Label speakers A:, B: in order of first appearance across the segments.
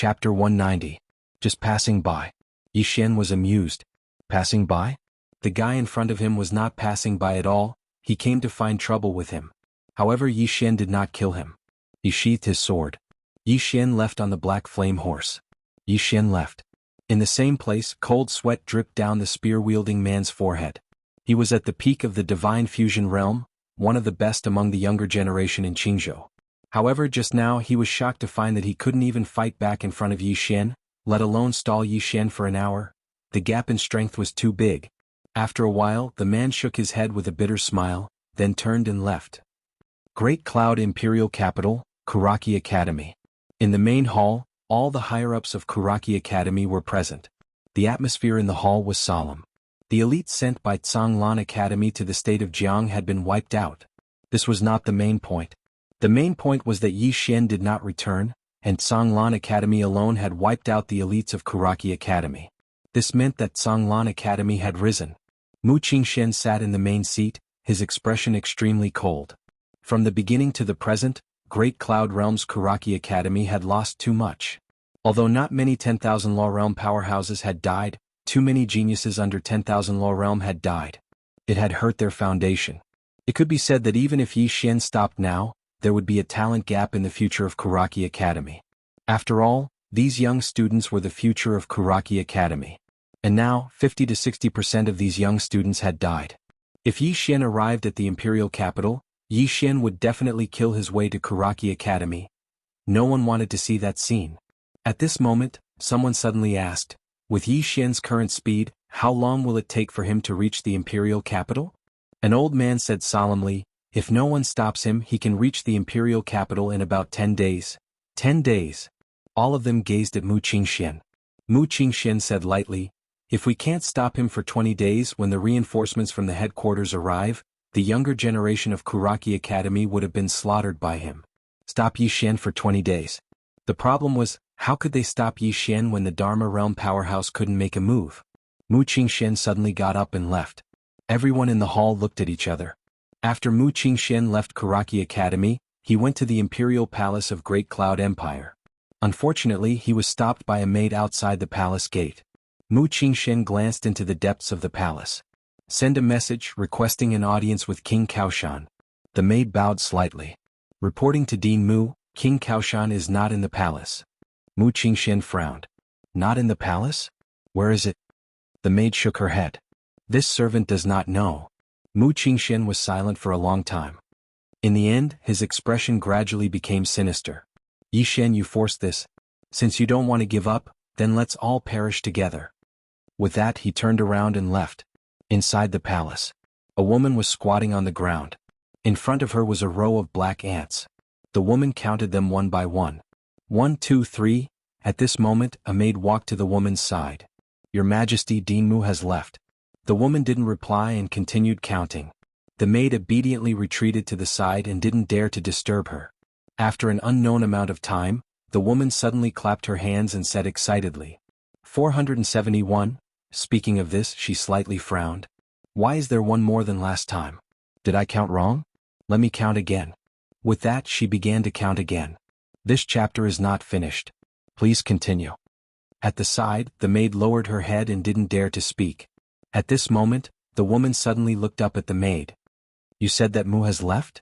A: Chapter 190. Just passing by. Yi Xian was amused. Passing by? The guy in front of him was not passing by at all, he came to find trouble with him. However, Yi Xian did not kill him. He sheathed his sword. Yi Xian left on the black flame horse. Yi Xian left. In the same place, cold sweat dripped down the spear-wielding man's forehead. He was at the peak of the divine fusion realm, one of the best among the younger generation in Qingzhou. However, just now he was shocked to find that he couldn't even fight back in front of Yi Xian, let alone stall Yi Xian for an hour. The gap in strength was too big. After a while, the man shook his head with a bitter smile, then turned and left. Great Cloud Imperial Capital, Kuraki Academy. In the main hall, all the higher-ups of Kuraki Academy were present. The atmosphere in the hall was solemn. The elites sent by Zhonglan Academy to the state of Jiang had been wiped out. This was not the main point. The main point was that Yi Xian did not return, and Zhonglan Academy alone had wiped out the elites of Kuraki Academy. This meant that Zhonglan Academy had risen. Mu Qingxian sat in the main seat, his expression extremely cold. From the beginning to the present, Great Cloud Realm's Kuraki Academy had lost too much. Although not many 10,000 Law Realm powerhouses had died, too many geniuses under 10,000 Law Realm had died. It had hurt their foundation. It could be said that even if Yi Xian stopped now, there would be a talent gap in the future of Kuraki Academy. After all, these young students were the future of Kuraki Academy. And now, 50 to 60% of these young students had died. If Yi Xian arrived at the imperial capital, Yi Xian would definitely kill his way to Kuraki Academy. No one wanted to see that scene. At this moment, someone suddenly asked, with Yi Xian's current speed, how long will it take for him to reach the imperial capital? An old man said solemnly, if no one stops him, he can reach the imperial capital in about 10 days. 10 days. All of them gazed at Mu Qingxian. Mu Qingxian said lightly, if we can't stop him for 20 days when the reinforcements from the headquarters arrive, the younger generation of Kuraki Academy would have been slaughtered by him. Stop Yi Xian for 20 days. The problem was, how could they stop Yi Xian when the Dharma Realm powerhouse couldn't make a move? Mu Qingxian suddenly got up and left. Everyone in the hall looked at each other. After Mu Qingxian left Kuraki Academy, he went to the Imperial Palace of Great Cloud Empire. Unfortunately, he was stopped by a maid outside the palace gate. Mu Qingxian glanced into the depths of the palace. Send a message requesting an audience with King Kaoshan. The maid bowed slightly. Reporting to Dean Mu, King Kaoshan is not in the palace. Mu Qingxian frowned. Not in the palace? Where is it? The maid shook her head. This servant does not know. Mu Qingxian was silent for a long time. In the end, his expression gradually became sinister. Yi Xian, you forced this. Since you don't want to give up, then let's all perish together. With that, he turned around and left. Inside the palace, a woman was squatting on the ground. In front of her was a row of black ants. The woman counted them one by one. 1, 2, 3. At this moment, a maid walked to the woman's side. Your Majesty, Dean Mu has left. The woman didn't reply and continued counting. The maid obediently retreated to the side and didn't dare to disturb her. After an unknown amount of time, the woman suddenly clapped her hands and said excitedly, 471. Speaking of this, she slightly frowned. Why is there one more than last time? Did I count wrong? Let me count again. With that, she began to count again. This chapter is not finished. Please continue. At the side, the maid lowered her head and didn't dare to speak. At this moment, the woman suddenly looked up at the maid. You said that Mu has left?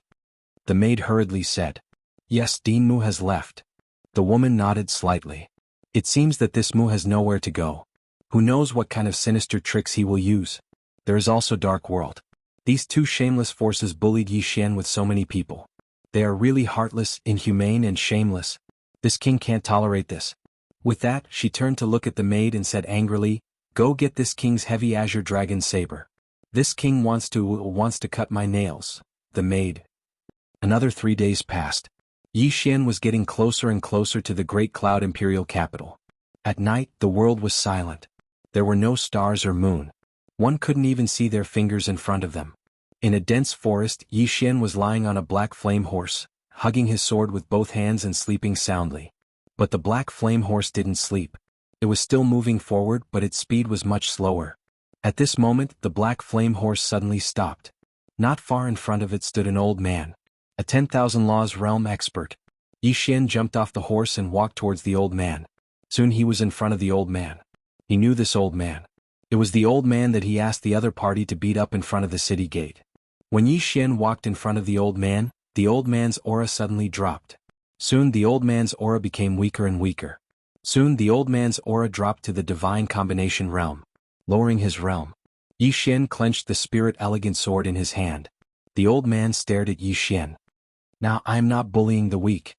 A: The maid hurriedly said. Yes, Dean Mu has left. The woman nodded slightly. It seems that this Mu has nowhere to go. Who knows what kind of sinister tricks he will use? There is also Dark World. These two shameless forces bullied Yi Xian with so many people. They are really heartless, inhumane, and shameless. This king can't tolerate this. With that, she turned to look at the maid and said angrily, go get this king's heavy azure dragon saber. This king wants to cut my nails. The maid. Another 3 days passed. Yi Xian was getting closer and closer to the Great Cloud Imperial capital. At night, the world was silent. There were no stars or moon. One couldn't even see their fingers in front of them. In a dense forest, Yi Xian was lying on a black flame horse, hugging his sword with both hands and sleeping soundly. But the black flame horse didn't sleep. It was still moving forward, but its speed was much slower. At this moment, the black flame horse suddenly stopped. Not far in front of it stood an old man, a 10,000 laws realm expert. Yi Xian jumped off the horse and walked towards the old man. Soon he was in front of the old man. He knew this old man. It was the old man that he asked the other party to beat up in front of the city gate. When Yi Xian walked in front of the old man's aura suddenly dropped. Soon the old man's aura became weaker and weaker. Soon the old man's aura dropped to the divine combination realm. Lowering his realm, Yi Xian clenched the spirit elegant sword in his hand. The old man stared at Yi Xian. Now I am not bullying the weak.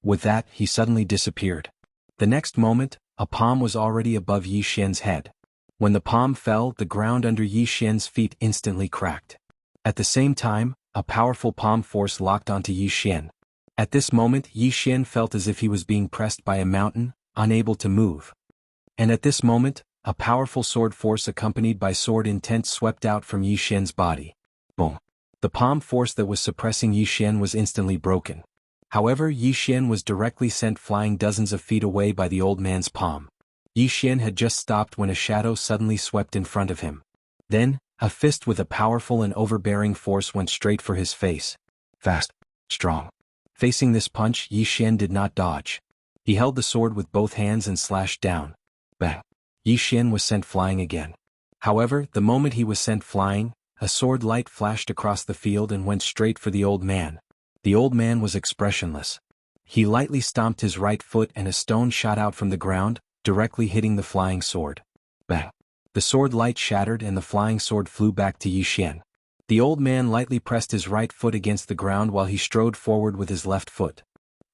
A: With that, he suddenly disappeared. The next moment, a palm was already above Yi Xian's head. When the palm fell, the ground under Yi Xian's feet instantly cracked. At the same time, a powerful palm force locked onto Yi Xian. At this moment, Yi Xian felt as if he was being pressed by a mountain, unable to move. And at this moment, a powerful sword force accompanied by sword intent swept out from Yi Xian's body. Boom. The palm force that was suppressing Yi Xian was instantly broken. However, Yi Xian was directly sent flying dozens of feet away by the old man's palm. Yi Xian had just stopped when a shadow suddenly swept in front of him. Then, a fist with a powerful and overbearing force went straight for his face. Fast, strong. Facing this punch, Yi Xian did not dodge. He held the sword with both hands and slashed down. Bang! Yi Xian was sent flying again. However, the moment he was sent flying, a sword light flashed across the field and went straight for the old man. The old man was expressionless. He lightly stomped his right foot and a stone shot out from the ground, directly hitting the flying sword. Bang! The sword light shattered and the flying sword flew back to Yi Xian. The old man lightly pressed his right foot against the ground while he strode forward with his left foot.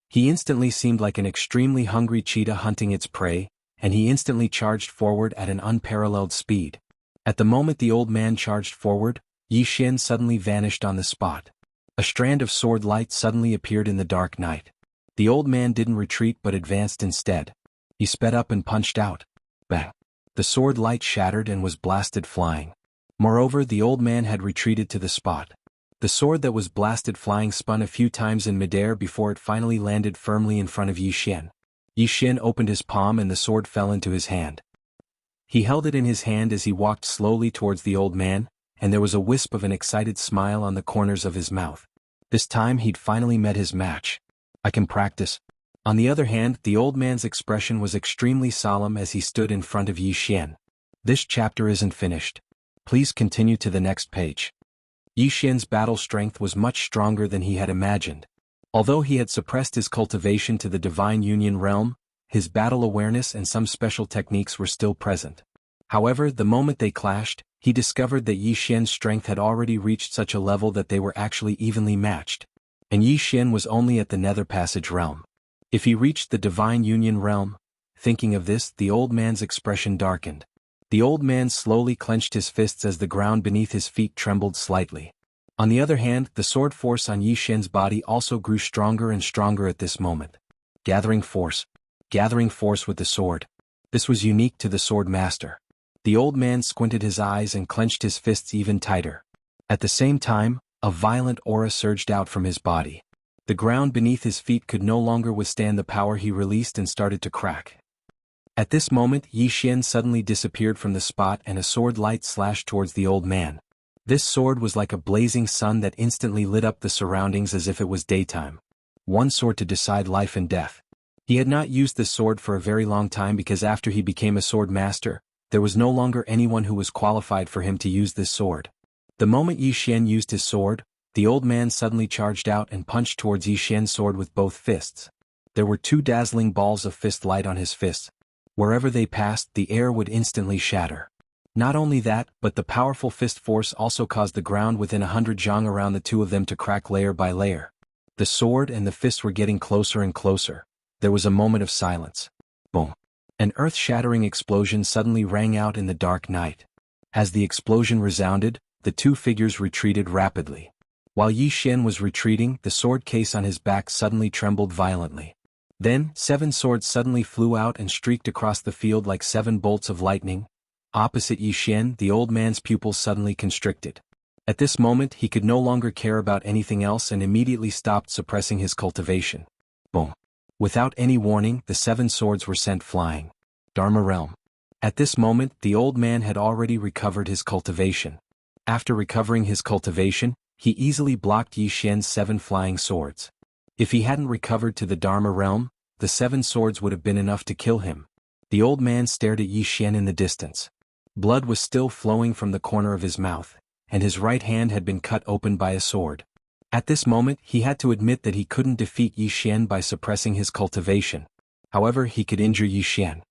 A: He instantly seemed like an extremely hungry cheetah hunting its prey, and he instantly charged forward at an unparalleled speed. At the moment the old man charged forward, Yi Xian suddenly vanished on the spot. A strand of sword light suddenly appeared in the dark night. The old man didn't retreat but advanced instead. He sped up and punched out. Bang! The sword light shattered and was blasted flying. Moreover, the old man had retreated to the spot. The sword that was blasted flying spun a few times in midair before it finally landed firmly in front of Yi Xian. Yi Xian opened his palm and the sword fell into his hand. He held it in his hand as he walked slowly towards the old man, and there was a wisp of an excited smile on the corners of his mouth. This time he'd finally met his match. I can practice. On the other hand, the old man's expression was extremely solemn as he stood in front of Yi Xian. This chapter isn't finished. Please continue to the next page. Yi Xian's battle strength was much stronger than he had imagined. Although he had suppressed his cultivation to the divine union realm, his battle awareness and some special techniques were still present. However, the moment they clashed, he discovered that Yi Xian's strength had already reached such a level that they were actually evenly matched. And Yi Xian was only at the Nether Passage realm. If he reached the divine union realm, thinking of this, the old man's expression darkened. The old man slowly clenched his fists as the ground beneath his feet trembled slightly. On the other hand, the sword force on Yi Xian's body also grew stronger and stronger at this moment. Gathering force with the sword. This was unique to the sword master. The old man squinted his eyes and clenched his fists even tighter. At the same time, a violent aura surged out from his body. The ground beneath his feet could no longer withstand the power he released and started to crack. At this moment, Yi Xian suddenly disappeared from the spot and a sword light slashed towards the old man. This sword was like a blazing sun that instantly lit up the surroundings as if it was daytime. One sword to decide life and death. He had not used this sword for a very long time because after he became a sword master, there was no longer anyone who was qualified for him to use this sword. The moment Yi Xian used his sword, the old man suddenly charged out and punched towards Yi Xian's sword with both fists. There were two dazzling balls of fist light on his fists. Wherever they passed, the air would instantly shatter. Not only that, but the powerful fist force also caused the ground within 100 zhang around the two of them to crack layer by layer. The sword and the fist were getting closer and closer. There was a moment of silence. Boom. An earth-shattering explosion suddenly rang out in the dark night. As the explosion resounded, the two figures retreated rapidly. While Yi Xian was retreating, the sword case on his back suddenly trembled violently. Then, 7 swords suddenly flew out and streaked across the field like 7 bolts of lightning. Opposite Yi Xian, the old man's pupils suddenly constricted. At this moment, he could no longer care about anything else and immediately stopped suppressing his cultivation. Boom. Without any warning, the 7 swords were sent flying. Dharma realm. At this moment, the old man had already recovered his cultivation. After recovering his cultivation, he easily blocked Yi Xian's 7 flying swords. If he hadn't recovered to the Dharma realm, the 7 swords would have been enough to kill him. The old man stared at Yi Xian in the distance. Blood was still flowing from the corner of his mouth, and his right hand had been cut open by a sword. At this moment he had to admit that he couldn't defeat Yi Xian by suppressing his cultivation. However, he could injure Yi Xian.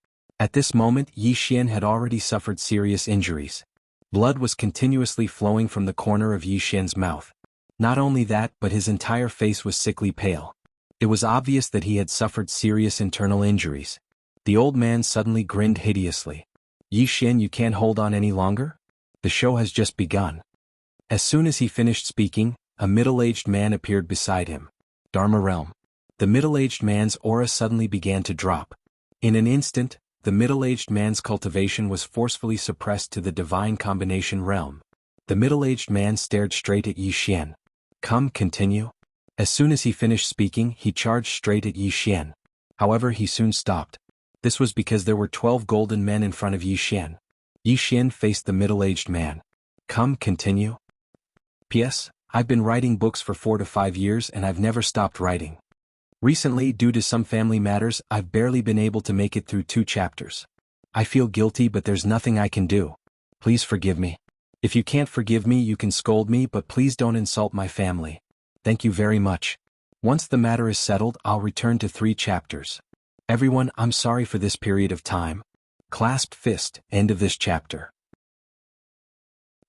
A: At this moment Yi Xian had already suffered serious injuries. Blood was continuously flowing from the corner of Yi Xian's mouth. Not only that, but his entire face was sickly pale. It was obvious that he had suffered serious internal injuries. The old man suddenly grinned hideously. Yi Xian, you can't hold on any longer? The show has just begun. As soon as he finished speaking, a middle-aged man appeared beside him. Dharma Realm. The middle-aged man's aura suddenly began to drop. In an instant, the middle-aged man's cultivation was forcefully suppressed to the divine combination realm. The middle-aged man stared straight at Yi Xian. Come, continue. As soon as he finished speaking, he charged straight at Yi Xian. However, he soon stopped. This was because there were 12 golden men in front of Yi Xian. Yi Xian faced the middle-aged man. Come, continue. P.S. I've been writing books for 4 to 5 years and I've never stopped writing. Recently, due to some family matters, I've barely been able to make it through 2 chapters. I feel guilty, but there's nothing I can do. Please forgive me. If you can't forgive me, you can scold me, but please don't insult my family. Thank you very much. Once the matter is settled, I'll return to 3 chapters. Everyone, I'm sorry for this period of time. Clasped fist, end of this chapter.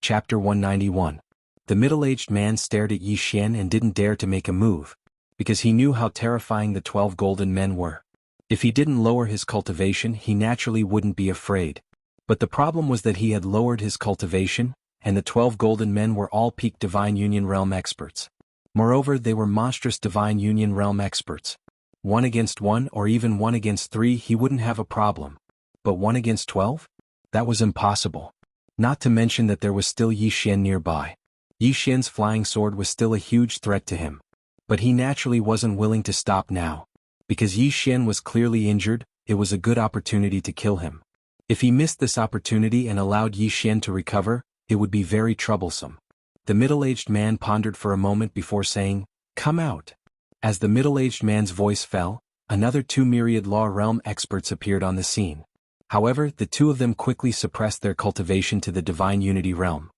A: Chapter 191. The middle-aged man stared at Yi Xian and didn't dare to make a move, because he knew how terrifying the 12 golden men were. If he didn't lower his cultivation, he naturally wouldn't be afraid. But the problem was that he had lowered his cultivation, and the 12 golden men were all peak Divine Union Realm experts. Moreover, they were monstrous Divine Union Realm experts. 1 against 1 or even 1 against 3 he wouldn't have a problem. But 1 against 12? That was impossible. Not to mention that there was still Yi Xian nearby. Yi Xian's flying sword was still a huge threat to him. But he naturally wasn't willing to stop now. Because Yi Xian was clearly injured, it was a good opportunity to kill him. If he missed this opportunity and allowed Yi Xian to recover, it would be very troublesome. The middle-aged man pondered for a moment before saying, "Come out." As the middle-aged man's voice fell, another 2 myriad law realm experts appeared on the scene. However, the 2 of them quickly suppressed their cultivation to the Divine Unity realm.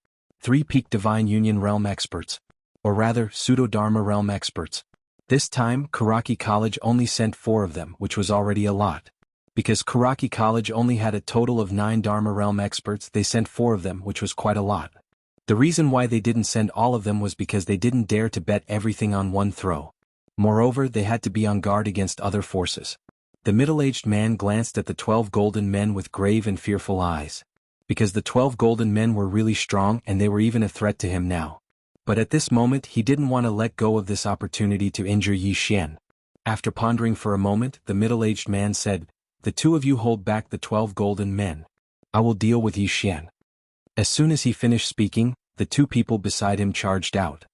A: 3 peak Divine Union realm experts. Or rather, pseudo-Dharma realm experts. This time, Karaki College only sent 4 of them, which was already a lot. Because Karaki College only had a total of 9 Dharma realm experts, they sent 4 of them, which was quite a lot. The reason why they didn't send all of them was because they didn't dare to bet everything on one throw. Moreover, they had to be on guard against other forces. The middle-aged man glanced at the 12 golden men with grave and fearful eyes. Because the 12 golden men were really strong and they were even a threat to him now. But at this moment he didn't want to let go of this opportunity to injure Yi Xian. After pondering for a moment, the middle-aged man said, "The 2 of you hold back the 12 golden men. I will deal with Yi Xian." As soon as he finished speaking, the 2 people beside him charged out.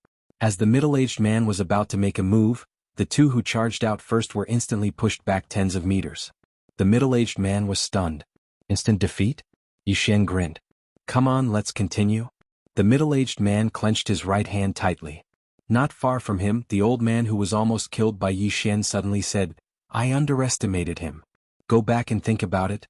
A: As the middle-aged man was about to make a move, the 2 who charged out first were instantly pushed back tens of meters. The middle-aged man was stunned. Instant defeat? Yi Xian grinned. Come on, let's continue. The middle-aged man clenched his right hand tightly. Not far from him, the old man who was almost killed by Yi Xian suddenly said, "I underestimated him. Go back and think about it."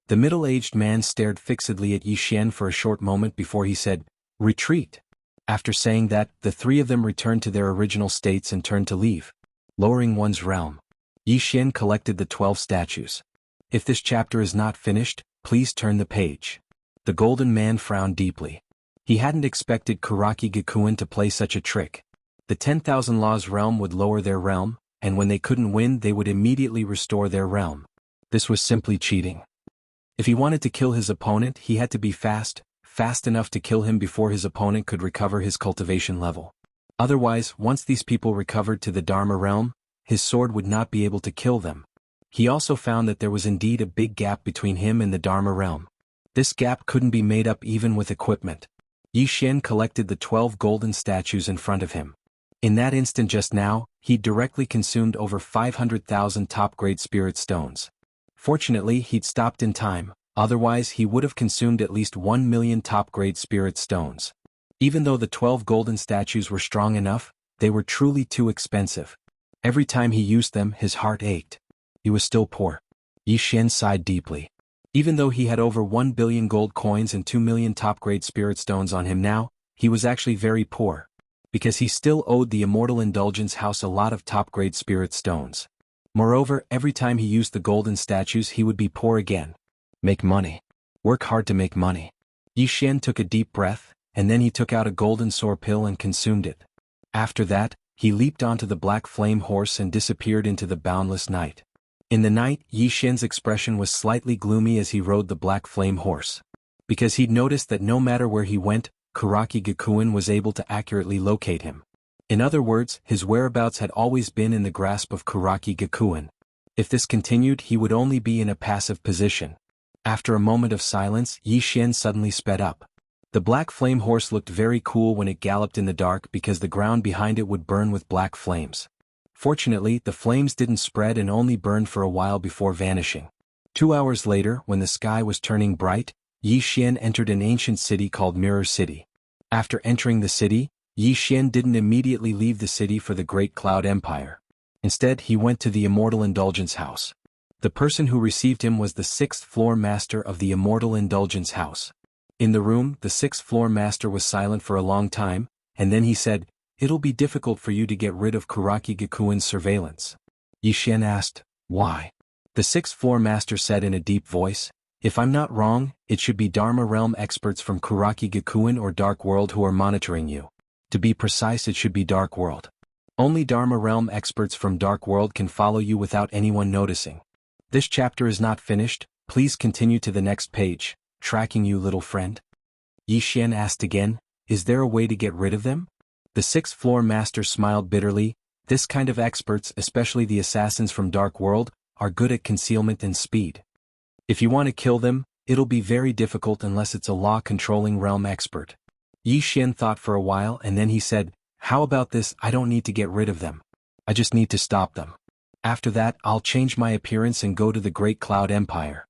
A: The middle-aged man stared fixedly at Yi Xian for a short moment before he said, "Retreat." After saying that, the 3 of them returned to their original states and turned to leave. Lowering one's realm. Yi Xian collected the 12 statues. If this chapter is not finished, please turn the page. The golden man frowned deeply. He hadn't expected Karaki Gakuen to play such a trick. The 10,000 Laws realm would lower their realm, and when they couldn't win they would immediately restore their realm. This was simply cheating. If he wanted to kill his opponent, he had to be fast enough to kill him before his opponent could recover his cultivation level. Otherwise, once these people recovered to the Dharma realm, his sword would not be able to kill them. He also found that there was indeed a big gap between him and the Dharma realm. This gap couldn't be made up even with equipment. Yi Xian collected the 12 golden statues in front of him. In that instant just now, he'd directly consumed over 500,000 top-grade spirit stones. Fortunately, he'd stopped in time, otherwise he would have consumed at least 1 million top-grade spirit stones. Even though the 12 golden statues were strong enough, they were truly too expensive. Every time he used them, his heart ached. He was still poor. Yi Xian sighed deeply. Even though he had over 1 billion gold coins and 2 million top-grade spirit stones on him now, he was actually very poor, because he still owed the Immortal Indulgence House a lot of top-grade spirit stones. Moreover, every time he used the golden statues he would be poor again. Make money. Work hard to make money. Yi Xian took a deep breath, and then he took out a golden sour pill and consumed it. After that, he leaped onto the black flame horse and disappeared into the boundless night. In the night, Yi Xian's expression was slightly gloomy as he rode the black flame horse. Because he'd noticed that no matter where he went, Kuraki Gakuen was able to accurately locate him. In other words, his whereabouts had always been in the grasp of Kuraki Gakuen. If this continued, he would only be in a passive position. After a moment of silence, Yi Xian suddenly sped up. The black flame horse looked very cool when it galloped in the dark because the ground behind it would burn with black flames. Fortunately, the flames didn't spread and only burned for a while before vanishing. 2 hours later, when the sky was turning bright, Yi Xian entered an ancient city called Mirror City. After entering the city, Yi Xian didn't immediately leave the city for the Great Cloud Empire. Instead, he went to the Immortal Indulgence House. The person who received him was the 6th floor master of the Immortal Indulgence House. In the room, the 6th floor master was silent for a long time, and then he said, "It'll be difficult for you to get rid of Kuraki Gakuen's surveillance." Yi Xian asked, "Why?" The 6th floor master said in a deep voice, "If I'm not wrong, it should be Dharma Realm experts from Kuraki Gakuen or Dark World who are monitoring you. To be precise, it should be Dark World. Only Dharma Realm experts from Dark World can follow you without anyone noticing. This chapter is not finished, please continue to the next page. Tracking you, little friend?" Yi Xian asked again, "Is there a way to get rid of them?" The 6th floor master smiled bitterly. "This kind of experts, especially the assassins from Dark World, are good at concealment and speed. If you want to kill them, it'll be very difficult unless it's a law-controlling realm expert." Yi Xian thought for a while and then he said, "How about this? I don't need to get rid of them. I just need to stop them. After that, I'll change my appearance and go to the Great Cloud Empire."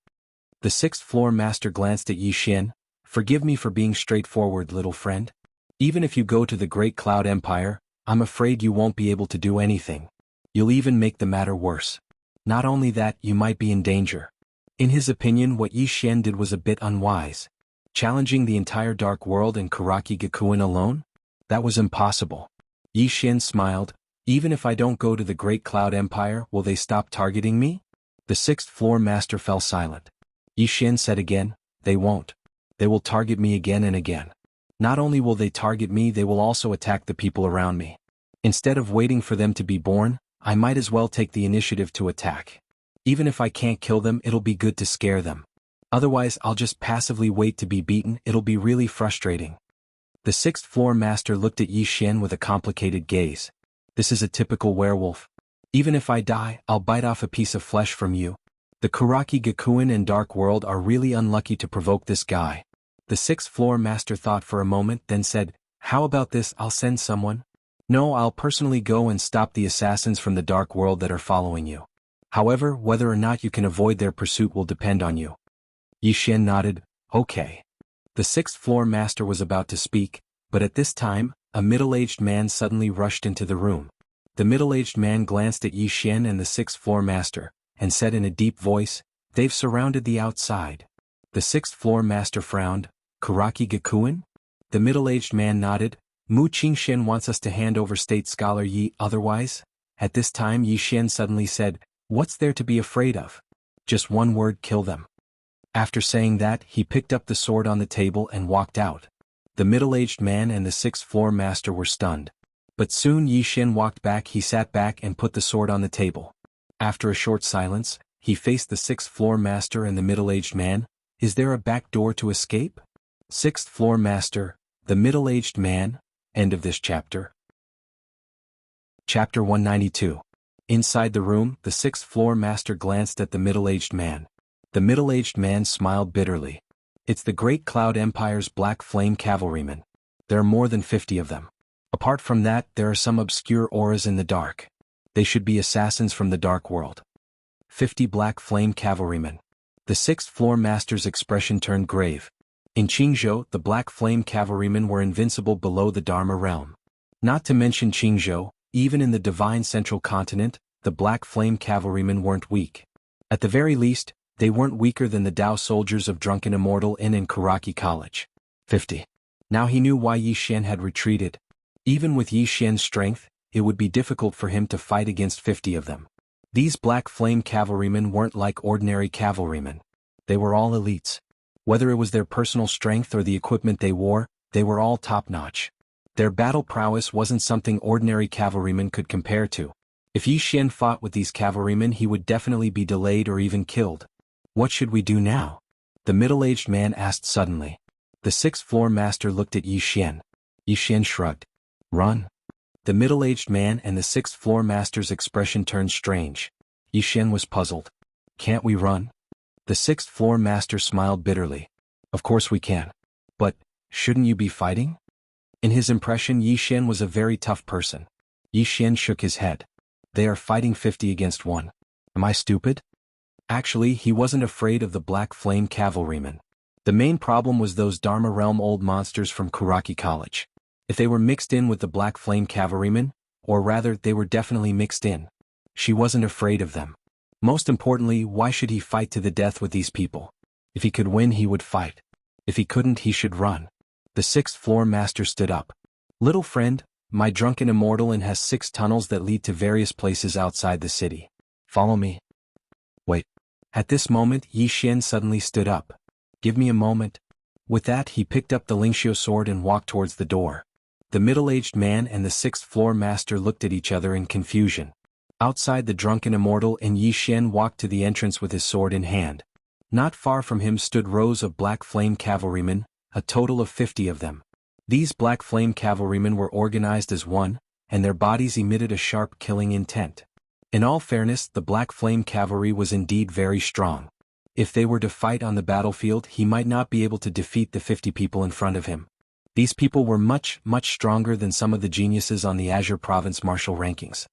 A: The 6th floor master glanced at Yi Xian. "Forgive me for being straightforward, little friend. Even if you go to the Great Cloud Empire, I'm afraid you won't be able to do anything. You'll even make the matter worse. Not only that, you might be in danger." In his opinion, what Yi Xian did was a bit unwise. Challenging the entire Dark World and Kuraki Gakuen alone? That was impossible. Yi Xian smiled. "Even if I don't go to the Great Cloud Empire, will they stop targeting me?" The 6th floor master fell silent. Yi Xian said again, "They won't. They will target me again and again. Not only will they target me, they will also attack the people around me. Instead of waiting for them to be born, I might as well take the initiative to attack. Even if I can't kill them, it'll be good to scare them. Otherwise, I'll just passively wait to be beaten. It'll be really frustrating." The 6th floor master looked at Yi Xian with a complicated gaze. "This is a typical werewolf. Even if I die, I'll bite off a piece of flesh from you. The Kuraki Gakuen and Dark World are really unlucky to provoke this guy." The 6th floor master thought for a moment, then said, "How about this? I'll send someone. No, I'll personally go and stop the assassins from the Dark World that are following you. However, whether or not you can avoid their pursuit will depend on you." Yi Xian nodded, "Okay." The 6th floor master was about to speak, but at this time, a middle-aged man suddenly rushed into the room. The middle-aged man glanced at Yi Xian and the 6th floor master, and said in a deep voice, "They've surrounded the outside." The 6th floor master frowned. "Kuraki Gakuen?" The middle-aged man nodded. "Mu Qingshen wants us to hand over State Scholar Yi otherwise?" At this time Yi Xian suddenly said, "What's there to be afraid of? Just one word, kill them." After saying that, he picked up the sword on the table and walked out. The middle-aged man and the 6th floor master were stunned. But soon Yi Xian walked back. He sat back and put the sword on the table. After a short silence, he faced the 6th floor master and the middle-aged man. "Is there a back door to escape?" 6th floor master, the middle-aged man. End of this chapter. Chapter 192. Inside the room, the 6th floor master glanced at the middle-aged man. The middle-aged man smiled bitterly. "It's the Great Cloud Empire's Black Flame Cavalrymen. There are more than 50 of them. Apart from that, there are some obscure auras in the dark. They should be assassins from the Dark World." 50 Black Flame Cavalrymen. The 6th floor master's expression turned grave. In Qingzhou, the Black Flame Cavalrymen were invincible below the Dharma realm. Not to mention Qingzhou, even in the Divine Central Continent, the Black Flame Cavalrymen weren't weak. At the very least, they weren't weaker than the Dao soldiers of Drunken Immortal Inn and Karaki College. 50. Now he knew why Yi Xian had retreated. Even with Yi Xian's strength, it would be difficult for him to fight against 50 of them. These Black Flame cavalrymen weren't like ordinary cavalrymen. They were all elites. Whether it was their personal strength or the equipment they wore, they were all top-notch. Their battle prowess wasn't something ordinary cavalrymen could compare to. If Yi Xian fought with these cavalrymen, he would definitely be delayed or even killed. What should we do now? The middle-aged man asked suddenly. The sixth-floor master looked at Yi Xian. Yi Xian shrugged. Run. The middle-aged man and the sixth-floor master's expression turned strange. Yi Xian was puzzled. Can't we run? The sixth-floor master smiled bitterly. Of course we can. But, shouldn't you be fighting? In his impression, Yi Xian was a very tough person. Yi Xian shook his head. They are fighting 50 against 1. Am I stupid? Actually, he wasn't afraid of the Black Flame cavalrymen. The main problem was those Dharma Realm old monsters from Karaki College. If they were mixed in with the Black Flame cavalrymen, or rather, they were definitely mixed in. She wasn't afraid of them. Most importantly, why should he fight to the death with these people? If he could win, he would fight. If he couldn't, he should run. The sixth-floor master stood up. Little friend, my Drunken Immortal Inn has 6 tunnels that lead to various places outside the city. Follow me. Wait. At this moment, Yi Xian suddenly stood up. Give me a moment. With that, he picked up the Lingxiu sword and walked towards the door. The middle-aged man and the sixth-floor master looked at each other in confusion. Outside the Drunken Immortal Inn, Yi Xian walked to the entrance with his sword in hand. Not far from him stood rows of Black Flame cavalrymen, a total of 50 of them. These Black Flame cavalrymen were organized as one, and their bodies emitted a sharp killing intent. In all fairness, the Black Flame cavalry was indeed very strong. If they were to fight on the battlefield, he might not be able to defeat the 50 people in front of him. These people were much stronger than some of the geniuses on the Azure Province martial rankings.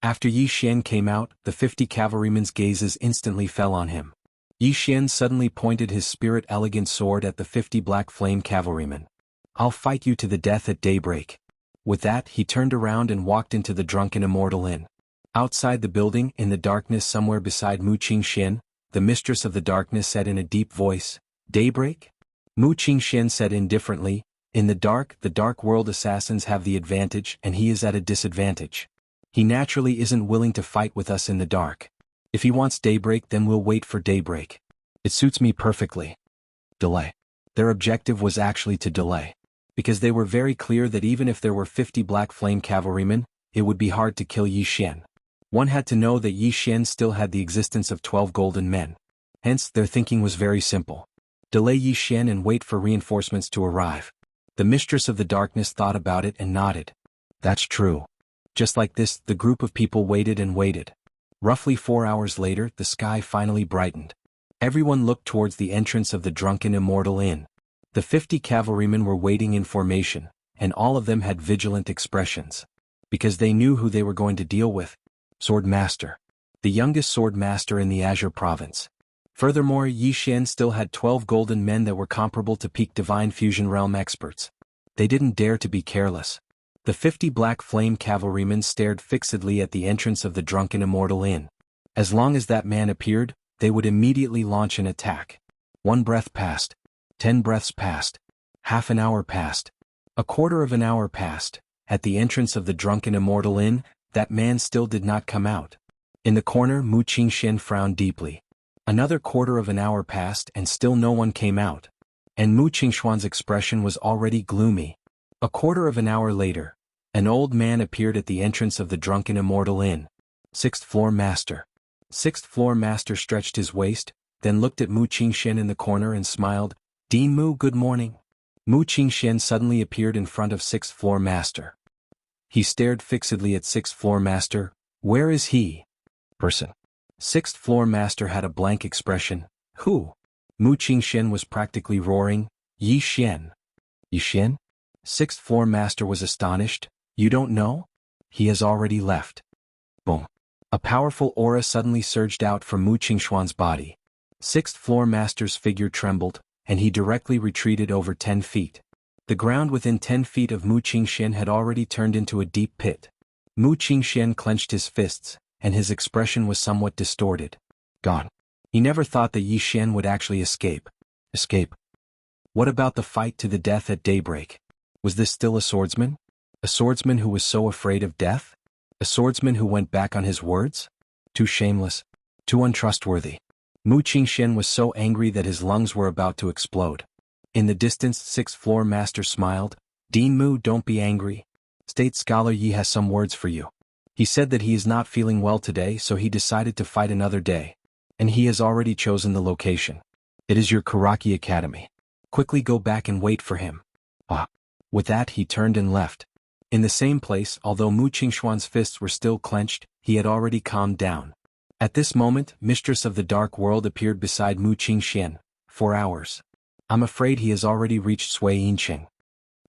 A: After Yi Xian came out, the 50 cavalrymen's gazes instantly fell on him. Yi Xian suddenly pointed his spirit-elegant sword at the 50 Black Flame cavalrymen. I'll fight you to the death at daybreak. With that, he turned around and walked into the Drunken Immortal Inn. Outside the building, in the darkness somewhere beside Mu Qingxian, the mistress of the darkness said in a deep voice, Daybreak? Mu Qingxian said indifferently, in the dark world assassins have the advantage and he is at a disadvantage. He naturally isn't willing to fight with us in the dark. If he wants daybreak, then we'll wait for daybreak. It suits me perfectly. Delay. Their objective was actually to delay. Because they were very clear that even if there were 50 Black Flame cavalrymen, it would be hard to kill Yi Xian. One had to know that Yi Xian still had the existence of 12 golden men. Hence, their thinking was very simple. Delay Yi Xian and wait for reinforcements to arrive. The mistress of the darkness thought about it and nodded. That's true. Just like this, the group of people waited and waited. Roughly 4 hours later, the sky finally brightened. Everyone looked towards the entrance of the Drunken Immortal Inn. The 50 cavalrymen were waiting in formation, and all of them had vigilant expressions. Because they knew who they were going to deal with. Sword Master. The youngest Sword Master in the Azure Province. Furthermore, Yi Xian still had 12 golden men that were comparable to peak Divine Fusion Realm experts. They didn't dare to be careless. The 50 Black Flame cavalrymen stared fixedly at the entrance of the Drunken Immortal Inn. As long as that man appeared, they would immediately launch an attack. 1 breath passed. 10 breaths passed. Half an hour passed. A quarter of an hour passed. At the entrance of the Drunken Immortal Inn, that man still did not come out. In the corner, Mu Qingxian frowned deeply. Another quarter of an hour passed and still no one came out. And Mu Qingxuan's expression was already gloomy. A quarter of an hour later, an old man appeared at the entrance of the Drunken Immortal Inn. 6th Floor Master. 6th Floor Master stretched his waist, then looked at Mu Qingxian in the corner and smiled. Dean Mu, good morning. Mu Qingxian suddenly appeared in front of 6th Floor Master. He stared fixedly at 6th Floor Master. Where is he? Person. 6th Floor Master had a blank expression. Who? Mu Qingxian was practically roaring. Yi Xian. Yi Xian? 6th Floor Master was astonished. You don't know? He has already left. Boom. A powerful aura suddenly surged out from Mu Qingxuan's body. 6th Floor Master's figure trembled, and he directly retreated over 10 feet. The ground within 10 feet of Mu Qingxian had already turned into a deep pit. Mu Qingxian clenched his fists, and his expression was somewhat distorted. Gone. He never thought that Yi Xian would actually escape. Escape? What about the fight to the death at daybreak? Was this still a swordsman? A swordsman who was so afraid of death? A swordsman who went back on his words? Too shameless. Too untrustworthy. Mu Qingxian was so angry that his lungs were about to explode. In the distance, sixth-floor master smiled. Dean Mu, don't be angry. State Scholar Yi has some words for you. He said that he is not feeling well today, so he decided to fight another day. And he has already chosen the location. It is your Karaki Academy. Quickly go back and wait for him. Ah. With that he turned and left. In the same place, although Mu Qingxuan's fists were still clenched, he had already calmed down. At this moment, Mistress of the Dark World appeared beside Mu Qingxian. 4 hours. I'm afraid he has already reached Sui Yinqing.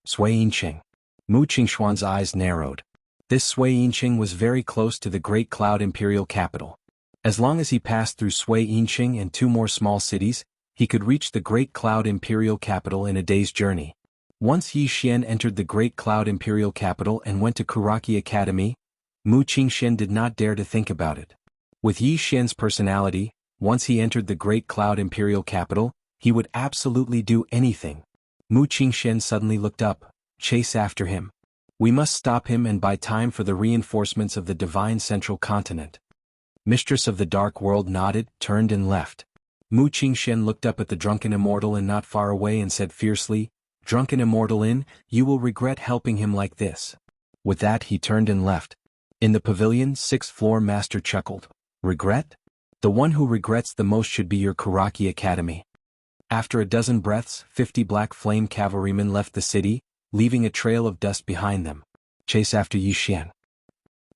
A: Sui Yinqing. Mu Qingxuan's eyes narrowed. This Sui Yinqing was very close to the Great Cloud Imperial capital. As long as he passed through Sui Yinqing and 2 more small cities, he could reach the Great Cloud Imperial capital in a day's journey. Once Yi Xian entered the Great Cloud Imperial capital and went to Karaki Academy, Mu Qingxian did not dare to think about it. With Yi Xian's personality, once he entered the Great Cloud Imperial capital, he would absolutely do anything. Mu Qingxian suddenly looked up. Chase after him. We must stop him and buy time for the reinforcements of the Divine Central Continent. Mistress of the Dark World nodded, turned and left. Mu Qingxian looked up at the drunken immortal and not far away and said fiercely, Drunken immortal you will regret helping him like this. With that he turned and left. In the pavilion, 6th-floor master chuckled. Regret? The one who regrets the most should be your Karaki Academy. After a dozen breaths, 50 black flame cavalrymen left the city, leaving a trail of dust behind them. Chase after Yi Xian.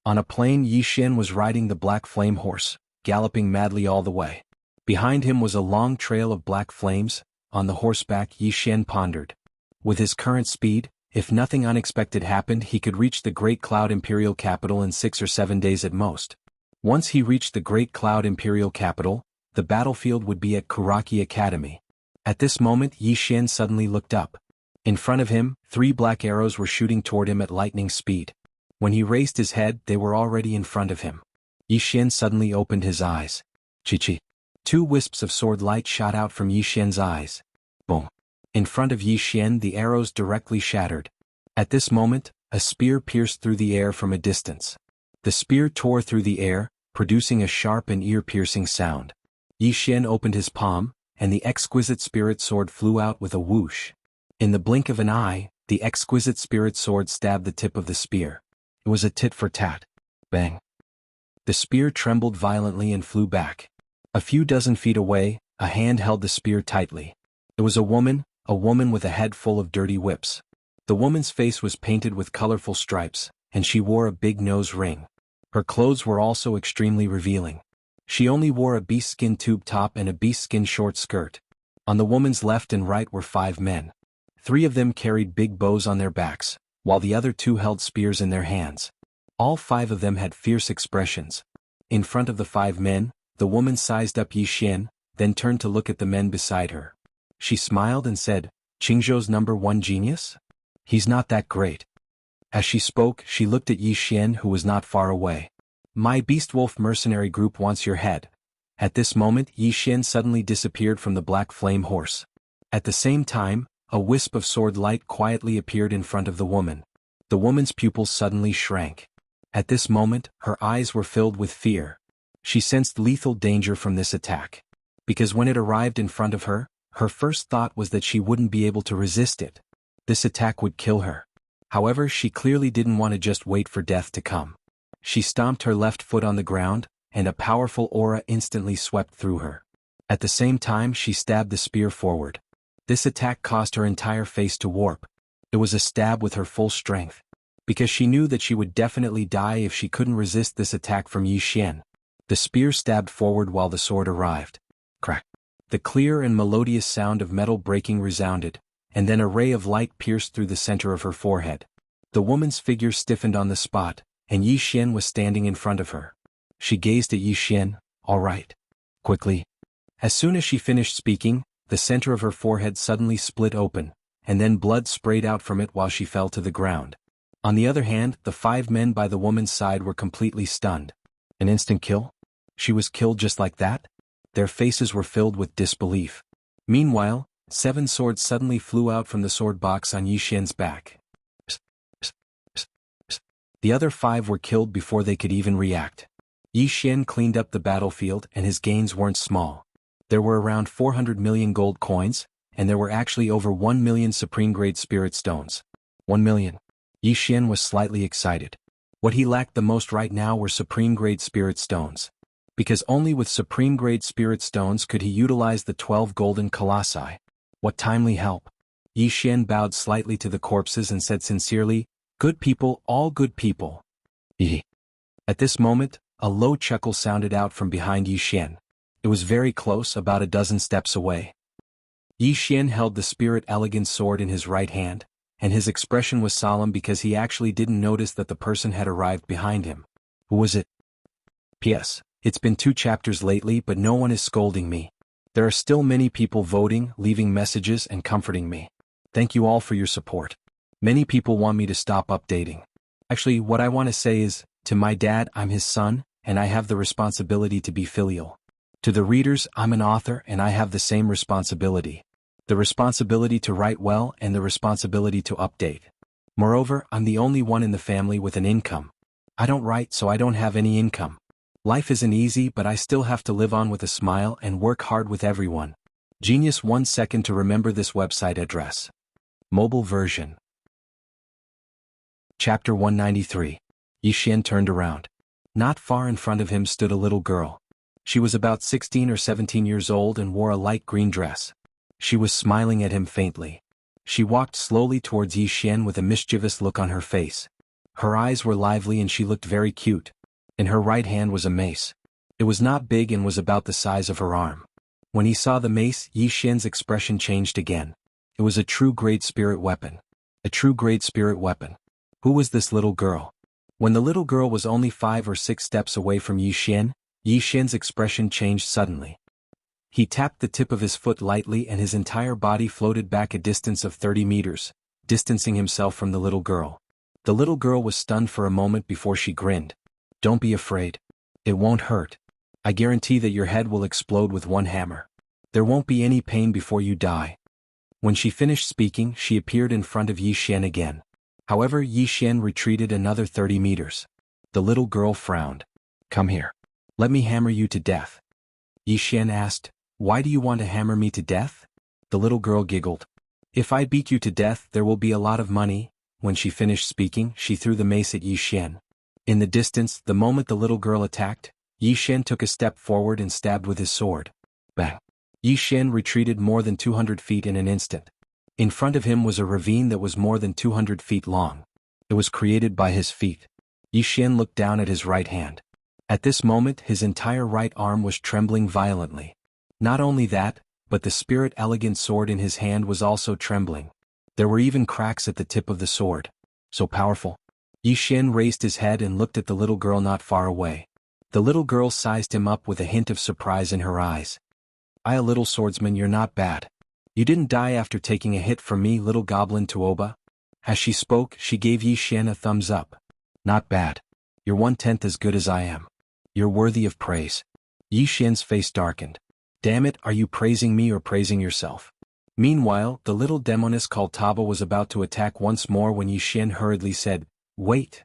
A: On a plain, Yi Xian was riding the black flame horse, galloping madly all the way. Behind him was a long trail of black flames. On the horseback, Yi Xian pondered. With his current speed, if nothing unexpected happened, he could reach the Great Cloud Imperial capital in 6 or 7 days at most. Once he reached the Great Cloud Imperial capital, the battlefield would be at Karaki Academy. At this moment, Yi Xian suddenly looked up. In front of him, 3 black arrows were shooting toward him at lightning speed. When he raised his head, they were already in front of him. Yi Xian suddenly opened his eyes. Chi-chi. 2 wisps of sword light shot out from Yi Xian's eyes. Boom. In front of Yi Xian, the arrows directly shattered. At this moment, a spear pierced through the air from a distance. The spear tore through the air, producing a sharp and ear-piercing sound. Yi Xian opened his palm, and the exquisite spirit sword flew out with a whoosh. In the blink of an eye, the exquisite spirit sword stabbed the tip of the spear. It was a tit for tat. Bang. The spear trembled violently and flew back. A few dozen feet away, a hand held the spear tightly. It was a woman with a head full of dirty whips. The woman's face was painted with colorful stripes, and she wore a big nose ring. Her clothes were also extremely revealing. She only wore a beast-skin tube top and a beast-skin short skirt. On the woman's left and right were 5 men. 3 of them carried big bows on their backs, while the other 2 held spears in their hands. All 5 of them had fierce expressions. In front of the 5 men, the woman sized up Yi Xian, then turned to look at the men beside her. She smiled and said, Qingzhou's #1 genius? He's not that great. As she spoke, she looked at Yi Xian, who was not far away. My Beast Wolf mercenary group wants your head. At this moment, Yi Xian suddenly disappeared from the black flame horse. At the same time, a wisp of sword light quietly appeared in front of the woman. The woman's pupils suddenly shrank. At this moment, her eyes were filled with fear. She sensed lethal danger from this attack. Because when it arrived in front of her, her first thought was that she wouldn't be able to resist it. This attack would kill her. However, she clearly didn't want to just wait for death to come. She stomped her left foot on the ground, and a powerful aura instantly swept through her. At the same time, she stabbed the spear forward. This attack caused her entire face to warp. It was a stab with her full strength. Because she knew that she would definitely die if she couldn't resist this attack from Yi Xian. The spear stabbed forward while the sword arrived. Crack. The clear and melodious sound of metal breaking resounded, and then a ray of light pierced through the center of her forehead. The woman's figure stiffened on the spot, and Yi Xian was standing in front of her. She gazed at Yi Xian. All right. Quickly. As soon as she finished speaking, the center of her forehead suddenly split open, and then blood sprayed out from it while she fell to the ground. On the other hand, the 5 men by the woman's side were completely stunned. An instant kill? She was killed just like that? Their faces were filled with disbelief. Meanwhile, 7 swords suddenly flew out from the sword box on Yi Xian's back. The other 5 were killed before they could even react. Yi Xian cleaned up the battlefield and his gains weren't small. There were around 400 million gold coins, and there were actually over 1 million supreme-grade spirit stones. 1 million. Yi Xian was slightly excited. What he lacked the most right now were supreme-grade spirit stones. Because only with supreme-grade spirit stones could he utilize the 12 golden colossi. What timely help. Yi Xian bowed slightly to the corpses and said sincerely, "Good people, all good people." At this moment, a low chuckle sounded out from behind Yi Xian. It was very close, about a dozen steps away. Yi Xian held the spirit elegant sword in his right hand, and his expression was solemn because he actually didn't notice that the person had arrived behind him. Who was it? P.S. It's been 2 chapters lately, but no one is scolding me. There are still many people voting, leaving messages and comforting me. Thank you all for your support. Many people want me to stop updating. Actually, what I want to say is, to my dad, I'm his son, and I have the responsibility to be filial. To the readers, I'm an author and I have the same responsibility. The responsibility to write well and the responsibility to update. Moreover, I'm the only one in the family with an income. I don't write, so I don't have any income. Life isn't easy, but I still have to live on with a smile and work hard with everyone. Genius. 1 second to remember this website address. Mobile version. Chapter 193. Yi Xian turned around. Not far in front of him stood a little girl. She was about 16 or 17 years old and wore a light green dress. She was smiling at him faintly. She walked slowly towards Yi Xian with a mischievous look on her face. Her eyes were lively and she looked very cute. In her right hand was a mace. It was not big and was about the size of her arm. When he saw the mace, Yi Xian's expression changed again. It was a true great spirit weapon. A true great spirit weapon. Who was this little girl? When the little girl was only 5 or 6 steps away from Yi Xian's expression changed suddenly. He tapped the tip of his foot lightly and his entire body floated back a distance of 30 meters, distancing himself from the little girl. The little girl was stunned for a moment before she grinned. Don't be afraid. It won't hurt. I guarantee that your head will explode with 1 hammer. There won't be any pain before you die. When she finished speaking, she appeared in front of Yi Xian again. However, Yi Xian retreated another 30 meters. The little girl frowned. Come here. Let me hammer you to death. Yi Xian asked, Why do you want to hammer me to death? The little girl giggled. If I beat you to death, there will be a lot of money. When she finished speaking, she threw the mace at Yi Xian. In the distance, the moment the little girl attacked, Yi Xian took a step forward and stabbed with his sword. Bang! Yi Xian retreated more than 200 feet in an instant. In front of him was a ravine that was more than 200 feet long. It was created by his feet. Yi Xian looked down at his right hand. At this moment, his entire right arm was trembling violently. Not only that, but the spirit elegant sword in his hand was also trembling. There were even cracks at the tip of the sword. So powerful. Yi Xian raised his head and looked at the little girl not far away. The little girl sized him up with a hint of surprise in her eyes. A little swordsman, you're not bad. You didn't die after taking a hit from me, little goblin Tuoba. As she spoke, she gave Yi Xian a thumbs up. Not bad. You're 1/10 as good as I am. You're worthy of praise. Yi Xian's face darkened. Damn it, are you praising me or praising yourself? Meanwhile, the little demoness called Taba was about to attack once more when Yi Xian hurriedly said, Wait.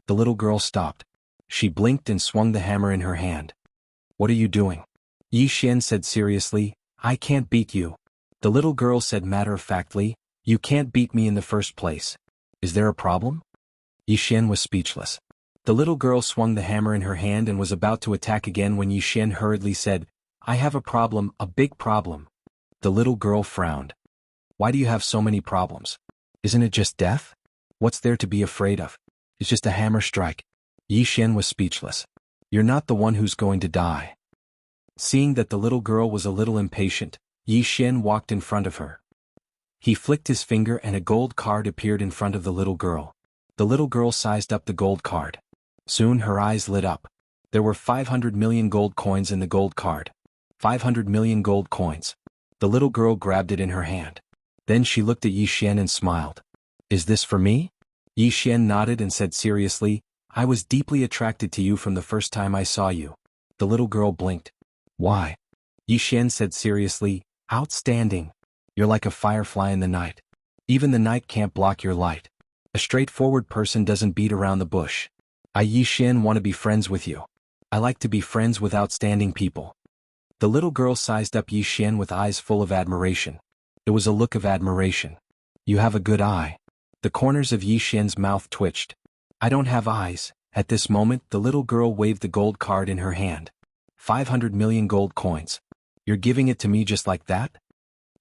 A: The little girl stopped. She blinked and swung the hammer in her hand. What are you doing? Yi Xian said seriously, I can't beat you. The little girl said matter-of-factly, You can't beat me in the first place. Is there a problem? Yi Xian was speechless. The little girl swung the hammer in her hand and was about to attack again when Yi Xian hurriedly said, I have a problem, a big problem. The little girl frowned. Why do you have so many problems? Isn't it just death? What's there to be afraid of? It's just a hammer strike. Yi Xian was speechless. You're not the one who's going to die. Seeing that the little girl was a little impatient, Yi Xian walked in front of her. He flicked his finger and a gold card appeared in front of the little girl. The little girl sized up the gold card. Soon her eyes lit up. There were 500 million gold coins in the gold card. 500 million gold coins. The little girl grabbed it in her hand. Then she looked at Yi Xian and smiled. Is this for me? Yi Xian nodded and said seriously, I was deeply attracted to you from the first time I saw you. The little girl blinked. Why? Yi Xian said seriously, outstanding. You're like a firefly in the night. Even the night can't block your light. A straightforward person doesn't beat around the bush. I Yi Xian want to be friends with you. I like to be friends with outstanding people. The little girl sized up Yi Xian with eyes full of admiration. It was a look of admiration. You have a good eye. The corners of Yi Xian's mouth twitched. I don't have eyes. At this moment, the little girl waved the gold card in her hand. 500 million gold coins. You're giving it to me just like that?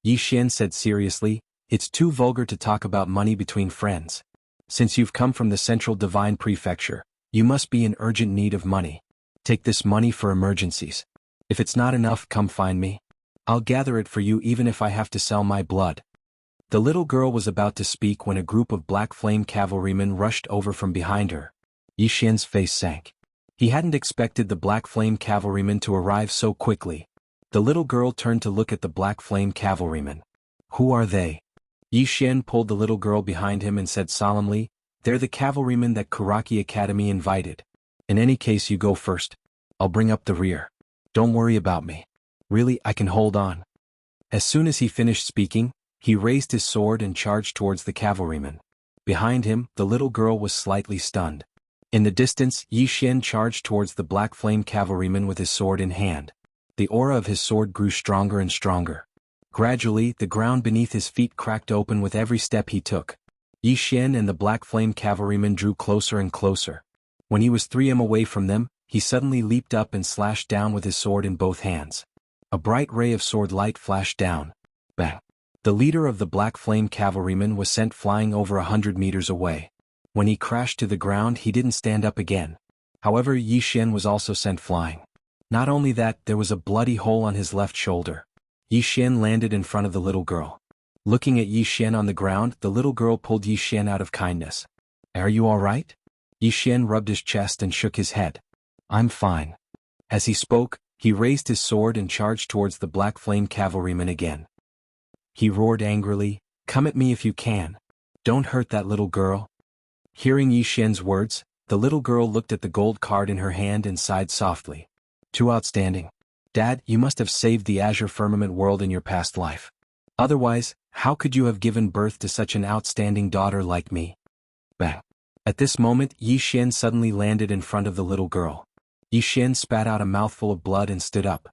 A: Yi Xian said seriously, it's too vulgar to talk about money between friends. Since you've come from the Central Divine Prefecture, you must be in urgent need of money. Take this money for emergencies. If it's not enough, come find me. I'll gather it for you even if I have to sell my blood. The little girl was about to speak when a group of black flame cavalrymen rushed over from behind her. Yi Xian's face sank. He hadn't expected the black flame cavalrymen to arrive so quickly. The little girl turned to look at the black flame cavalrymen. Who are they? Yi Xian pulled the little girl behind him and said solemnly, they're the cavalrymen that Kuraki Academy invited. In any case, you go first. I'll bring up the rear. Don't worry about me. Really, I can hold on. As soon as he finished speaking, he raised his sword and charged towards the cavalryman. Behind him, the little girl was slightly stunned. In the distance, Yi Xian charged towards the black flame cavalryman with his sword in hand. The aura of his sword grew stronger and stronger. Gradually, the ground beneath his feet cracked open with every step he took. Yi Xian and the black flame cavalryman drew closer and closer. When he was 3 m away from them, he suddenly leaped up and slashed down with his sword in both hands. A bright ray of sword light flashed down. Bang! The leader of the black flame cavalryman was sent flying over 100 meters away. When he crashed to the ground, he didn't stand up again. However, Yi Xian was also sent flying. Not only that, there was a bloody hole on his left shoulder. Yi Xian landed in front of the little girl. Looking at Yi Xian on the ground, the little girl pulled Yi Xian out of kindness. Are you all right? Yi Xian rubbed his chest and shook his head. I'm fine. As he spoke, he raised his sword and charged towards the black flame cavalryman again. He roared angrily, come at me if you can. Don't hurt that little girl. Hearing Yi Xian's words, the little girl looked at the gold card in her hand and sighed softly. Too outstanding. Dad, you must have saved the Azure Firmament world in your past life. Otherwise, how could you have given birth to such an outstanding daughter like me? Bang. At this moment, Yi Xian suddenly landed in front of the little girl. Yi Xian spat out a mouthful of blood and stood up.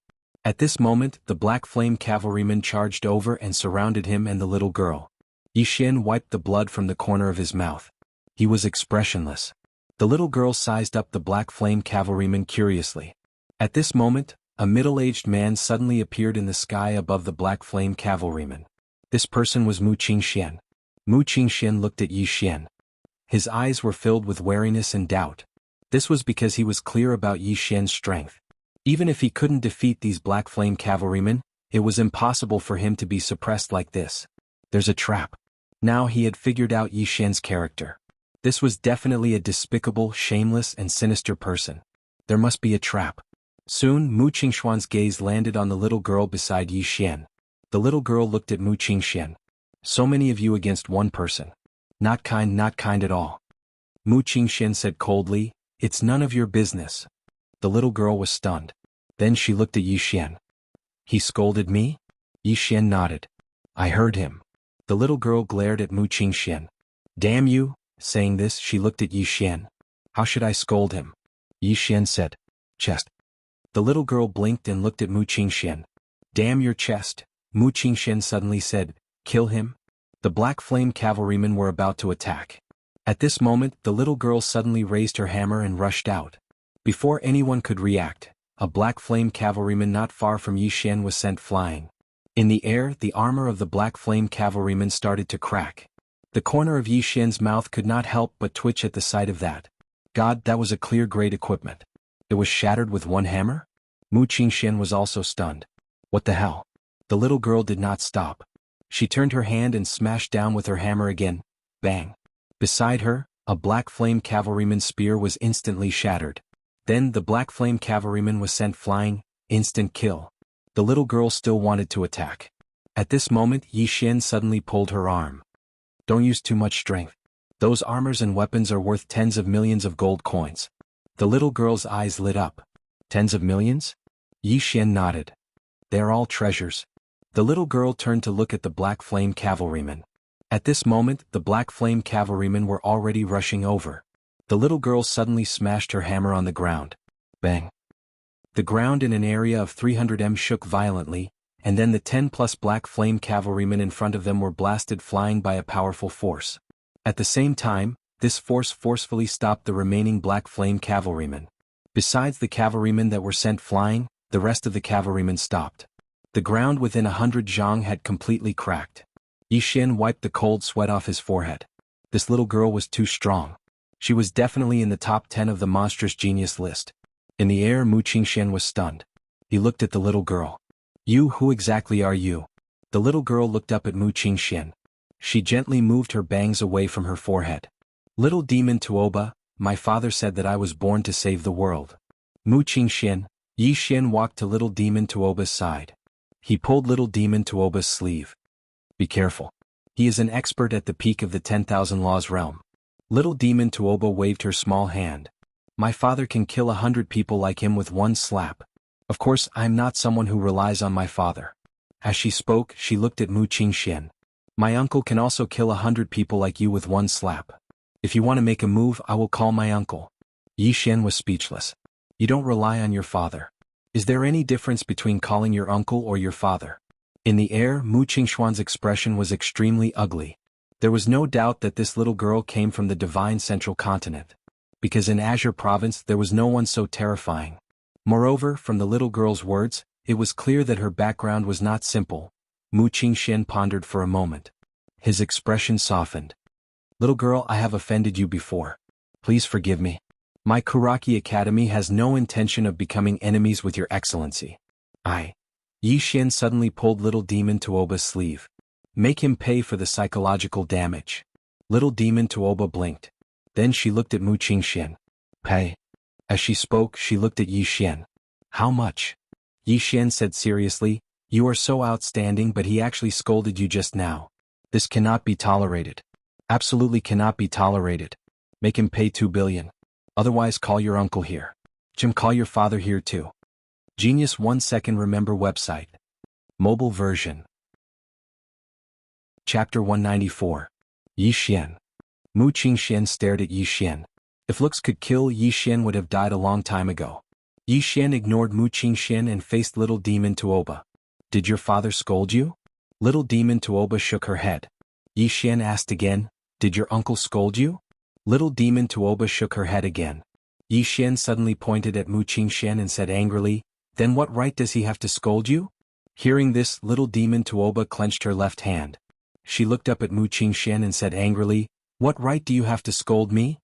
A: At this moment, the black flame cavalryman charged over and surrounded him and the little girl. Yi Xian wiped the blood from the corner of his mouth. He was expressionless. The little girl sized up the black flame cavalryman curiously. At this moment, a middle-aged man suddenly appeared in the sky above the black flame cavalryman. This person was Mu Qingxian. Mu Qingxian looked at Yi Xian. His eyes were filled with wariness and doubt. This was because he was clear about Yi Xian's strength. Even if he couldn't defeat these black flame cavalrymen, it was impossible for him to be suppressed like this. There's a trap. Now he had figured out Yi Xian's character. This was definitely a despicable, shameless, and sinister person. There must be a trap. Soon, Mu Qingxuan's gaze landed on the little girl beside Yi Xian. The little girl looked at Mu Qingxian. So many of you against one person. Not kind at all. Mu Qingxian said coldly, it's none of your business. The little girl was stunned. Then she looked at Yi Xian. He scolded me? Yi Xian nodded. I heard him. The little girl glared at Mu Qingxian. Damn you! Saying this, she looked at Yi Xian. How should I scold him? Yi Xian said. Chest. The little girl blinked and looked at Mu Qingxian. Damn your chest! Mu Qingxian suddenly said, kill him? The black flame cavalrymen were about to attack. At this moment, the little girl suddenly raised her hammer and rushed out. Before anyone could react, a black flame cavalryman not far from Yi Xian was sent flying. In the air, the armor of the black flame cavalryman started to crack. The corner of Yi Xian's mouth could not help but twitch at the sight of that. God, that was a clear great equipment. It was shattered with one hammer? Mu Qingxian was also stunned. What the hell? The little girl did not stop. She turned her hand and smashed down with her hammer again. Bang. Beside her, a black flame cavalryman's spear was instantly shattered. Then the black flame cavalryman was sent flying. Instant kill. The little girl still wanted to attack. At this moment, Yi Xian suddenly pulled her arm. Don't use too much strength. Those armors and weapons are worth tens of millions of gold coins. The little girl's eyes lit up. Tens of millions? Yi Xian nodded. They are all treasures. The little girl turned to look at the Black Flame cavalrymen. At this moment, the Black Flame cavalrymen were already rushing over. The little girl suddenly smashed her hammer on the ground. Bang! The ground in an area of 300 m shook violently, and then the 10+ Black Flame cavalrymen in front of them were blasted flying by a powerful force. At the same time, this force forcefully stopped the remaining Black Flame cavalrymen. Besides the cavalrymen that were sent flying, the rest of the cavalrymen stopped. The ground within 100 zhang had completely cracked. Yi Xian wiped the cold sweat off his forehead. This little girl was too strong. She was definitely in the top 10 of the monstrous genius list. In the air, Mu Qingxian was stunned. He looked at the little girl. You, who exactly are you? The little girl looked up at Mu Qingxian. She gently moved her bangs away from her forehead. Little demon Tuoba, my father said that I was born to save the world. Mu Qingxian, Yi Xian walked to little demon Tuoba's side. He pulled little demon Tuoba's sleeve. Be careful. He is an expert at the peak of the 10,000 laws realm. Little demon Tuoba waved her small hand. My father can kill 100 people like him with one slap. Of course, I am not someone who relies on my father. As she spoke, she looked at Mu Qingxian. My uncle can also kill 100 people like you with one slap. If you want to make a move, I will call my uncle. Yi Xian was speechless. You don't rely on your father. Is there any difference between calling your uncle or your father? In the air, Mu Qingxuan's expression was extremely ugly. There was no doubt that this little girl came from the divine central continent. Because in Azure province there was no one so terrifying. Moreover, from the little girl's words, it was clear that her background was not simple. Mu Qingxian pondered for a moment. His expression softened. Little girl, I have offended you before. Please forgive me. My Kuraki Academy has no intention of becoming enemies with your excellency. Yi Xian suddenly pulled little demon Tuoba's sleeve. Make him pay for the psychological damage. Little demon Tuoba blinked. Then she looked at Mu Qingxian. Pay. As she spoke, she looked at Yi Xian. How much? Yi Xian said seriously, you are so outstanding, but he actually scolded you just now. This cannot be tolerated. Absolutely cannot be tolerated. Make him pay 2 billion. Otherwise call your uncle here. Jim, call your father here too. Genius 1 second remember website. Mobile version. Chapter 194. Yi Xian. Mu Qingxian stared at Yi Xian. If looks could kill, Yi Xian would have died a long time ago. Yi Xian ignored Mu Qingxian and faced little demon Tuoba. Did your father scold you? Little demon Tuoba shook her head. Yi Xian asked again, did your uncle scold you? Little demon Tuoba shook her head again. Yi Xian suddenly pointed at Mu Qingxian and said angrily, then what right does he have to scold you? Hearing this, little demon Tuoba clenched her left hand. She looked up at Mu Qingxian and said angrily, what right do you have to scold me?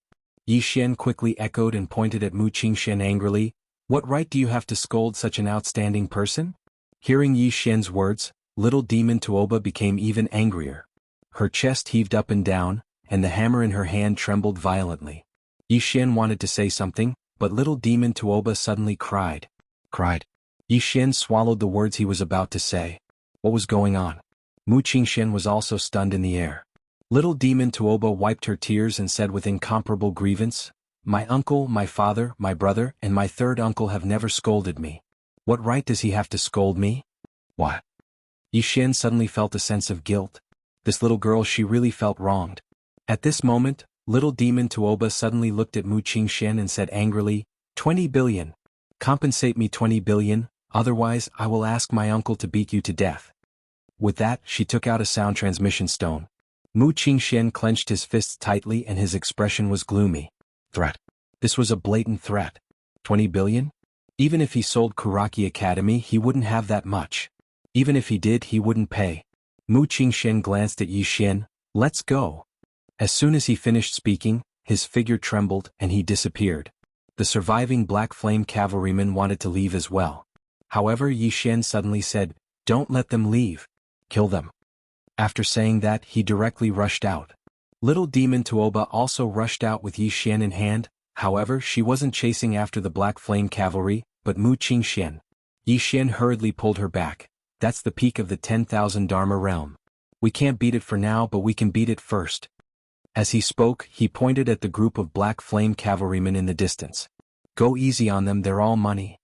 A: Yi Xian quickly echoed and pointed at Mu Qingxian angrily, what right do you have to scold such an outstanding person? Hearing Yi Xian's words, little demon Tuoba became even angrier. Her chest heaved up and down, and the hammer in her hand trembled violently. Yi Xian wanted to say something, but little demon Tuoba suddenly cried. Yi Xian swallowed the words he was about to say. What was going on? Mu Qingxian was also stunned in the air. Little demon Tuoba wiped her tears and said with incomparable grievance, my uncle, my father, my brother, and my third uncle have never scolded me. What right does he have to scold me? What? Yi Xian suddenly felt a sense of guilt. This little girl, she really felt wronged. At this moment, little demon Tuoba suddenly looked at Mu Qingxian and said angrily, 20 billion. Compensate me 20 billion, otherwise I will ask my uncle to beat you to death. With that, she took out a sound transmission stone. Mu Qingxian clenched his fists tightly and his expression was gloomy. Threat. This was a blatant threat. 20 billion? Even if he sold Kuraki Academy, he wouldn't have that much. Even if he did, he wouldn't pay. Mu Qingxian glanced at Yi Xian. Let's go. As soon as he finished speaking, his figure trembled and he disappeared. The surviving Black Flame cavalrymen wanted to leave as well. However, Yi Xian suddenly said, don't let them leave. Kill them. After saying that, he directly rushed out. Little demon Tuoba also rushed out with Yi Xian in hand. However, she wasn't chasing after the Black Flame cavalry, but Mu Qingxian. Yi Xian hurriedly pulled her back. That's the peak of the 10,000 Dharma realm. We can't beat it for now, but we can beat it first. As he spoke, he pointed at the group of Black Flame cavalrymen in the distance. Go easy on them, they're all money.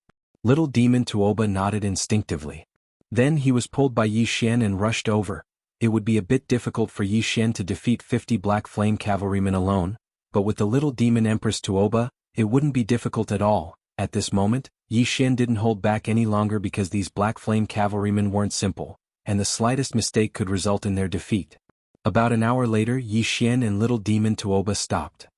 A: Little demon Tuoba nodded instinctively. Then he was pulled by Yi Xian and rushed over. It would be a bit difficult for Yi Xian to defeat 50 Black Flame cavalrymen alone, but with the little demon Empress Tuoba, it wouldn't be difficult at all. At this moment, Yi Xian didn't hold back any longer because these Black Flame cavalrymen weren't simple, and the slightest mistake could result in their defeat. About an hour later, Yi Xian and little demon Tuoba stopped.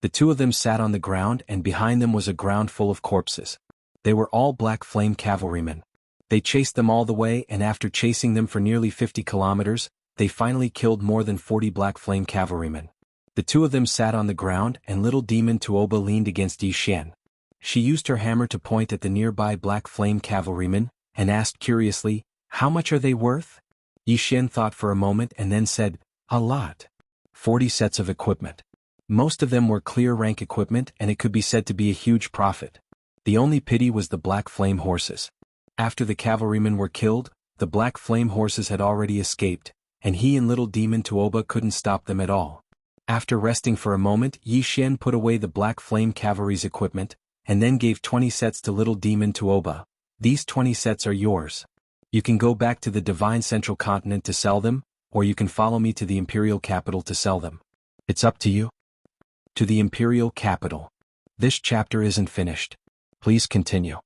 A: The two of them sat on the ground, and behind them was a ground full of corpses. They were all Black Flame cavalrymen. They chased them all the way, and after chasing them for nearly 50 kilometers, they finally killed more than 40 Black Flame cavalrymen. The two of them sat on the ground, and little demon Tuoba leaned against Yi Xian. She used her hammer to point at the nearby Black Flame cavalrymen, and asked curiously, "How much are they worth?" Yi Xian thought for a moment and then said, "A lot. 40 sets of equipment. Most of them were clear rank equipment, and it could be said to be a huge profit. The only pity was the Black Flame horses. After the cavalrymen were killed, the Black Flame horses had already escaped, and he and little demon Tuoba couldn't stop them at all." After resting for a moment, Yi Xian put away the Black Flame cavalry's equipment, and then gave 20 sets to little demon Tuoba. "These 20 sets are yours. You can go back to the Divine Central Continent to sell them, or you can follow me to the Imperial Capital to sell them. It's up to you." To the Imperial Capital. This chapter isn't finished. Please continue.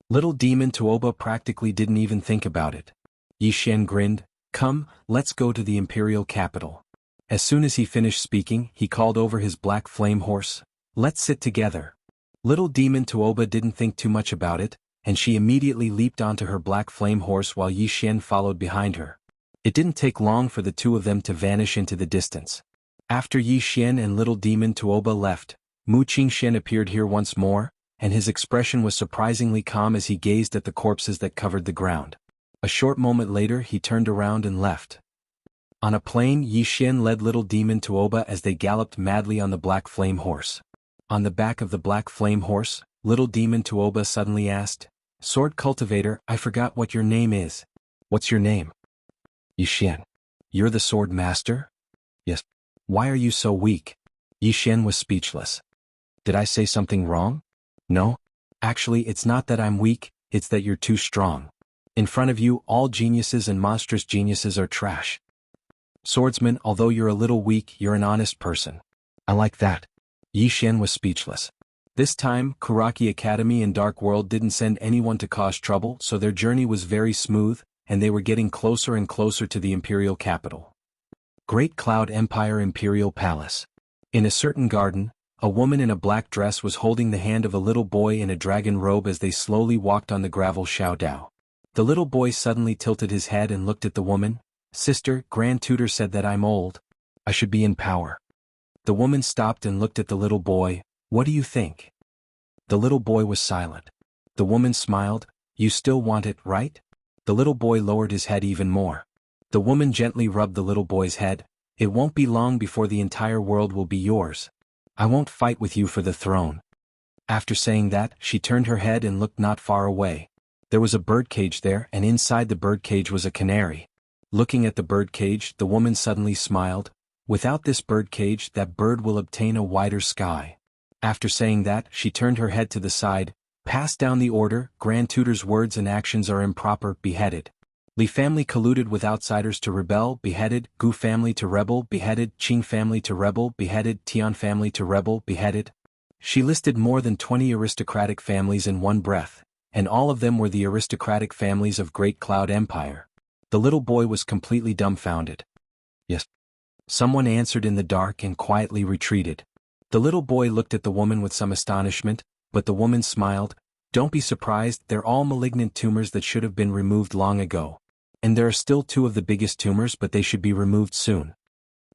A: Little demon Tuoba practically didn't even think about it. Yi Xian grinned, "Come, let's go to the Imperial Capital." As soon as he finished speaking, he called over his Black Flame horse, "Let's sit together." Little demon Tuoba didn't think too much about it, and she immediately leaped onto her Black Flame horse while Yi Xian followed behind her. It didn't take long for the two of them to vanish into the distance. After Yi Xian and little demon Tuoba left, Mu Qingxian appeared here once more, and his expression was surprisingly calm as he gazed at the corpses that covered the ground. A short moment later he turned around and left. On a plain, Yi Xian led little demon Tuoba as they galloped madly on the Black Flame horse. On the back of the Black Flame horse, little demon Tuoba suddenly asked, "Sword Cultivator, I forgot what your name is." "What's your name?" "Yi Xian." "You're the sword master?" "Yes." "Why are you so weak?" Yi Xian was speechless. "Did I say something wrong?" "No. Actually, it's not that I'm weak, it's that you're too strong. In front of you, all geniuses and monstrous geniuses are trash. Swordsman, although you're a little weak, you're an honest person." "I like that." Yi Xian was speechless. This time, Kuraki Academy and Dark World didn't send anyone to cause trouble, so their journey was very smooth, and they were getting closer and closer to the Imperial Capital. Great Cloud Empire Imperial Palace. In a certain garden, a woman in a black dress was holding the hand of a little boy in a dragon robe as they slowly walked on the gravel Xiaodao. The little boy suddenly tilted his head and looked at the woman. "Sister, Grand Tutor said that I'm old. I should be in power." The woman stopped and looked at the little boy. "What do you think?" The little boy was silent. The woman smiled. "You still want it, right?" The little boy lowered his head even more. The woman gently rubbed the little boy's head. "It won't be long before the entire world will be yours. I won't fight with you for the throne." After saying that, she turned her head and looked not far away. There was a birdcage there, and inside the birdcage was a canary. Looking at the birdcage, the woman suddenly smiled. "Without this birdcage, that bird will obtain a wider sky." After saying that, she turned her head to the side. "Pass down the order. Grand Tutor's words and actions are improper. Beheaded. Li family colluded with outsiders to rebel. Beheaded. Gu family to rebel. Beheaded. Qing family to rebel. Beheaded. Tian family to rebel. Beheaded." She listed more than 20 aristocratic families in one breath, and all of them were the aristocratic families of Great Cloud Empire. The little boy was completely dumbfounded. "Yes." Someone answered in the dark and quietly retreated. The little boy looked at the woman with some astonishment, but the woman smiled. "Don't be surprised, they're all malignant tumors that should have been removed long ago. And there are still 2 of the biggest tumors, but they should be removed soon."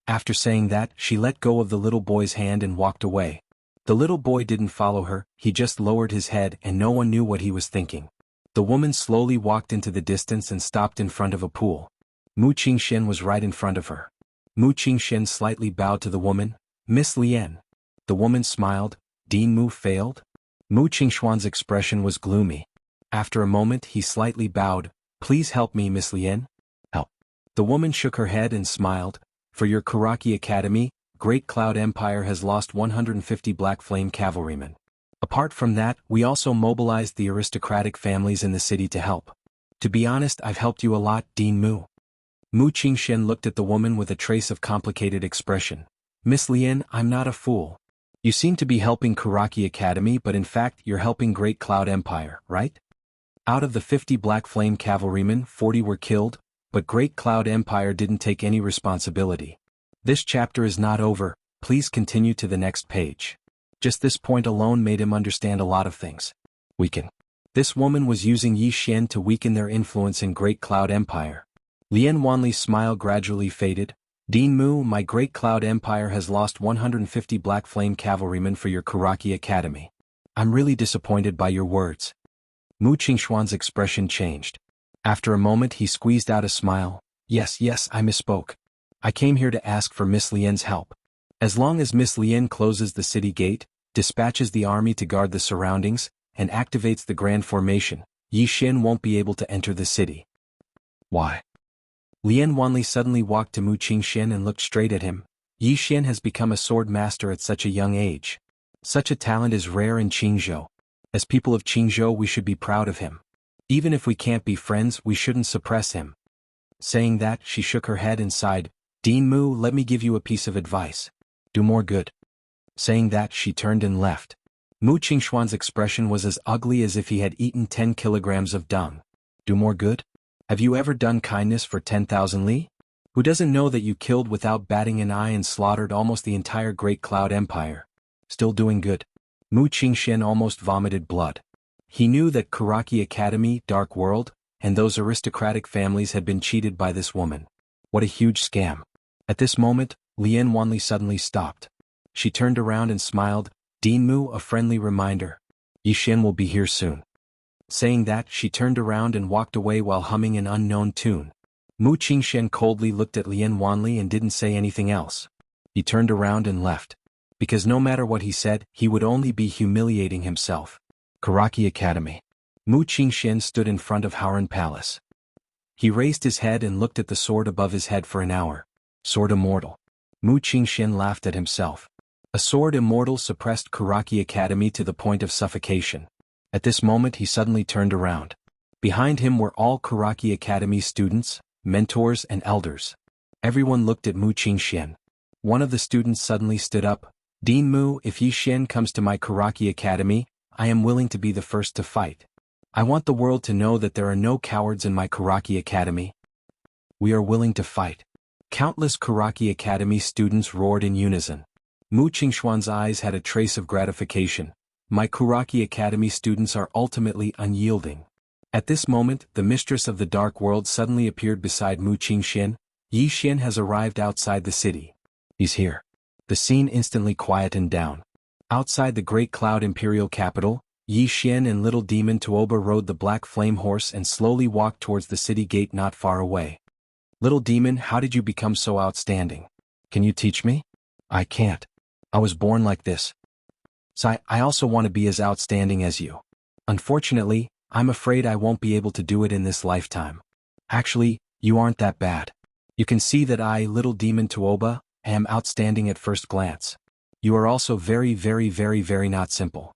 A: After saying that, she let go of the little boy's hand and walked away. The little boy didn't follow her, he just lowered his head and no one knew what he was thinking. The woman slowly walked into the distance and stopped in front of a pool. Mu Qingxian was right in front of her. Mu Qingxian slightly bowed to the woman. "Miss Lian." The woman smiled. "Dean Mu failed?" Mu Qingxuan's expression was gloomy. After a moment he slightly bowed. "Please help me, Miss Lian." "Help." The woman shook her head and smiled. "For your Kuraki Academy, Great Cloud Empire has lost 150 Black Flame cavalrymen. Apart from that, we also mobilized the aristocratic families in the city to help. To be honest, I've helped you a lot, Dean Mu. Mu Qingshen looked at the woman with a trace of complicated expression. Miss Lien, I'm not a fool. You seem to be helping Karaki Academy, but in fact you're helping Great Cloud Empire, right? Out of the 50 Black Flame cavalrymen, 40 were killed, but Great Cloud Empire didn't take any responsibility. This chapter is not over, please continue to the next page. Just this point alone made him understand a lot of things. Weaken. This woman was using Yi Xian to weaken their influence in Great Cloud Empire. Lien Wanli's smile gradually faded. Dean Mu, my Great Cloud Empire has lost 150 Black Flame cavalrymen for your Karaki Academy. I'm really disappointed by your words. Mu Qingshuan's expression changed. After a moment he squeezed out a smile. Yes, I misspoke. I came here to ask for Miss Lien's help. As long as Miss Lien closes the city gate, dispatches the army to guard the surroundings, and activates the grand formation, Yi Xian won't be able to enter the city. Why? Lien Wanli suddenly walked to Mu Qingshen and looked straight at him. Yi Xian has become a sword master at such a young age. Such a talent is rare in Qingzhou. As people of Qingzhou we should be proud of him. Even if we can't be friends, we shouldn't suppress him. Saying that, she shook her head and sighed. Dean Mu, let me give you a piece of advice. Do more good. Saying that, she turned and left. Mu Qingshuan's expression was as ugly as if he had eaten 10 kilograms of dung. Do more good? Have you ever done kindness for 10,000 li? Who doesn't know that you killed without batting an eye and slaughtered almost the entire Great Cloud Empire? Still doing good. Mu Qingshen almost vomited blood. He knew that Karaki Academy, Dark World, and those aristocratic families had been cheated by this woman. What a huge scam. At this moment, Lien Wanli suddenly stopped. She turned around and smiled. Dean Mu, a friendly reminder. Yi Xian will be here soon. Saying that, she turned around and walked away while humming an unknown tune. Mu Qingshen coldly looked at Lien Wanli and didn't say anything else. He turned around and left. Because no matter what he said, he would only be humiliating himself. Karaki Academy. Mu Qingshen stood in front of Howren Palace. He raised his head and looked at the sword above his head for an hour. Sword immortal. Mu Qingshen laughed at himself. A sword immortal suppressed Karaki Academy to the point of suffocation. At this moment he suddenly turned around. Behind him were all Karaki Academy students, mentors and elders. Everyone looked at Mu Qingshen. One of the students suddenly stood up. Dean Mu, if Yi Xian comes to my Karaki Academy, I am willing to be the first to fight. I want the world to know that there are no cowards in my Karaki Academy. We are willing to fight. Countless Karaki Academy students roared in unison. Mu Qingshuan's eyes had a trace of gratification. My Karaki Academy students are ultimately unyielding. At this moment, the mistress of the Dark World suddenly appeared beside Mu Qingshen. Yi Xian has arrived outside the city. He's here. The scene instantly quietened down. Outside the Great Cloud Imperial capital, Yi Xian and Little Demon Tuoba rode the Black Flame Horse and slowly walked towards the city gate not far away. Little Demon, how did you become so outstanding? Can you teach me? I can't. I was born like this. So I also want to be as outstanding as you. Unfortunately, I'm afraid I won't be able to do it in this lifetime. Actually, you aren't that bad. You can see that I, Little Demon Tuoba, am outstanding at first glance. You are also very not simple.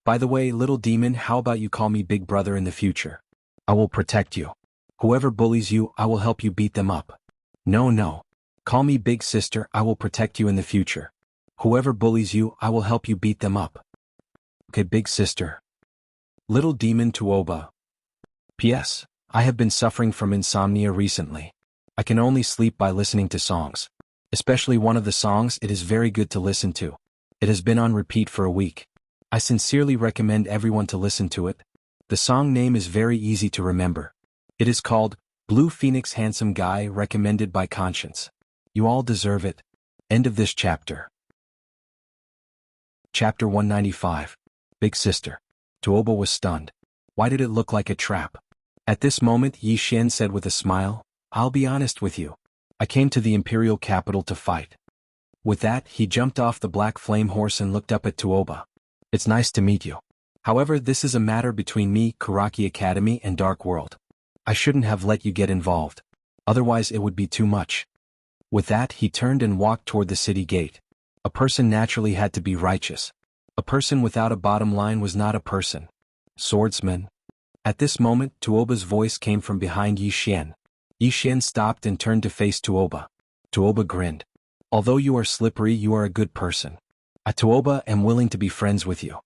A: By the way, Little Demon, how about you call me Big Brother in the future? I will protect you. Whoever bullies you, I will help you beat them up. No. Call me Big Sister, I will protect you in the future. Whoever bullies you, I will help you beat them up. Okay, Big Sister. Little Demon Tuoba. P.S. I have been suffering from insomnia recently. I can only sleep by listening to songs. Especially one of the songs, it is very good to listen to. It has been on repeat for a week. I sincerely recommend everyone to listen to it. The song name is very easy to remember. It is called Blue Phoenix Handsome Guy, recommended by Conscience. You all deserve it. End of this chapter. Chapter 195. Big Sister. Tuoba was stunned. Why did it look like a trap? At this moment Yi Xian said with a smile, I'll be honest with you. I came to the imperial capital to fight. With that, he jumped off the Black Flame Horse and looked up at Tuoba. It's nice to meet you. However, this is a matter between me, Karaki Academy, and Dark World. I shouldn't have let you get involved. Otherwise it would be too much. With that, he turned and walked toward the city gate. A person naturally had to be righteous. A person without a bottom line was not a person. Swordsman. At this moment, Tuoba's voice came from behind Yi Xian. Yi Xian stopped and turned to face Tuoba. Tuoba grinned. Although you are slippery, you are a good person. I, Tuoba, am willing to be friends with you.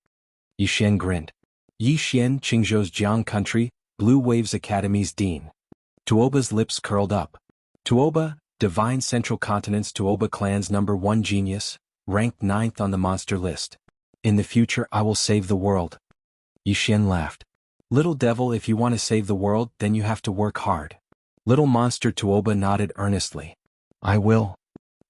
A: Yi Xian grinned. Yi Xian, Qingzhou's Jiang Country, Blue Waves Academy's dean. Tuoba's lips curled up. Tuoba, Divine Central Continent's Tuoba clan's #1 genius, ranked 9th on the monster list. In the future I will save the world. Yi Xian laughed. Little devil, if you want to save the world, then you have to work hard. Little monster Tuoba nodded earnestly. I will.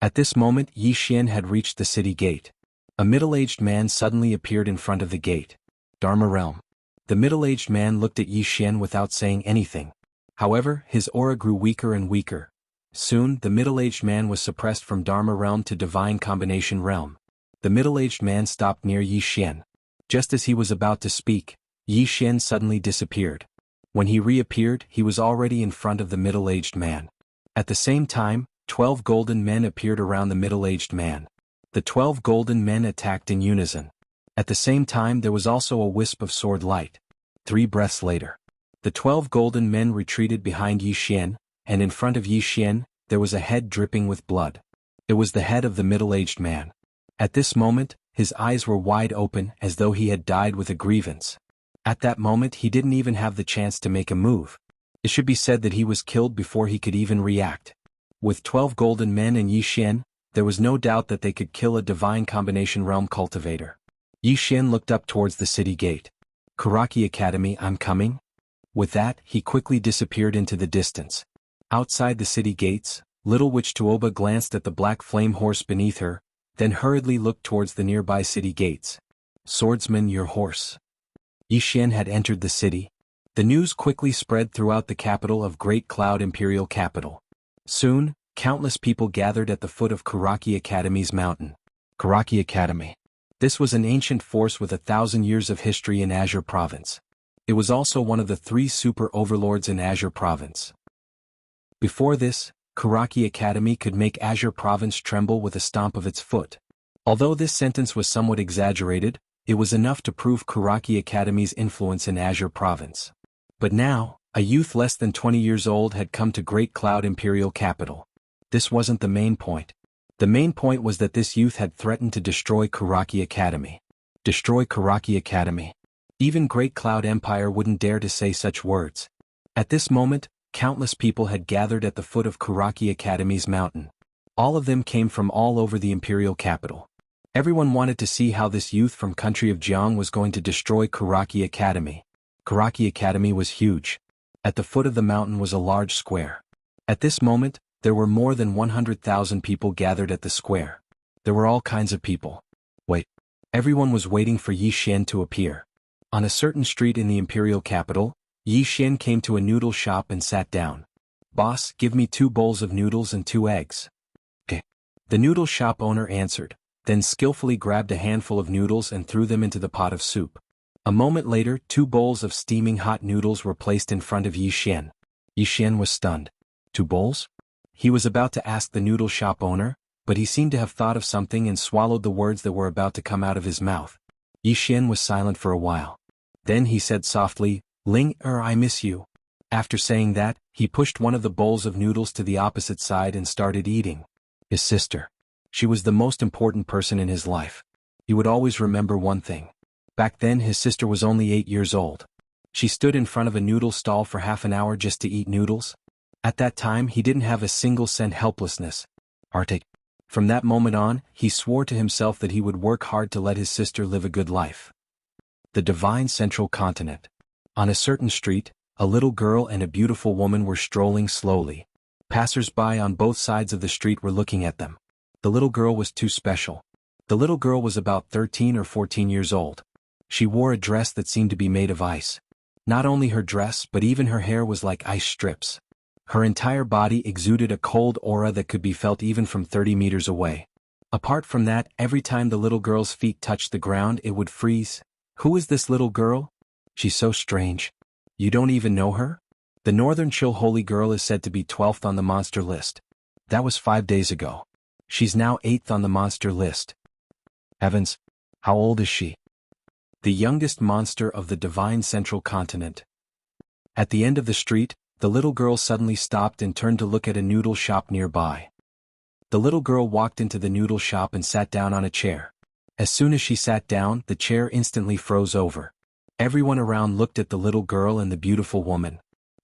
A: At this moment Yi Xian had reached the city gate. A middle-aged man suddenly appeared in front of the gate. Dharma Realm. The middle-aged man looked at Yi Xian without saying anything. However, his aura grew weaker and weaker. Soon, the middle-aged man was suppressed from Dharma Realm to Divine Combination Realm. The middle-aged man stopped near Yi Xian. Just as he was about to speak, Yi Xian suddenly disappeared. When he reappeared, he was already in front of the middle-aged man. At the same time, 12 golden men appeared around the middle-aged man. The 12 golden men attacked in unison. At the same time there was also a wisp of sword light. 3 breaths later, the 12 golden men retreated behind Yi Xian, and in front of Yi Xian, there was a head dripping with blood. It was the head of the middle-aged man. At this moment, his eyes were wide open as though he had died with a grievance. At that moment he didn't even have the chance to make a move. It should be said that he was killed before he could even react. With 12 golden men and Yi Xian, there was no doubt that they could kill a Divine Combination Realm cultivator. Yi Xian looked up towards the city gate. Karaki Academy, I'm coming. With that, he quickly disappeared into the distance. Outside the city gates, little witch Tuoba glanced at the black flame horse beneath her, then hurriedly looked towards the nearby city gates. Swordsman, your horse. Yi Xian had entered the city. The news quickly spread throughout the capital of Great Cloud Imperial Capital. Soon, countless people gathered at the foot of Karaki Academy's mountain. Karaki Academy. This was an ancient force with 1,000 years of history in Azure Province. It was also one of the 3 super overlords in Azure Province. Before this, Karaki Academy could make Azure Province tremble with a stomp of its foot. Although this sentence was somewhat exaggerated, it was enough to prove Karaki Academy's influence in Azure Province. But now, a youth less than 20 years old had come to Great Cloud Imperial Capital. This wasn't the main point. The main point was that this youth had threatened to destroy Karaki Academy. Destroy Karaki Academy. Even Great Cloud Empire wouldn't dare to say such words. At this moment, countless people had gathered at the foot of Karaki Academy's mountain. All of them came from all over the imperial capital. Everyone wanted to see how this youth from country of Jiang was going to destroy Karaki Academy. Karaki Academy was huge. At the foot of the mountain was a large square. At this moment, there were more than 100,000 people gathered at the square. There were all kinds of people. Wait. Everyone was waiting for Yi Xian to appear. On a certain street in the imperial capital, Yi Xian came to a noodle shop and sat down. Boss, give me 2 bowls of noodles and 2 eggs. Okay. The noodle shop owner answered, then skillfully grabbed a handful of noodles and threw them into the pot of soup. A moment later, 2 bowls of steaming hot noodles were placed in front of Yi Xian. Yi Xian was stunned. 2 bowls? He was about to ask the noodle shop owner, but he seemed to have thought of something and swallowed the words that were about to come out of his mouth. Yi Xian was silent for a while. Then he said softly, I miss you. After saying that, he pushed one of the bowls of noodles to the opposite side and started eating. His sister. She was the most important person in his life. He would always remember one thing. Back then his sister was only 8 years old. She stood in front of a noodle stall for half an hour just to eat noodles. At that time he didn't have a single cent helplessness. Arte. From that moment on, he swore to himself that he would work hard to let his sister live a good life. The Divine Central Continent. On a certain street, a little girl and a beautiful woman were strolling slowly. Passers-by on both sides of the street were looking at them. The little girl was too special. The little girl was about 13 or 14 years old. She wore a dress that seemed to be made of ice. Not only her dress but even her hair was like ice strips. Her entire body exuded a cold aura that could be felt even from 30 meters away. Apart from that, every time the little girl's feet touched the ground it would freeze. Who is this little girl? She's so strange. You don't even know her? The Northern Chill Holy Girl is said to be 12th on the monster list. That was 5 days ago. She's now 8th on the monster list. Heavens, how old is she? The youngest monster of the Divine Central Continent. At the end of the street, the little girl suddenly stopped and turned to look at a noodle shop nearby. The little girl walked into the noodle shop and sat down on a chair. As soon as she sat down, the chair instantly froze over. Everyone around looked at the little girl and the beautiful woman.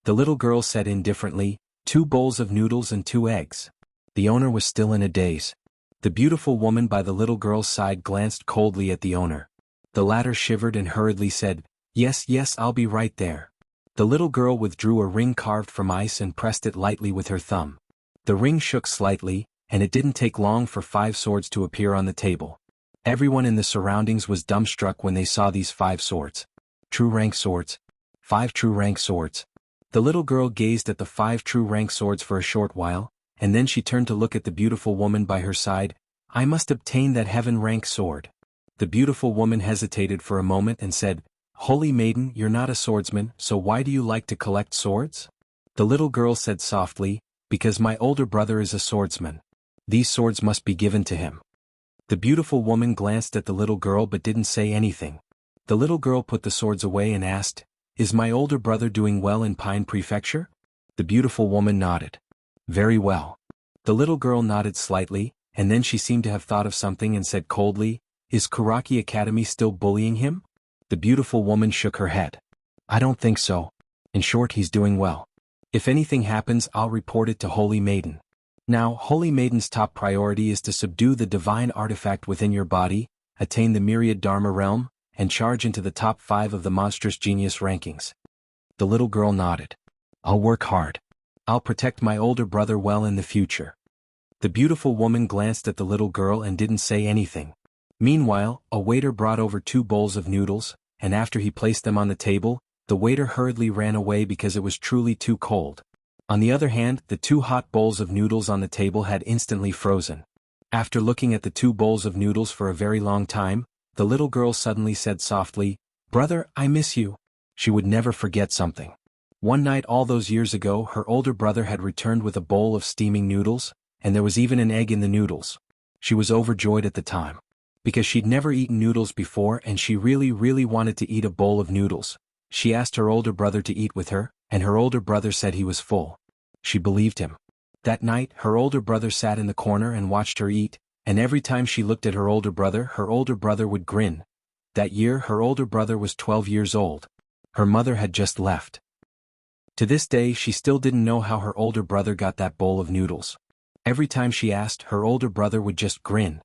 A: The little girl said indifferently, 2 bowls of noodles and 2 eggs. The owner was still in a daze. The beautiful woman by the little girl's side glanced coldly at the owner. The latter shivered and hurriedly said, "Yes, yes, I'll be right there." The little girl withdrew a ring carved from ice and pressed it lightly with her thumb. The ring shook slightly, and it didn't take long for 5 swords to appear on the table. Everyone in the surroundings was dumbstruck when they saw these 5 swords. True rank swords. 5 true rank swords. The little girl gazed at the 5 true rank swords for a short while, and then she turned to look at the beautiful woman by her side. "I must obtain that heaven rank sword." The beautiful woman hesitated for a moment and said, "Holy maiden, you're not a swordsman, so why do you like to collect swords?" The little girl said softly, "Because my older brother is a swordsman. These swords must be given to him." The beautiful woman glanced at the little girl but didn't say anything. The little girl put the swords away and asked, "Is my older brother doing well in Pine Prefecture?" The beautiful woman nodded. "Very well." The little girl nodded slightly, and then she seemed to have thought of something and said coldly, "Is Karaki Academy still bullying him?" The beautiful woman shook her head. "I don't think so. In short, he's doing well. If anything happens, I'll report it to Holy Maiden." Now, Holy Maiden's top priority is to subdue the divine artifact within your body, attain the myriad Dharma realm, and charge into the top 5 of the monstrous genius rankings. The little girl nodded. "I'll work hard. I'll protect my older brother well in the future." The beautiful woman glanced at the little girl and didn't say anything. Meanwhile, a waiter brought over 2 bowls of noodles, and after he placed them on the table, the waiter hurriedly ran away because it was truly too cold. On the other hand, the 2 hot bowls of noodles on the table had instantly frozen. After looking at the 2 bowls of noodles for a very long time, the little girl suddenly said softly, "Brother, I miss you." She would never forget something. One night all those years ago, her older brother had returned with a bowl of steaming noodles, and there was even an egg in the noodles. She was overjoyed at the time. Because she'd never eaten noodles before and she really wanted to eat a bowl of noodles. She asked her older brother to eat with her, and her older brother said he was full. She believed him. That night, her older brother sat in the corner and watched her eat, and every time she looked at her older brother would grin. That year her older brother was 12 years old. Her mother had just left. To this day she still didn't know how her older brother got that bowl of noodles. Every time she asked, her older brother would just grin.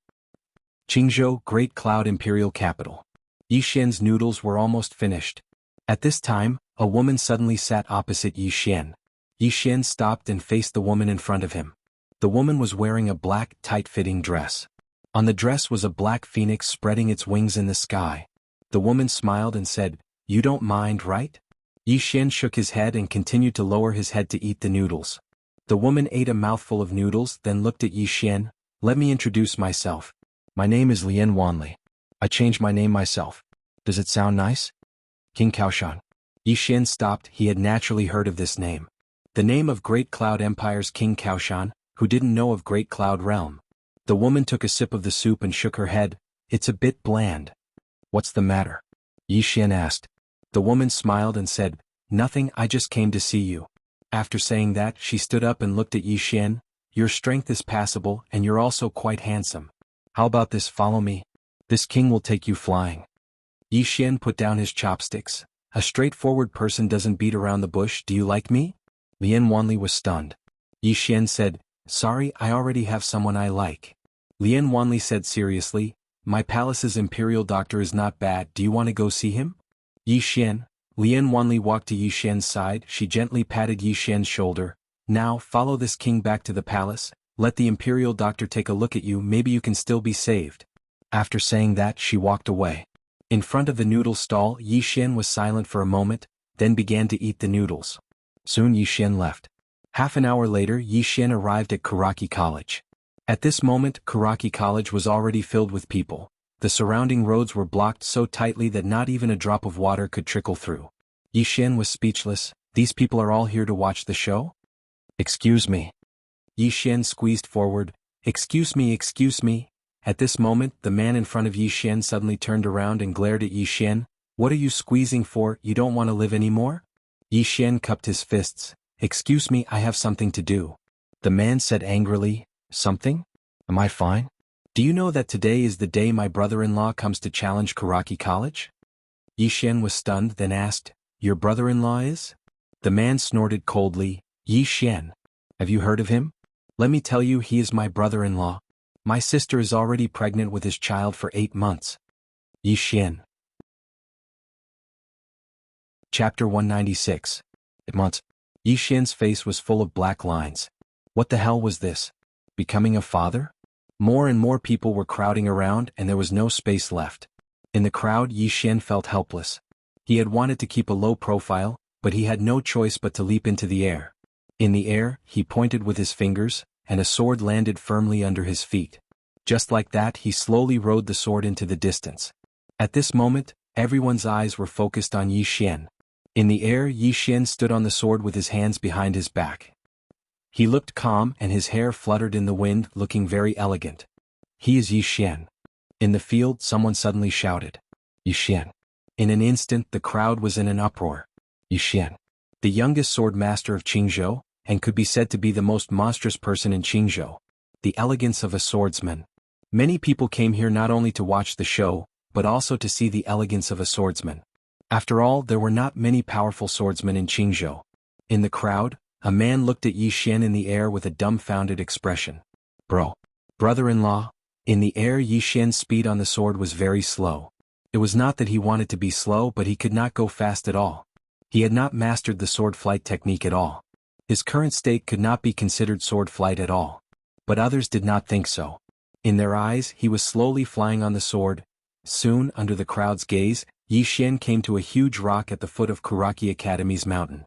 A: Qingzhou, Great Cloud Imperial Capital. Yixian's noodles were almost finished. At this time, a woman suddenly sat opposite Yixian. Yixian stopped and faced the woman in front of him. The woman was wearing a black, tight-fitting dress. On the dress was a black phoenix spreading its wings in the sky. The woman smiled and said, "You don't mind, right?" Yixian shook his head and continued to lower his head to eat the noodles. The woman ate a mouthful of noodles, then looked at Yixian. "Let me introduce myself. My name is Lian Wanli. I changed my name myself. Does it sound nice? King Kaoshan." Yixian stopped. He had naturally heard of this name. The name of Great Cloud Empire's King Kaoshan, who didn't know of Great Cloud Realm. The woman took a sip of the soup and shook her head. "It's a bit bland." "What's the matter?" Yixian asked. The woman smiled and said, "Nothing, I just came to see you." After saying that, she stood up and looked at Yixian. "Your strength is passable and you're also quite handsome. How about this, follow me? This king will take you flying." Yixian put down his chopsticks. "A straightforward person doesn't beat around the bush, do you like me?" Lian Wanli was stunned. Yixian said, "Sorry, I already have someone I like." Lian Wanli said seriously, "My palace's imperial doctor is not bad, do you want to go see him?" Yixian. Lian Wanli walked to Yixian's side. She gently patted Yixian's shoulder. "Now, follow this king back to the palace. Let the imperial doctor take a look at you, maybe you can still be saved." After saying that, she walked away. In front of the noodle stall, Yixian was silent for a moment, then began to eat the noodles. Soon Yixian left. Half an hour later, Yixian arrived at Karaki College. At this moment, Karaki College was already filled with people. The surrounding roads were blocked so tightly that not even a drop of water could trickle through. Yixian was speechless. "These people are all here to watch the show?" "Excuse me." Yixian squeezed forward. Excuse me. At this moment, the man in front of Yixian suddenly turned around and glared at Yixian. "What are you squeezing for, you don't want to live anymore?" Yi Xian cupped his fists. "Excuse me, I have something to do." The man said angrily, "Something? Am I fine? Do you know that today is the day my brother-in-law comes to challenge Karaki College?" Yi Xian was stunned, then asked, "Your brother-in-law is?" The man snorted coldly, "Yi Xian. Have you heard of him? Let me tell you, he is my brother-in-law. My sister is already pregnant with his child for 8 months. Yi Xian. Chapter 196. 8 months. Yi Xian's face was full of black lines. What the hell was this? Becoming a father? More and more people were crowding around and there was no space left. In the crowd, Yi Xian felt helpless. He had wanted to keep a low profile, but he had no choice but to leap into the air. In the air, he pointed with his fingers, and a sword landed firmly under his feet. Just like that, he slowly rode the sword into the distance. At this moment, everyone's eyes were focused on Yi Xian. In the air, Yi Xian stood on the sword with his hands behind his back. He looked calm and his hair fluttered in the wind, looking very elegant. He is Yi Xian. In the field, someone suddenly shouted, "Yi Xian." In an instant, the crowd was in an uproar. Yi Xian, the youngest sword master of Qingzhou, and could be said to be the most monstrous person in Qingzhou. The elegance of a swordsman. Many people came here not only to watch the show, but also to see the elegance of a swordsman. After all, there were not many powerful swordsmen in Qingzhou. In the crowd, a man looked at Yi Xian in the air with a dumbfounded expression. "Bro. Brother-in-law." In the air, Yi Xian's speed on the sword was very slow. It was not that he wanted to be slow, but he could not go fast at all. He had not mastered the sword flight technique at all. His current state could not be considered sword flight at all. But others did not think so. In their eyes, he was slowly flying on the sword. Soon, under the crowd's gaze, Yi Xian came to a huge rock at the foot of Karaki Academy's mountain.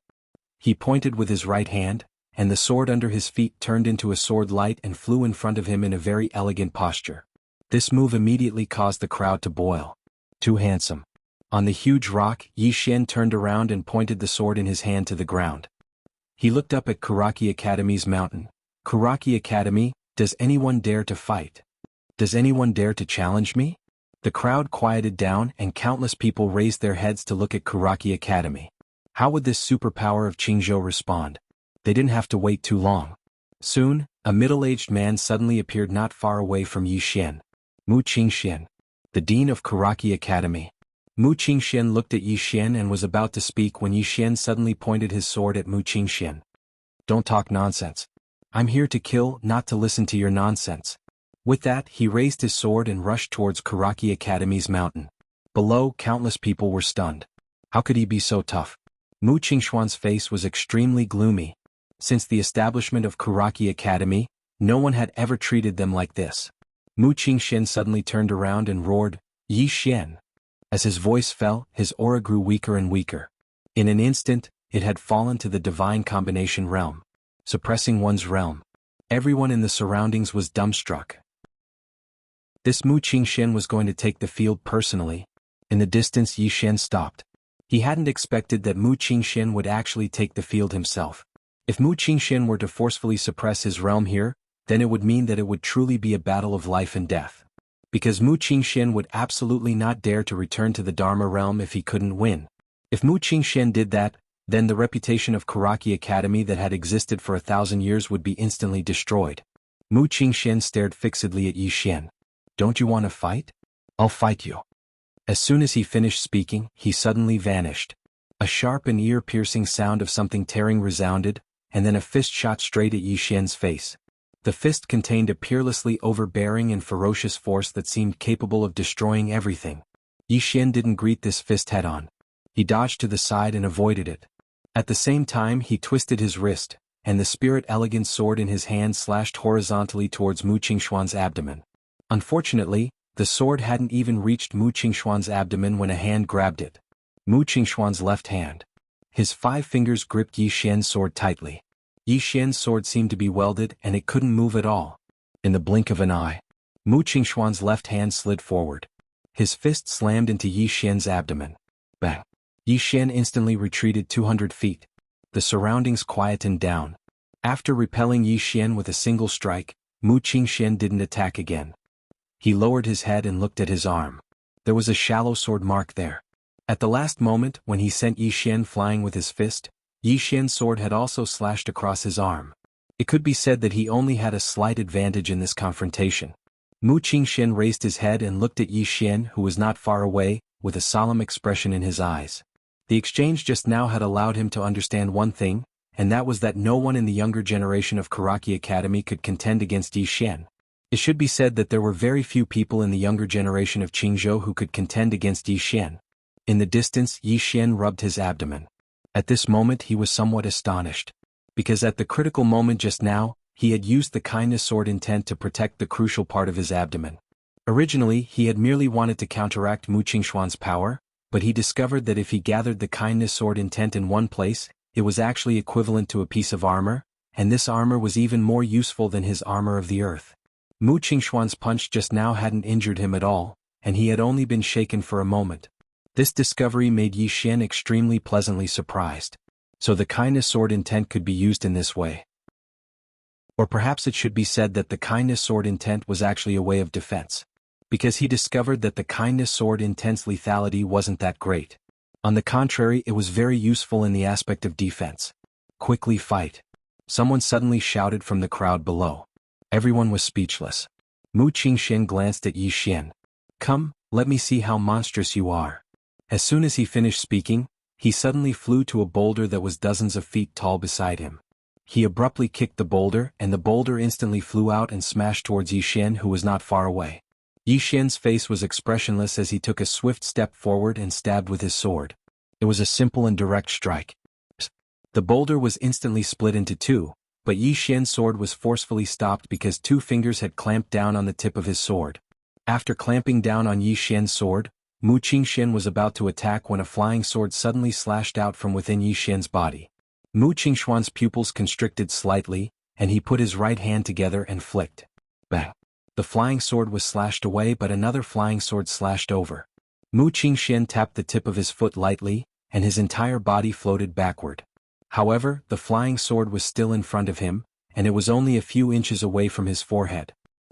A: He pointed with his right hand, and the sword under his feet turned into a sword light and flew in front of him in a very elegant posture. This move immediately caused the crowd to boil. Too handsome. On the huge rock, Yi Xian turned around and pointed the sword in his hand to the ground. He looked up at Karaki Academy's mountain. "Karaki Academy, does anyone dare to fight? Does anyone dare to challenge me?" The crowd quieted down and countless people raised their heads to look at Karaki Academy. How would this superpower of Qingzhou respond? They didn't have to wait too long. Soon, a middle-aged man suddenly appeared not far away from Yi Xian. Mu Qingxian, the dean of Karaki Academy. Mu Qingxian looked at Yi Xian and was about to speak when Yi Xian suddenly pointed his sword at Mu Qingxian. "Don't talk nonsense. I'm here to kill, not to listen to your nonsense." With that, he raised his sword and rushed towards Karaki Academy's mountain. Below, countless people were stunned. How could he be so tough? Mu Qingxuan's face was extremely gloomy. Since the establishment of Karaki Academy, no one had ever treated them like this. Mu Qingxian suddenly turned around and roared, "Yi Xian." As his voice fell, his aura grew weaker and weaker. In an instant, it had fallen to the divine combination realm. Suppressing one's realm. Everyone in the surroundings was dumbstruck. This Mu Qingxian was going to take the field personally. In the distance, Yi Xian stopped. He hadn't expected that Mu Qingxian would actually take the field himself. If Mu Qingxian were to forcefully suppress his realm here, then it would mean that it would truly be a battle of life and death. Because Mu Qingxian would absolutely not dare to return to the Dharma realm if he couldn't win. If Mu Qingxian did that, then the reputation of Karaki Academy that had existed for 1,000 years would be instantly destroyed. Mu Qingxian stared fixedly at Yi Xian. "Don't you want to fight? I'll fight you." As soon as he finished speaking, he suddenly vanished. A sharp and ear-piercing sound of something tearing resounded, and then a fist shot straight at Yi Xian's face. The fist contained a peerlessly overbearing and ferocious force that seemed capable of destroying everything. Yi Xian didn't greet this fist head-on. He dodged to the side and avoided it. At the same time, he twisted his wrist, and the spirit-elegant sword in his hand slashed horizontally towards Mu Qingxuan's abdomen. Unfortunately, the sword hadn't even reached Mu Qingxuan's abdomen when a hand grabbed it. Mu Qingxuan's left hand. His 5 fingers gripped Yi Xian's sword tightly. Yi Xian's sword seemed to be welded and it couldn't move at all. In the blink of an eye, Mu Qingxuan's left hand slid forward. His fist slammed into Yi Xian's abdomen. Bang! Yi Xian instantly retreated 200 feet. The surroundings quietened down. After repelling Yi Xian with a single strike, Mu Qingxian didn't attack again. He lowered his head and looked at his arm. There was a shallow sword mark there. At the last moment, when he sent Yi Xian flying with his fist, Yi Xian's sword had also slashed across his arm. It could be said that he only had a slight advantage in this confrontation. Mu Qingxian raised his head and looked at Yi Xian, who was not far away, with a solemn expression in his eyes. The exchange just now had allowed him to understand one thing, and that was that no one in the younger generation of Karaki Academy could contend against Yi Xian. It should be said that there were very few people in the younger generation of Qingzhou who could contend against Yi Xian. In the distance, Yi Xian rubbed his abdomen. At this moment he was somewhat astonished. Because at the critical moment just now, he had used the kindness sword intent to protect the crucial part of his abdomen. Originally, he had merely wanted to counteract Mu Qingshuan's power, but he discovered that if he gathered the kindness sword intent in one place, it was actually equivalent to a piece of armor, and this armor was even more useful than his armor of the earth. Mu Qingshuan's punch just now hadn't injured him at all, and he had only been shaken for a moment. This discovery made Yi Xian extremely pleasantly surprised. So the kindness sword intent could be used in this way. Or perhaps it should be said that the kindness sword intent was actually a way of defense. Because he discovered that the kindness sword intent's lethality wasn't that great. On the contrary, it was very useful in the aspect of defense. Quickly fight. Someone suddenly shouted from the crowd below. Everyone was speechless. Mu Qingxian glanced at Yi Xian. Come, let me see how monstrous you are. As soon as he finished speaking, he suddenly flew to a boulder that was dozens of feet tall beside him. He abruptly kicked the boulder, and the boulder instantly flew out and smashed towards Yi Xian, who was not far away. Yi Xian's face was expressionless as he took a swift step forward and stabbed with his sword. It was a simple and direct strike. The boulder was instantly split into two, but Yi Xian's sword was forcefully stopped because two fingers had clamped down on the tip of his sword. After clamping down on Yi Xian's sword, Mu Qingxian was about to attack when a flying sword suddenly slashed out from within Yi Xian's body. Mu Qingshuan's pupils constricted slightly, and he put his right hand together and flicked. Bang! The flying sword was slashed away, but another flying sword slashed over. Mu Qingxian tapped the tip of his foot lightly, and his entire body floated backward. However, the flying sword was still in front of him, and it was only a few inches away from his forehead.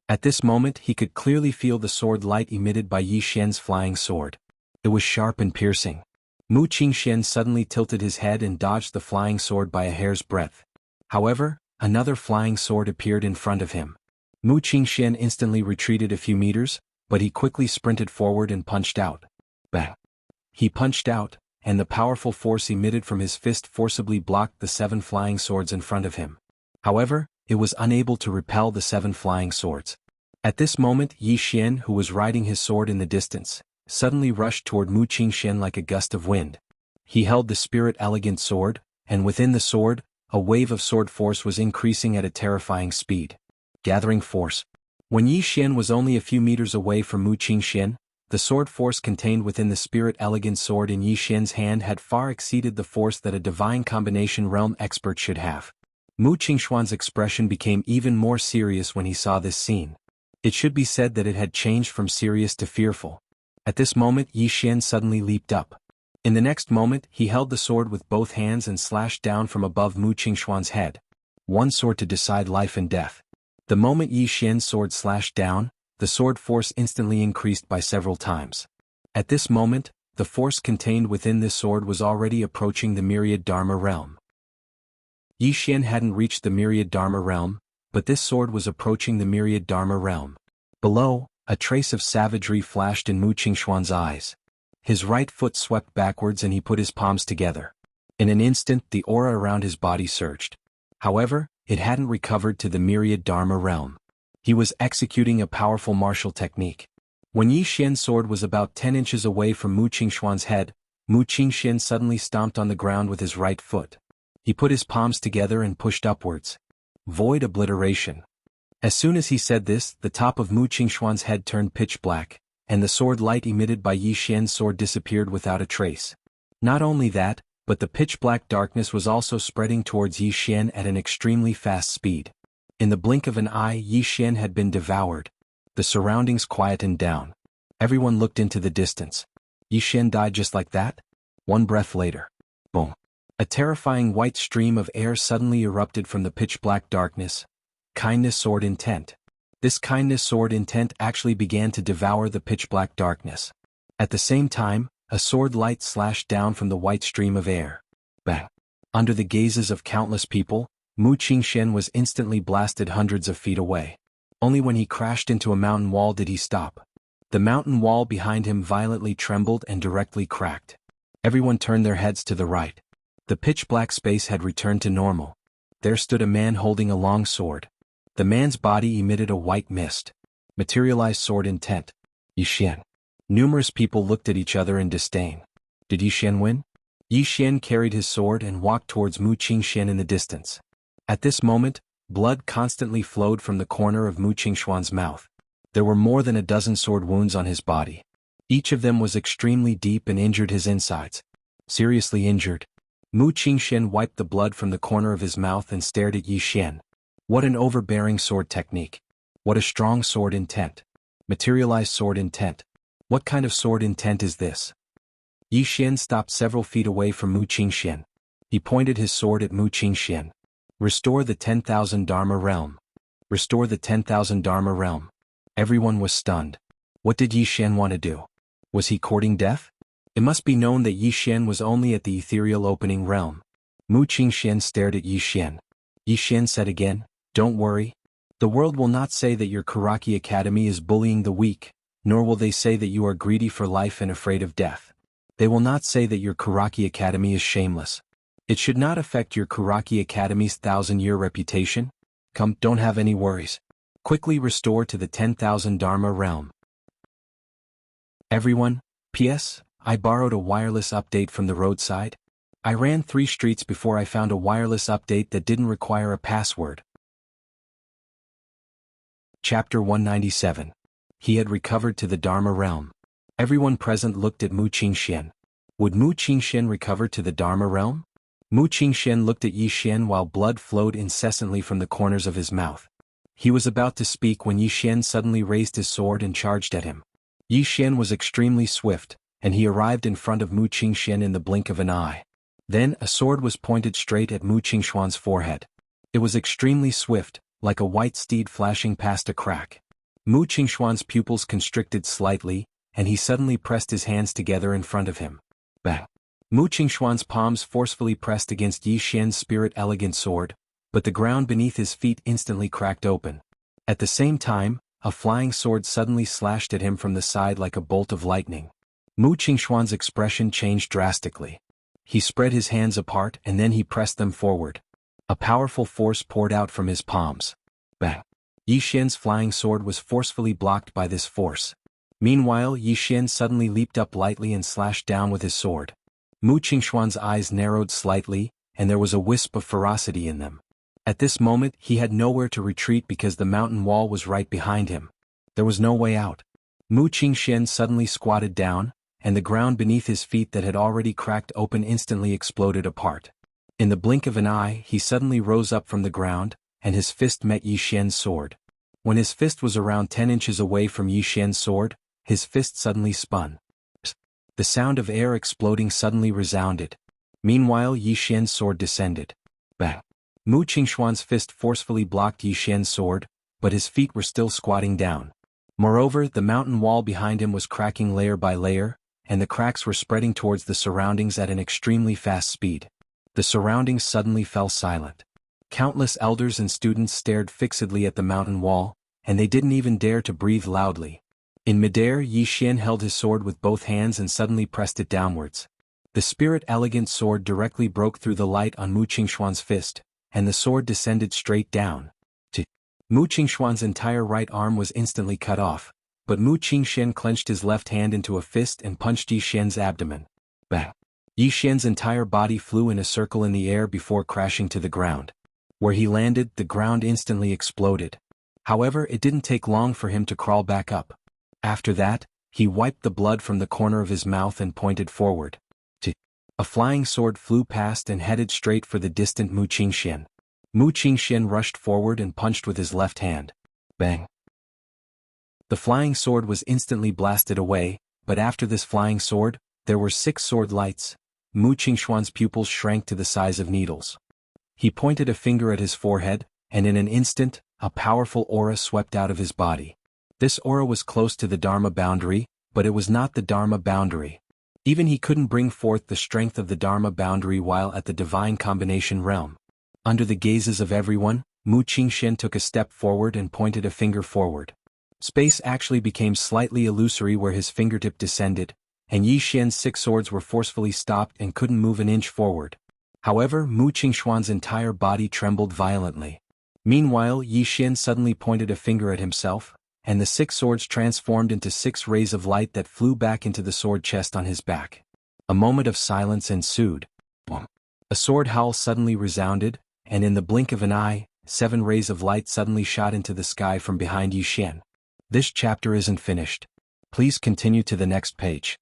A: At this moment he could clearly feel the sword light emitted by Yi Xian's flying sword. It was sharp and piercing. Mu Qingxian suddenly tilted his head and dodged the flying sword by a hair's breadth. However, another flying sword appeared in front of him. Mu Qingxian instantly retreated a few meters, but he quickly sprinted forward and punched out. Bang! He punched out, and the powerful force emitted from his fist forcibly blocked the 7 flying swords in front of him. However, it was unable to repel the 7 flying swords. At this moment, Yi Xian, who was riding his sword in the distance, suddenly rushed toward Mu Qingxian like a gust of wind. He held the spirit elegant sword, and within the sword, a wave of sword force was increasing at a terrifying speed. Gathering force. When Yi Xian was only a few meters away from Mu Qingxian, the sword force contained within the spirit elegant sword in Yi Xian's hand had far exceeded the force that a divine combination realm expert should have. Mu Qingshuan's expression became even more serious when he saw this scene. It should be said that it had changed from serious to fearful. At this moment Yi Xian suddenly leaped up. In the next moment he held the sword with both hands and slashed down from above Mu Qingshuan's head. One sword to decide life and death. The moment Yi Xian's sword slashed down, the sword force instantly increased by several times. At this moment, the force contained within this sword was already approaching the myriad Dharma realm. Yi Xian hadn't reached the myriad Dharma realm, but this sword was approaching the myriad Dharma realm. Below, a trace of savagery flashed in Mu Qingshuan's eyes. His right foot swept backwards and he put his palms together. In an instant the aura around his body surged. However, it hadn't recovered to the myriad Dharma realm. He was executing a powerful martial technique. When Yi Xian's sword was about 10 inches away from Mu Qingshuan's head, Mu Qingxian suddenly stomped on the ground with his right foot. He put his palms together and pushed upwards. Void obliteration. As soon as he said this, the top of Mu Qingshuan's head turned pitch black, and the sword light emitted by Yi Xian's sword disappeared without a trace. Not only that, but the pitch-black darkness was also spreading towards Yi Xian at an extremely fast speed. In the blink of an eye Yi Xian had been devoured. The surroundings quietened down. Everyone looked into the distance. Yi Xian died just like that? One breath later. Boom. A terrifying white stream of air suddenly erupted from the pitch-black darkness. Kindness sword intent. This kindness sword intent actually began to devour the pitch-black darkness. At the same time, A sword light slashed down from the white stream of air. Bang! Under the gazes of countless people, Mu Qingxian was instantly blasted hundreds of feet away. Only when he crashed into a mountain wall did he stop. The mountain wall behind him violently trembled and directly cracked. Everyone turned their heads to the right. The pitch-black space had returned to normal. There stood a man holding a long sword. The man's body emitted a white mist. Materialized sword intent. Yi Xian. Numerous people looked at each other in disdain. Did Yi Xian win? Yi Xian carried his sword and walked towards Mu Qingxian in the distance. At this moment, blood constantly flowed from the corner of Mu Qingxuan's mouth. There were more than a dozen sword wounds on his body. Each of them was extremely deep and injured his insides. Seriously injured. Mu Qingxian wiped the blood from the corner of his mouth and stared at Yi Xian. What an overbearing sword technique. What a strong sword intent. Materialized sword intent. What kind of sword intent is this? Yi Xian stopped several feet away from Mu Qingxian. He pointed his sword at Mu Qingxian. Restore the 10,000 Dharma realm. Restore the 10,000 Dharma realm. Everyone was stunned. What did Yi Xian want to do? Was he courting death? It must be known that Yi Xian was only at the ethereal opening realm. Mu Qingxian stared at Yi Xian. Yi Xian said again, "Don't worry. The world will not say that your Karaki Academy is bullying the weak, nor will they say that you are greedy for life and afraid of death. They will not say that your Karaki Academy is shameless. It should not affect your Karaki Academy's 1,000-year reputation. Come, don't have any worries. Quickly restore to the 10,000 Dharma realm." Everyone, P.S. I borrowed a wireless update from the roadside. I ran 3 streets before I found a wireless update that didn't require a password. Chapter 197. He had recovered to the Dharma realm. Everyone present looked at Mu Qingxian. Would Mu Qingxian recover to the Dharma realm? Mu Qingxian looked at Yi Xian while blood flowed incessantly from the corners of his mouth. He was about to speak when Yi Xian suddenly raised his sword and charged at him. Yi Xian was extremely swift, and he arrived in front of Mu Qingxian in the blink of an eye. Then a sword was pointed straight at Mu Qingxuan's forehead. It was extremely swift, like a white steed flashing past a crack. Mu Qingxuan's pupils constricted slightly, and he suddenly pressed his hands together in front of him. Bang! Mu Qingxuan's palms forcefully pressed against Yi Xian's spirit elegant sword, but the ground beneath his feet instantly cracked open. At the same time, a flying sword suddenly slashed at him from the side like a bolt of lightning. Mu Qingxuan's expression changed drastically. He spread his hands apart and then he pressed them forward. A powerful force poured out from his palms. Bang! Yi Xian's flying sword was forcefully blocked by this force. Meanwhile, Yi Xian suddenly leaped up lightly and slashed down with his sword. Mu Qingxuan's eyes narrowed slightly, and there was a wisp of ferocity in them. At this moment he had nowhere to retreat because the mountain wall was right behind him. There was no way out. Mu Qingxian suddenly squatted down, and the ground beneath his feet that had already cracked open instantly exploded apart. In the blink of an eye he suddenly rose up from the ground, and his fist met Yi Xian's sword. When his fist was around 10 inches away from Yi Xian's sword, his fist suddenly spun. The sound of air exploding suddenly resounded. Meanwhile Yi Xian's sword descended. Bang! Mu Qingxuan's fist forcefully blocked Yi Xian's sword, but his feet were still squatting down. Moreover, the mountain wall behind him was cracking layer by layer, and the cracks were spreading towards the surroundings at an extremely fast speed. The surroundings suddenly fell silent. Countless elders and students stared fixedly at the mountain wall, and they didn't even dare to breathe loudly. In midair, Yi Xian held his sword with both hands and suddenly pressed it downwards. The spirit elegant sword directly broke through the light on Mu Qingxuan's fist, and the sword descended straight down. Mu Qingxuan's entire right arm was instantly cut off, but Mu Qingxian clenched his left hand into a fist and punched Yi Xian's abdomen. Bang! Yi Xian's entire body flew in a circle in the air before crashing to the ground. Where he landed, the ground instantly exploded. However, it didn't take long for him to crawl back up. After that, he wiped the blood from the corner of his mouth and pointed forward. A flying sword flew past and headed straight for the distant Mu Qingxian. Mu Qingxian rushed forward and punched with his left hand. Bang! The flying sword was instantly blasted away, but after this flying sword, there were 6 sword lights. Mu Qingxuan's pupils shrank to the size of needles. He pointed a finger at his forehead, and in an instant, a powerful aura swept out of his body. This aura was close to the Dharma boundary, but it was not the Dharma boundary. Even he couldn't bring forth the strength of the Dharma boundary while at the divine combination realm. Under the gazes of everyone, Mu Qingxian took a step forward and pointed a finger forward. Space actually became slightly illusory where his fingertip descended, and Yi Xian's 6 swords were forcefully stopped and couldn't move an inch forward. However, Mu Qingshuan's entire body trembled violently. Meanwhile, Yi Xian suddenly pointed a finger at himself, and the 6 swords transformed into 6 rays of light that flew back into the sword chest on his back. A moment of silence ensued. A sword howl suddenly resounded, and in the blink of an eye, 7 rays of light suddenly shot into the sky from behind Yi Xian. This chapter isn't finished. Please continue to the next page.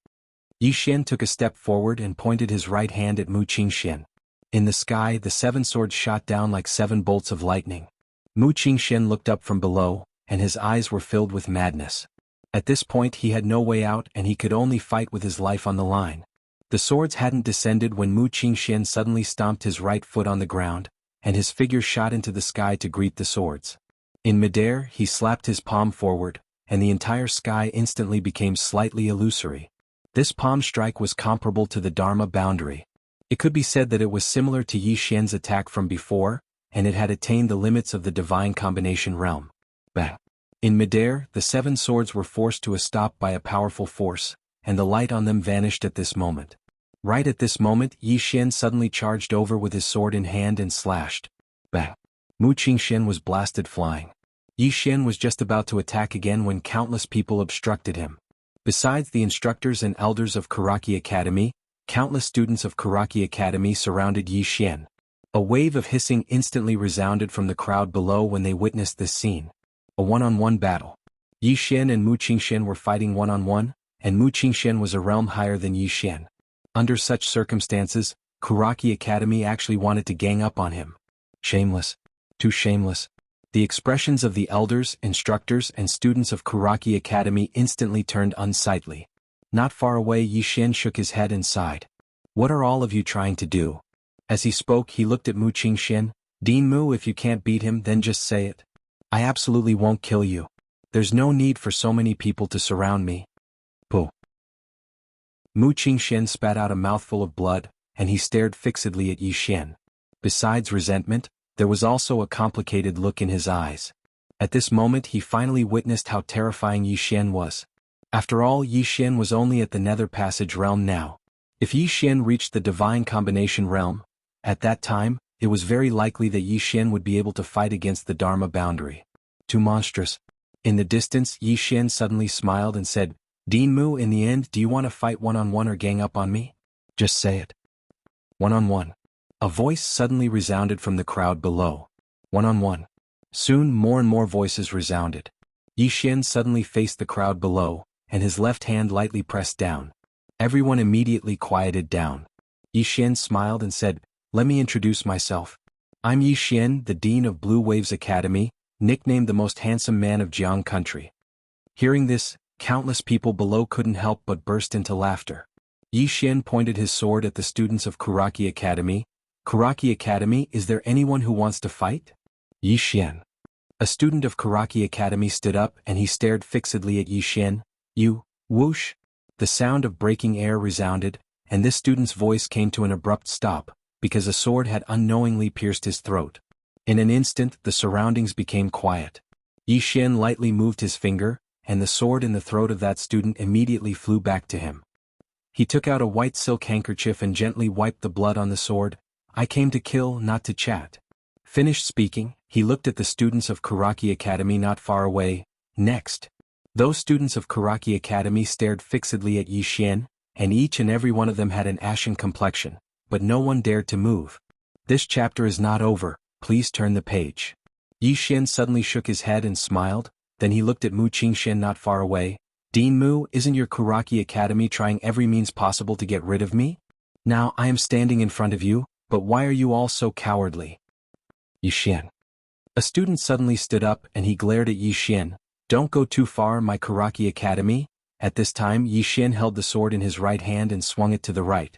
A: Yi Xian took a step forward and pointed his right hand at Mu Qingxian. In the sky, the 7 swords shot down like 7 bolts of lightning. Mu Qingxian looked up from below, and his eyes were filled with madness. At this point he had no way out and he could only fight with his life on the line. The swords hadn't descended when Mu Qingxian suddenly stomped his right foot on the ground, and his figure shot into the sky to greet the swords. In midair, he slapped his palm forward, and the entire sky instantly became slightly illusory. This palm strike was comparable to the Dharma boundary. It could be said that it was similar to Yi Xian's attack from before, and it had attained the limits of the divine combination realm. Bang! In midair, the 7 swords were forced to a stop by a powerful force, and the light on them vanished at this moment. Right at this moment, Yi Xian suddenly charged over with his sword in hand and slashed. Bang! Mu Qingxian was blasted flying. Yi Xian was just about to attack again when countless people obstructed him. Besides the instructors and elders of Karaki Academy, countless students of Karaki Academy surrounded Yi Xian. A wave of hissing instantly resounded from the crowd below when they witnessed this scene. A one-on-one battle. Yi Xian and Mu Qingxian were fighting one-on-one, and Mu Qingxian was a realm higher than Yi Xian. Under such circumstances, Karaki Academy actually wanted to gang up on him. Shameless. Too shameless. The expressions of the elders, instructors, and students of Karaki Academy instantly turned unsightly. Not far away, Yi Xian shook his head and sighed. What are all of you trying to do? As he spoke, he looked at Mu Qingxian. Dean Mu, if you can't beat him, then just say it. I absolutely won't kill you. There's no need for so many people to surround me. Puh. Mu Qingxian spat out a mouthful of blood, and he stared fixedly at Yi Xian. Besides resentment, there was also a complicated look in his eyes. At this moment he finally witnessed how terrifying Yi Xian was. After all, Yi Xian was only at the Nether Passage realm now. If Yi Xian reached the Divine Combination realm, at that time, it was very likely that Yi Xian would be able to fight against the Dharma boundary. Too monstrous. In the distance, Yi Xian suddenly smiled and said, Dean Mu, in the end, do you want to fight one-on-one or gang up on me? Just say it. One-on-one. A voice suddenly resounded from the crowd below. One-on-one. Soon more and more voices resounded. Yi Xian suddenly faced the crowd below, and his left hand lightly pressed down. Everyone immediately quieted down. Yi Xian smiled and said, Let me introduce myself. I'm Yi Xian, the Dean of Blue Waves Academy, nicknamed the most handsome man of Jiang country. Hearing this, countless people below couldn't help but burst into laughter. Yi Xian pointed his sword at the students of Karaki Academy. Karaki Academy, is there anyone who wants to fight? Yi Xian. A student of Karaki Academy stood up and he stared fixedly at Yi Xian. You, whoosh! The sound of breaking air resounded, and this student's voice came to an abrupt stop, because a sword had unknowingly pierced his throat. In an instant, the surroundings became quiet. Yi Xian lightly moved his finger, and the sword in the throat of that student immediately flew back to him. He took out a white silk handkerchief and gently wiped the blood on the sword. I came to kill, not to chat. Finished speaking, he looked at the students of Karaki Academy not far away. Next. Those students of Karaki Academy stared fixedly at Yi Xian, and each and every one of them had an ashen complexion, but no one dared to move. This chapter is not over, please turn the page. Yi Xian suddenly shook his head and smiled, then he looked at Mu Qingxian not far away. Dean Mu, isn't your Karaki Academy trying every means possible to get rid of me? Now I am standing in front of you, but why are you all so cowardly? Yi Xian. A student suddenly stood up and he glared at Yi Xian. Don't go too far, my Karaki Academy. At this time, Yi Xian held the sword in his right hand and swung it to the right.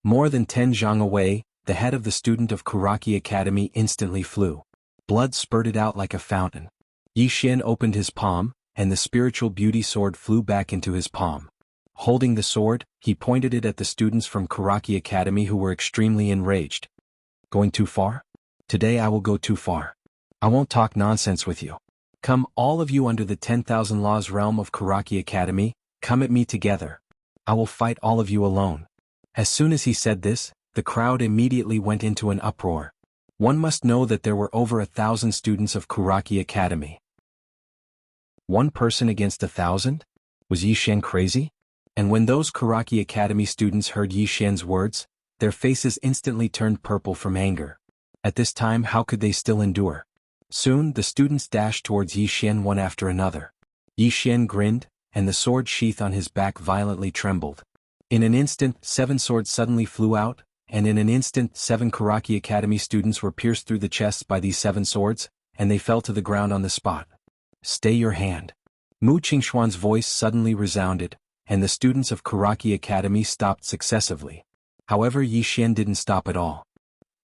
A: More than 10 zhang away, the head of the student of Karaki Academy instantly flew. Blood spurted out like a fountain. Yi Xian opened his palm, and the spiritual beauty sword flew back into his palm. Holding the sword, he pointed it at the students from Karaki Academy who were extremely enraged. Going too far? Today I will go too far. I won't talk nonsense with you. Come all of you under the 10,000 laws realm of Karaki Academy, come at me together. I will fight all of you alone. As soon as he said this, the crowd immediately went into an uproar. One must know that there were over 1,000 students of Karaki Academy. One person against 1,000? Was Yi Xian crazy? And when those Karaki Academy students heard Yi Xian's words, their faces instantly turned purple from anger. At this time, how could they still endure? Soon, the students dashed towards Yi Xian one after another. Yi Xian grinned, and the sword sheath on his back violently trembled. In an instant, 7 swords suddenly flew out, and in an instant 7 Karaki Academy students were pierced through the chests by these 7 swords, and they fell to the ground on the spot. Stay your hand. Mu Qingxuan's voice suddenly resounded, and the students of Karaki Academy stopped successively. However, Yi Xian didn't stop at all.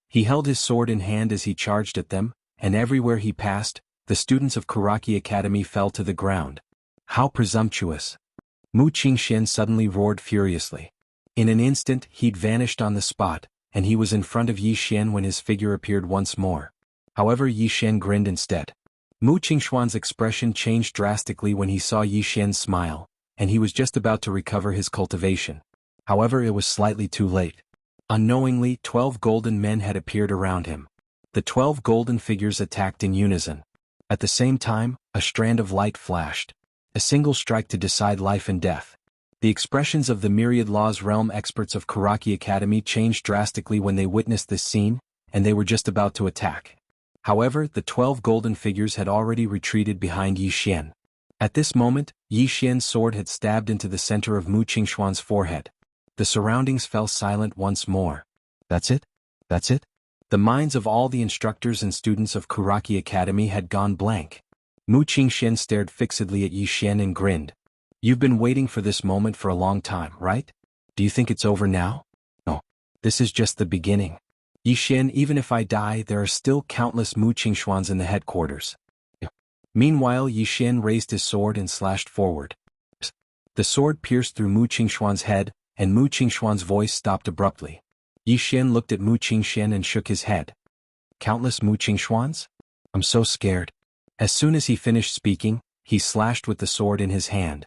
A: He held his sword in hand as he charged at them, and everywhere he passed, the students of Karaki Academy fell to the ground. How presumptuous! Mu Qingxian suddenly roared furiously. In an instant, he'd vanished on the spot, and he was in front of Yi Xian when his figure appeared once more. However, Yi Xian grinned instead. Mu Qingxuan's expression changed drastically when he saw Yi Xian's smile, and he was just about to recover his cultivation. However, it was slightly too late. Unknowingly, 12 golden men had appeared around him. The 12 golden figures attacked in unison. At the same time, a strand of light flashed. A single strike to decide life and death. The expressions of the myriad laws realm experts of Karaki Academy changed drastically when they witnessed this scene, and they were just about to attack. However, the 12 golden figures had already retreated behind Yi Xian. At this moment, Yi Xian's sword had stabbed into the center of Mu Qingxuan's forehead. The surroundings fell silent once more. That's it? That's it? The minds of all the instructors and students of Karaki Academy had gone blank. Mu Qingxian stared fixedly at Yi Xian and grinned. You've been waiting for this moment for a long time, right? Do you think it's over now? No. This is just the beginning. Yi Xian, even if I die, there are still countless Mu Qingxuans in the headquarters. Meanwhile, Yi Xian raised his sword and slashed forward. The sword pierced through Mu Qingxuan's head, and Mu Qingxuan's voice stopped abruptly. Yi Xian looked at Mu Qingxian and shook his head. Countless Mu Qingxuans? I'm so scared. As soon as he finished speaking, he slashed with the sword in his hand.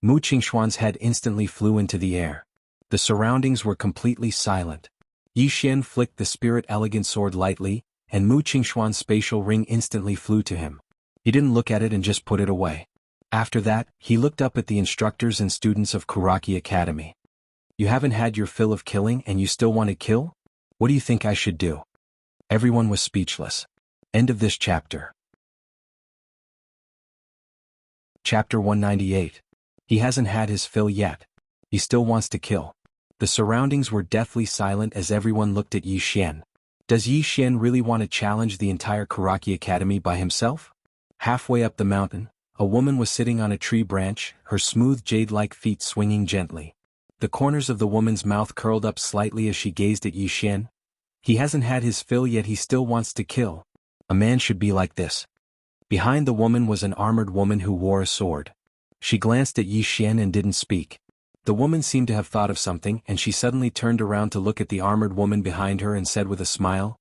A: Mu Qingxuan's head instantly flew into the air. The surroundings were completely silent. Yi Xian flicked the spirit elegant sword lightly, and Mu Qingxuan's spatial ring instantly flew to him. He didn't look at it and just put it away. After that, he looked up at the instructors and students of Karaki Academy. You haven't had your fill of killing and you still want to kill? What do you think I should do? Everyone was speechless. End of this chapter. Chapter 198. He hasn't had his fill yet. He still wants to kill. The surroundings were deathly silent as everyone looked at Yi Xian. Does Yi Xian really want to challenge the entire Karaki Academy by himself? Halfway up the mountain, a woman was sitting on a tree branch, her smooth jade-like feet swinging gently. The corners of the woman's mouth curled up slightly as she gazed at Yi Xian. He hasn't had his fill yet, he still wants to kill. A man should be like this. Behind the woman was an armored woman who wore a sword. She glanced at Yi Xian and didn't speak. The woman seemed to have thought of something, and she suddenly turned around to look at the armored woman behind her and said with a smile,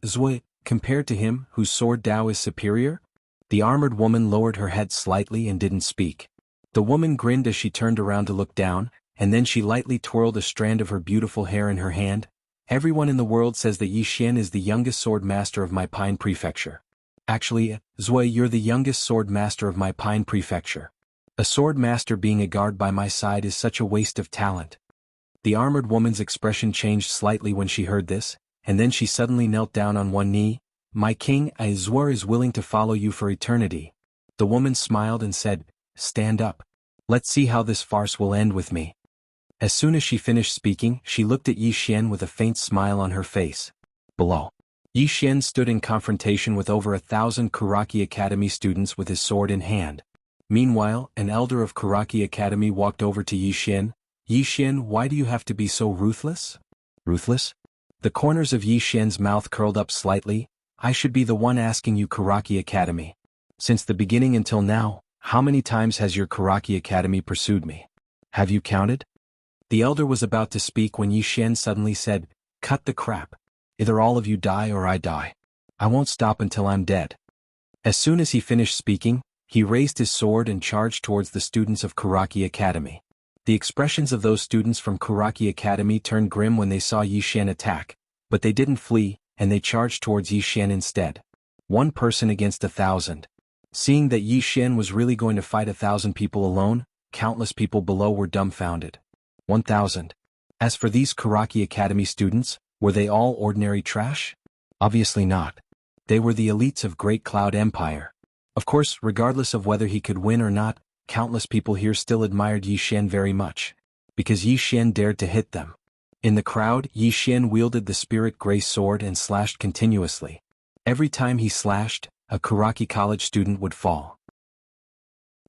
A: Zui, compared to him, whose sword Dao is superior? The armored woman lowered her head slightly and didn't speak. The woman grinned as she turned around to look down, and then she lightly twirled a strand of her beautiful hair in her hand. Everyone in the world says that Yi Xian is the youngest sword master of my Pine Prefecture. Actually, Zui, you're the youngest sword master of my Pine Prefecture. A sword master being a guard by my side is such a waste of talent. The armored woman's expression changed slightly when she heard this, and then she suddenly knelt down on one knee. My king, Izwar is willing to follow you for eternity. The woman smiled and said, Stand up. Let's see how this farce will end with me. As soon as she finished speaking, she looked at Yi Xian with a faint smile on her face. Below. Yi Xian stood in confrontation with over 1,000 Karaki Academy students with his sword in hand. Meanwhile, an elder of Karaki Academy walked over to Yi Xian. Yi Xian, why do you have to be so ruthless? Ruthless? The corners of Yi Xian's mouth curled up slightly. I should be the one asking you, Karaki Academy. Since the beginning until now, how many times has your Karaki Academy pursued me? Have you counted? The elder was about to speak when Yi Xian suddenly said, "Cut the crap. Either all of you die or I die. I won't stop until I'm dead." As soon as he finished speaking, he raised his sword and charged towards the students of Kuraki Academy. The expressions of those students from Kuraki Academy turned grim when they saw Yi Xian attack, but they didn't flee, and they charged towards Yi Xian instead. 1 person against 1,000. Seeing that Yi Xian was really going to fight 1,000 people alone, countless people below were dumbfounded. 1,000. As for these Kuraki Academy students, were they all ordinary trash? Obviously not. They were the elites of Great Cloud Empire. Of course, regardless of whether he could win or not, countless people here still admired Yi Xian very much. Because Yi Xian dared to hit them. In the crowd, Yi Xian wielded the spirit gray sword and slashed continuously. Every time he slashed, a Kuraki College student would fall.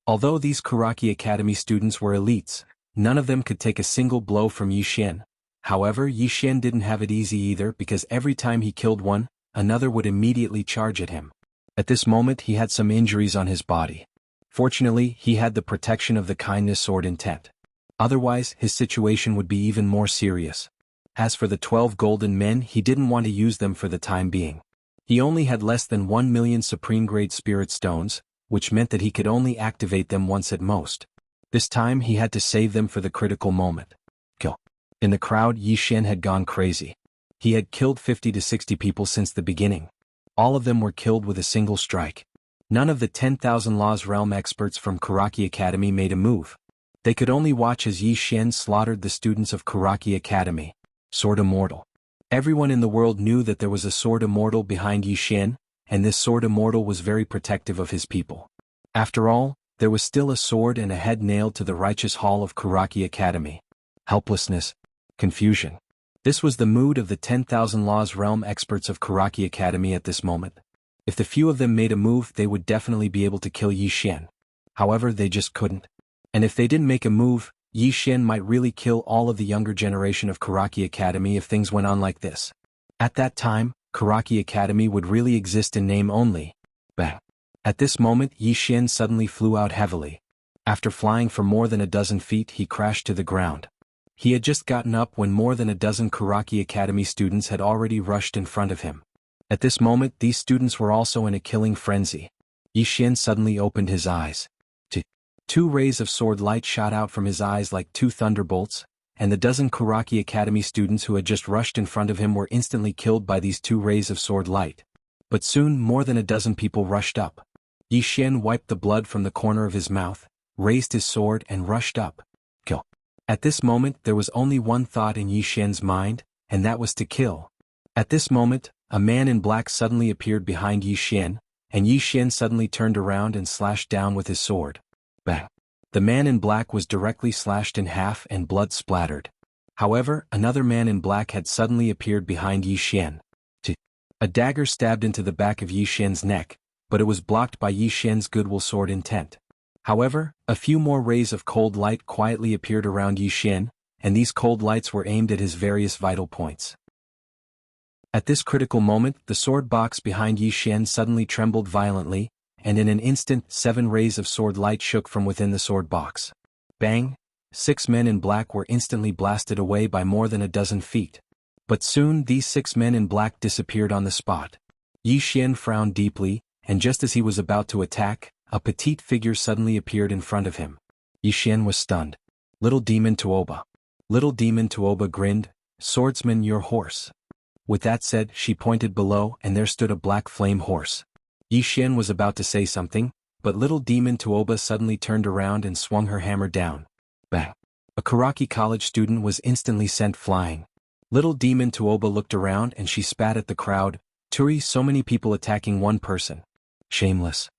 A: Although these Kuraki Academy students were elites, none of them could take a single blow from Yi Xian. However, Yi Xian didn't have it easy either because every time he killed one, another would immediately charge at him. At this moment he had some injuries on his body. Fortunately, he had the protection of the kindness sword intent. Otherwise, his situation would be even more serious. As for the 12 golden men, he didn't want to use them for the time being. He only had less than 1 million supreme-grade spirit stones, which meant that he could only activate them once at most. This time he had to save them for the critical moment. Kill. In the crowd, Yi Xian had gone crazy. He had killed 50 to 60 people since the beginning. All of them were killed with a single strike. None of the 10,000 Laws Realm experts from Kuraki Academy made a move. They could only watch as Yi Xian slaughtered the students of Kuraki Academy. Sword Immortal. Everyone in the world knew that there was a Sword Immortal behind Yi Xian, and this Sword Immortal was very protective of his people. After all, there was still a sword and a head nailed to the righteous hall of Kuraki Academy. Helplessness. Confusion. This was the mood of the 10,000 Laws Realm experts of Kuraki Academy at this moment. If the few of them made a move, they would definitely be able to kill Yi Xian. However, they just couldn't. And if they didn't make a move, Yi Xian might really kill all of the younger generation of Kuraki Academy if things went on like this. At that time, Kuraki Academy would really exist in name only. Bang. At this moment, Yi Xian suddenly flew out heavily. After flying for more than a dozen feet, he crashed to the ground. He had just gotten up when more than a dozen Kuraki Academy students had already rushed in front of him. At this moment, these students were also in a killing frenzy. Yi Xian suddenly opened his eyes. 2 rays of sword light shot out from his eyes like 2 thunderbolts, and the dozen Kuraki Academy students who had just rushed in front of him were instantly killed by these 2 rays of sword light. But soon more than a dozen people rushed up. Yi Xian wiped the blood from the corner of his mouth, raised his sword and rushed up. Kill. At this moment there was only one thought in Yi Xian's mind, and that was to kill. At this moment, a man in black suddenly appeared behind Yi Xian, and Yi Xian suddenly turned around and slashed down with his sword. Bang. The man in black was directly slashed in half and blood splattered. However, another man in black had suddenly appeared behind Yi Xian. A dagger stabbed into the back of Yi Xian's neck, but it was blocked by Yi Xian's goodwill sword intent. However, a few more rays of cold light quietly appeared around Yi Xian, and these cold lights were aimed at his various vital points. At this critical moment, the sword box behind Yi Xian suddenly trembled violently, and in an instant 7 rays of sword light shook from within the sword box. Bang! 6 men in black were instantly blasted away by more than a dozen feet. But soon these 6 men in black disappeared on the spot. Yi Xian frowned deeply, and just as he was about to attack, a petite figure suddenly appeared in front of him. Yi Xian was stunned. Little Demon Tuoba. Little Demon Tuoba grinned, "Swordsman, your horse." With that said, she pointed below and there stood a black flame horse. Yi Xian was about to say something, but Little Demon Tuoba suddenly turned around and swung her hammer down. Bang! A Kuraki College student was instantly sent flying. Little Demon Tuoba looked around and she spat at the crowd, "Turi, so many people attacking one person. Shameless."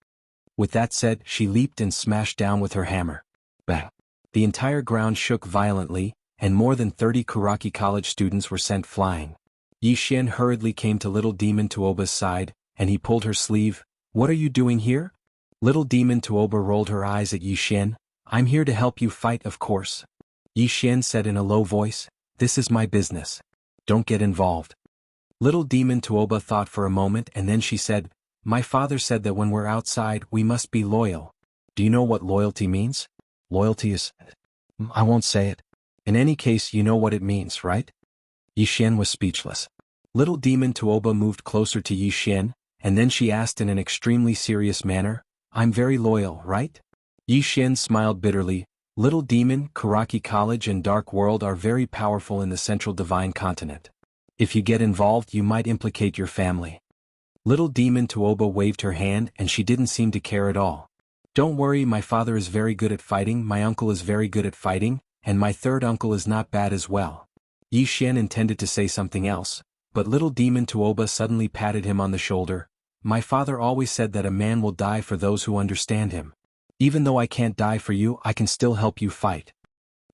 A: With that said, she leaped and smashed down with her hammer. Bang! The entire ground shook violently, and more than 30 Kuraki College students were sent flying. Yi Xian hurriedly came to Little Demon Tuoba's side, and he pulled her sleeve. "What are you doing here?" Little Demon Tuoba rolled her eyes at Yi Xian. "I'm here to help you fight, of course." Yi Xian said in a low voice, "This is my business. Don't get involved." Little Demon Tuoba thought for a moment and then she said, "My father said that when we're outside we must be loyal. Do you know what loyalty means?" "Loyalty is..." I won't say it. In any case, you know what it means, right? Yi Xian was speechless. Little demon Tuoba moved closer to Yi Xian, and then she asked in an extremely serious manner, I'm very loyal, right? Yi Xian smiled bitterly. Little demon, Karaki College and Dark World are very powerful in the Central Divine Continent. If you get involved, you might implicate your family. Little demon Tuoba waved her hand and she didn't seem to care at all. Don't worry, my father is very good at fighting, my uncle is very good at fighting, and my third uncle is not bad as well. Yi Xian intended to say something else, but little demon Tuoba suddenly patted him on the shoulder. My father always said that a man will die for those who understand him. Even though I can't die for you, I can still help you fight.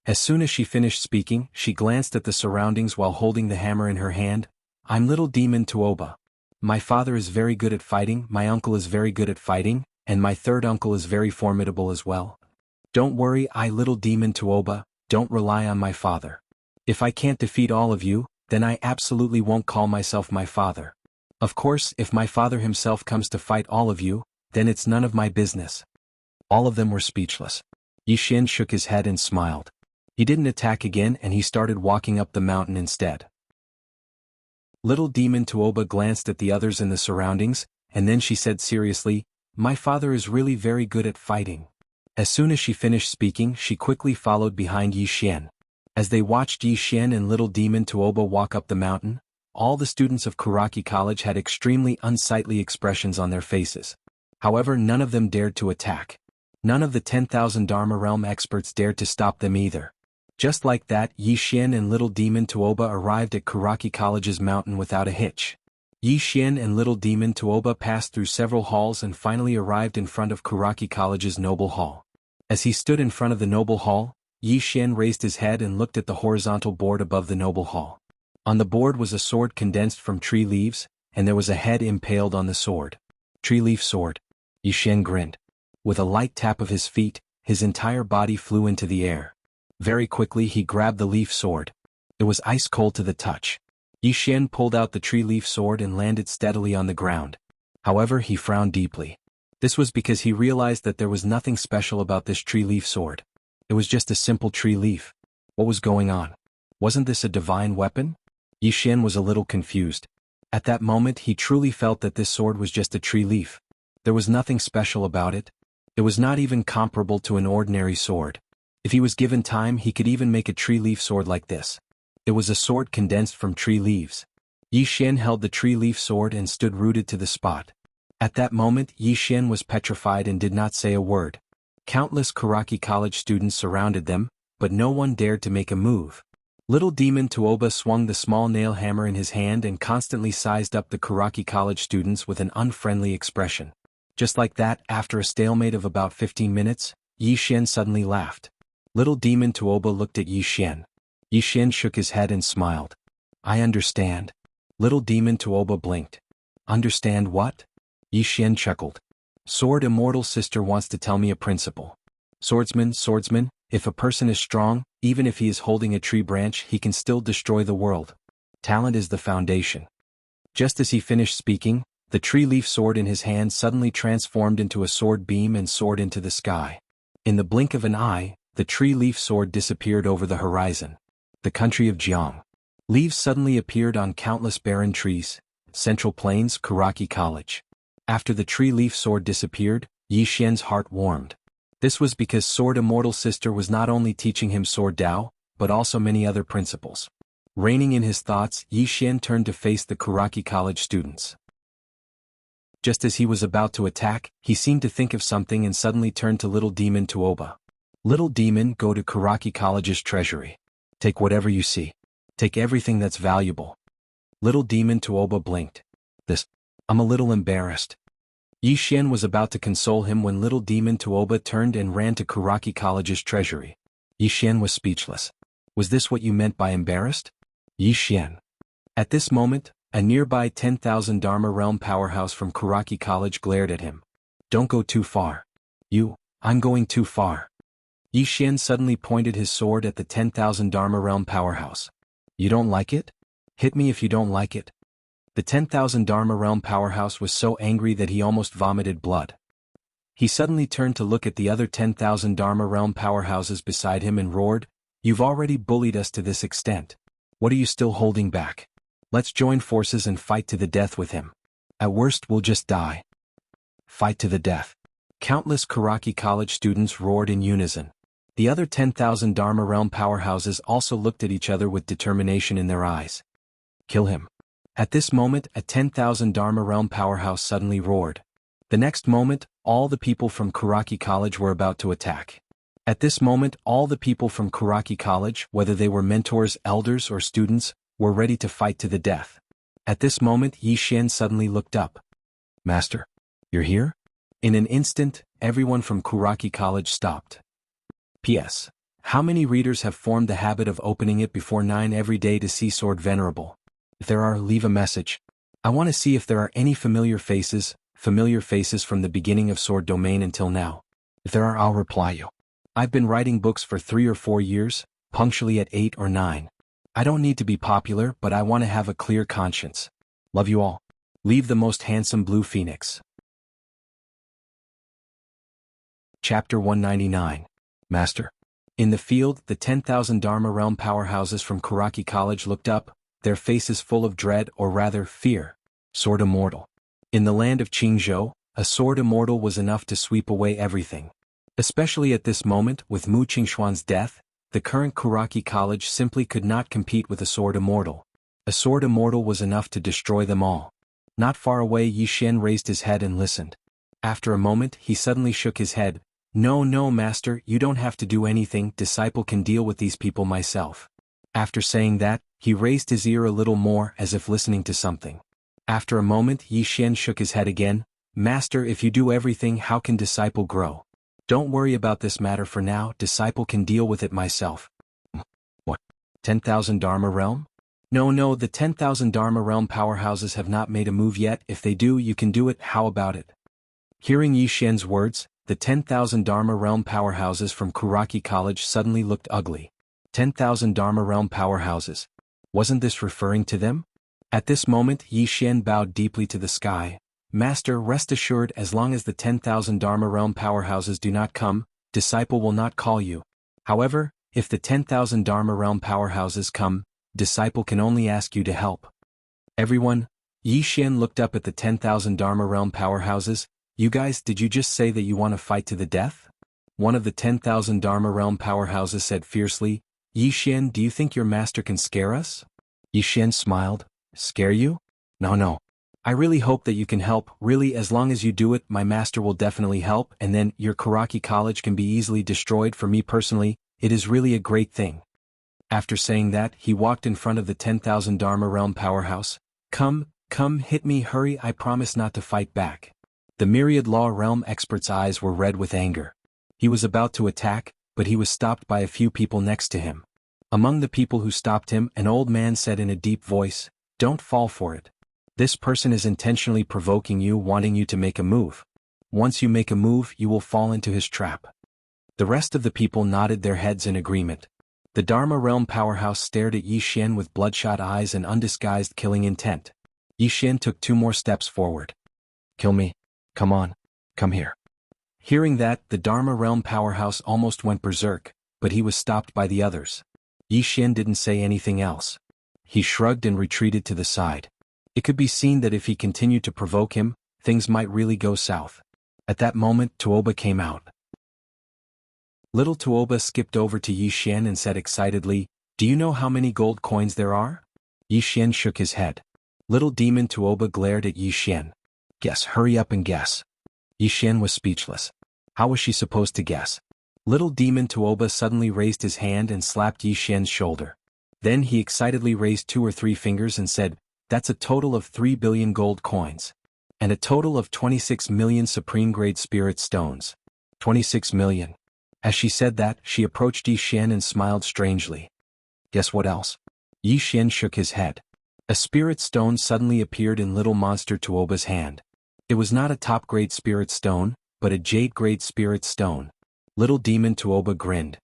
A: As soon as she finished speaking, she glanced at the surroundings while holding the hammer in her hand. I'm little demon Tuoba. My father is very good at fighting, my uncle is very good at fighting, and my third uncle is very formidable as well. Don't worry, I little demon Tuoba, don't rely on my father. If I can't defeat all of you, then I absolutely won't call myself my father. Of course, if my father himself comes to fight all of you, then it's none of my business. All of them were speechless. Yi Xian shook his head and smiled. He didn't attack again and he started walking up the mountain instead. Little demon Tuoba glanced at the others in the surroundings, and then she said seriously, my father is really very good at fighting. As soon as she finished speaking, she quickly followed behind Yi Xian. As they watched Yi Xian and little demon Tuoba walk up the mountain, all the students of Karaki College had extremely unsightly expressions on their faces. However, none of them dared to attack. None of the 10,000 Dharma Realm experts dared to stop them either. Just like that, Yi Xian and little demon Tuoba arrived at Karaki College's mountain without a hitch. Yi Xian and little demon Tuoba passed through several halls and finally arrived in front of Karaki College's Noble Hall. As he stood in front of the Noble Hall, Yi Xian raised his head and looked at the horizontal board above the Noble Hall. On the board was a sword condensed from tree leaves, and there was a head impaled on the sword. Tree leaf sword. Yi Xian grinned. With a light tap of his feet, his entire body flew into the air. Very quickly he grabbed the leaf sword. It was ice cold to the touch. Yi Xian pulled out the tree leaf sword and landed steadily on the ground. However, he frowned deeply. This was because he realized that there was nothing special about this tree leaf sword. It was just a simple tree leaf. What was going on? Wasn't this a divine weapon? Yi Xian was a little confused. At that moment he truly felt that this sword was just a tree leaf. There was nothing special about it. It was not even comparable to an ordinary sword. If he was given time, he could even make a tree leaf sword like this. It was a sword condensed from tree leaves. Yi Xian held the tree leaf sword and stood rooted to the spot. At that moment, Yi Xian was petrified and did not say a word. Countless Karaki College students surrounded them, but no one dared to make a move. Little demon Tuoba swung the small nail hammer in his hand and constantly sized up the Karaki College students with an unfriendly expression. Just like that, after a stalemate of about 15 minutes, Yi Xian suddenly laughed. Little demon Tuoba looked at Yi Xian. Yi Xian shook his head and smiled. I understand. Little demon Tuoba blinked. Understand what? Yi Xian chuckled. Sword Immortal Sister wants to tell me a principle. Swordsman, if a person is strong, even if he is holding a tree branch, he can still destroy the world. Talent is the foundation. Just as he finished speaking, the tree leaf sword in his hand suddenly transformed into a sword beam and soared into the sky. In the blink of an eye, the tree leaf sword disappeared over the horizon. The country of Jiang. Leaves suddenly appeared on countless barren trees. Central Plains, Karaki College. After the tree leaf sword disappeared, Yi Xian's heart warmed. This was because Sword Immortal Sister was not only teaching him Sword Dao, but also many other principles. Reining in his thoughts, Yi Xian turned to face the Karaki College students. Just as he was about to attack, he seemed to think of something and suddenly turned to Little Demon Tuoba. Little Demon, go to Karaki College's treasury. Take whatever you see. Take everything that's valuable. Little Demon Tuoba blinked. I'm a little embarrassed. Yi Xian was about to console him when Little Demon Tuoba turned and ran to Karaki College's treasury. Yi Xian was speechless. Was this what you meant by embarrassed? Yi Xian. At this moment, a nearby 10,000 Dharma Realm powerhouse from Karaki College glared at him. Don't go too far. I'm going too far. Yi Xian suddenly pointed his sword at the 10,000 Dharma Realm powerhouse. You don't like it? Hit me if you don't like it. The 10,000 Dharma Realm powerhouse was so angry that he almost vomited blood. He suddenly turned to look at the other 10,000 Dharma realm powerhouses beside him and roared, "You've already bullied us to this extent. What are you still holding back? Let's join forces and fight to the death with him. At worst we'll just die." Fight to the death. Countless Karaki College students roared in unison. The other 10,000 Dharma realm powerhouses also looked at each other with determination in their eyes. Kill him. At this moment, a 10,000 Dharma realm powerhouse suddenly roared. The next moment, all the people from Karaki College were about to attack. At this moment, all the people from Karaki College, whether they were mentors, elders, or students, were ready to fight to the death. At this moment, Yi Xian suddenly looked up. "Master, you're here?" In an instant, everyone from Karaki College stopped. P.S. How many readers have formed the habit of opening it before 9 every day to see Sword Venerable? If there are, leave a message. I want to see if there are any familiar faces from the beginning of Sword Domain until now. If there are, I'll reply you. I've been writing books for 3 or 4 years, punctually at 8 or 9. I don't need to be popular, but I want to have a clear conscience. Love you all. Leave the most handsome blue phoenix. Chapter 199. Master. In the field, the 10,000 Dharma realm powerhouses from Karaki College looked up, their faces full of dread, or rather, fear. Sword Immortal. In the land of Qingzhou, a sword immortal was enough to sweep away everything. Especially at this moment, with Mu Qingxuan's death, the current Karaki College simply could not compete with a sword immortal. A sword immortal was enough to destroy them all. Not far away, Yi Xian raised his head and listened. After a moment, he suddenly shook his head. No, master, you don't have to do anything, disciple can deal with these people myself. After saying that, he raised his ear a little more as if listening to something. After a moment, Yi Xian shook his head again. Master, if you do everything, how can disciple grow? Don't worry about this matter for now, disciple can deal with it myself. What? 10,000 Dharma realm? No, the 10,000 Dharma realm powerhouses have not made a move yet, if they do, you can do it, how about it? Hearing Yi Xian's words, the 10,000 Dharma realm powerhouses from Karaki College suddenly looked ugly. 10,000 Dharma realm powerhouses. Wasn't this referring to them? At this moment, Yi Xian bowed deeply to the sky. Master, rest assured, as long as the 10,000 Dharma realm powerhouses do not come, disciple will not call you. However, if the 10,000 Dharma realm powerhouses come, disciple can only ask you to help. Everyone, Yi Xian looked up at the 10,000 Dharma realm powerhouses. You guys, did you just say that you want to fight to the death? One of the 10,000 Dharma realm powerhouses said fiercely. Yi Xian, do you think your master can scare us? Yi Xian smiled. Scare you? No. I really hope that you can help, really, as long as you do it, my master will definitely help, and then your Karaki College can be easily destroyed. For me personally, it is really a great thing. After saying that, he walked in front of the 10,000 Dharma realm powerhouse. Come, hit me, hurry, I promise not to fight back. The myriad law realm expert's eyes were red with anger. He was about to attack, but he was stopped by a few people next to him. Among the people who stopped him, an old man said in a deep voice, "Don't fall for it. This person is intentionally provoking you, wanting you to make a move. Once you make a move, you will fall into his trap." The rest of the people nodded their heads in agreement. The Dharma realm powerhouse stared at Yi Xian with bloodshot eyes and undisguised killing intent. Yi Xian took 2 more steps forward. Kill me. Come on. Come here. Hearing that, the Dharma realm powerhouse almost went berserk, but he was stopped by the others. Yi Xian didn't say anything else. He shrugged and retreated to the side. It could be seen that if he continued to provoke him, things might really go south. At that moment, Tuoba came out. Little Tuoba skipped over to Yi Xian and said excitedly, "Do you know how many gold coins there are?" Yi Xian shook his head. Little demon Tuoba glared at Yi Xian. "Guess, hurry up and guess." Yi Xian was speechless. How was she supposed to guess? Little demon Tuoba suddenly raised his hand and slapped Yi Xian's shoulder. Then he excitedly raised 2 or 3 fingers and said, "That's a total of 3 billion gold coins. And a total of 26 million supreme-grade spirit stones. 26 million. As she said that, she approached Yi Xian and smiled strangely. Guess what else? Yi Xian shook his head. A spirit stone suddenly appeared in little monster Tuoba's hand. It was not a top-grade spirit stone, but a jade-grade spirit stone. Little demon Tuoba grinned.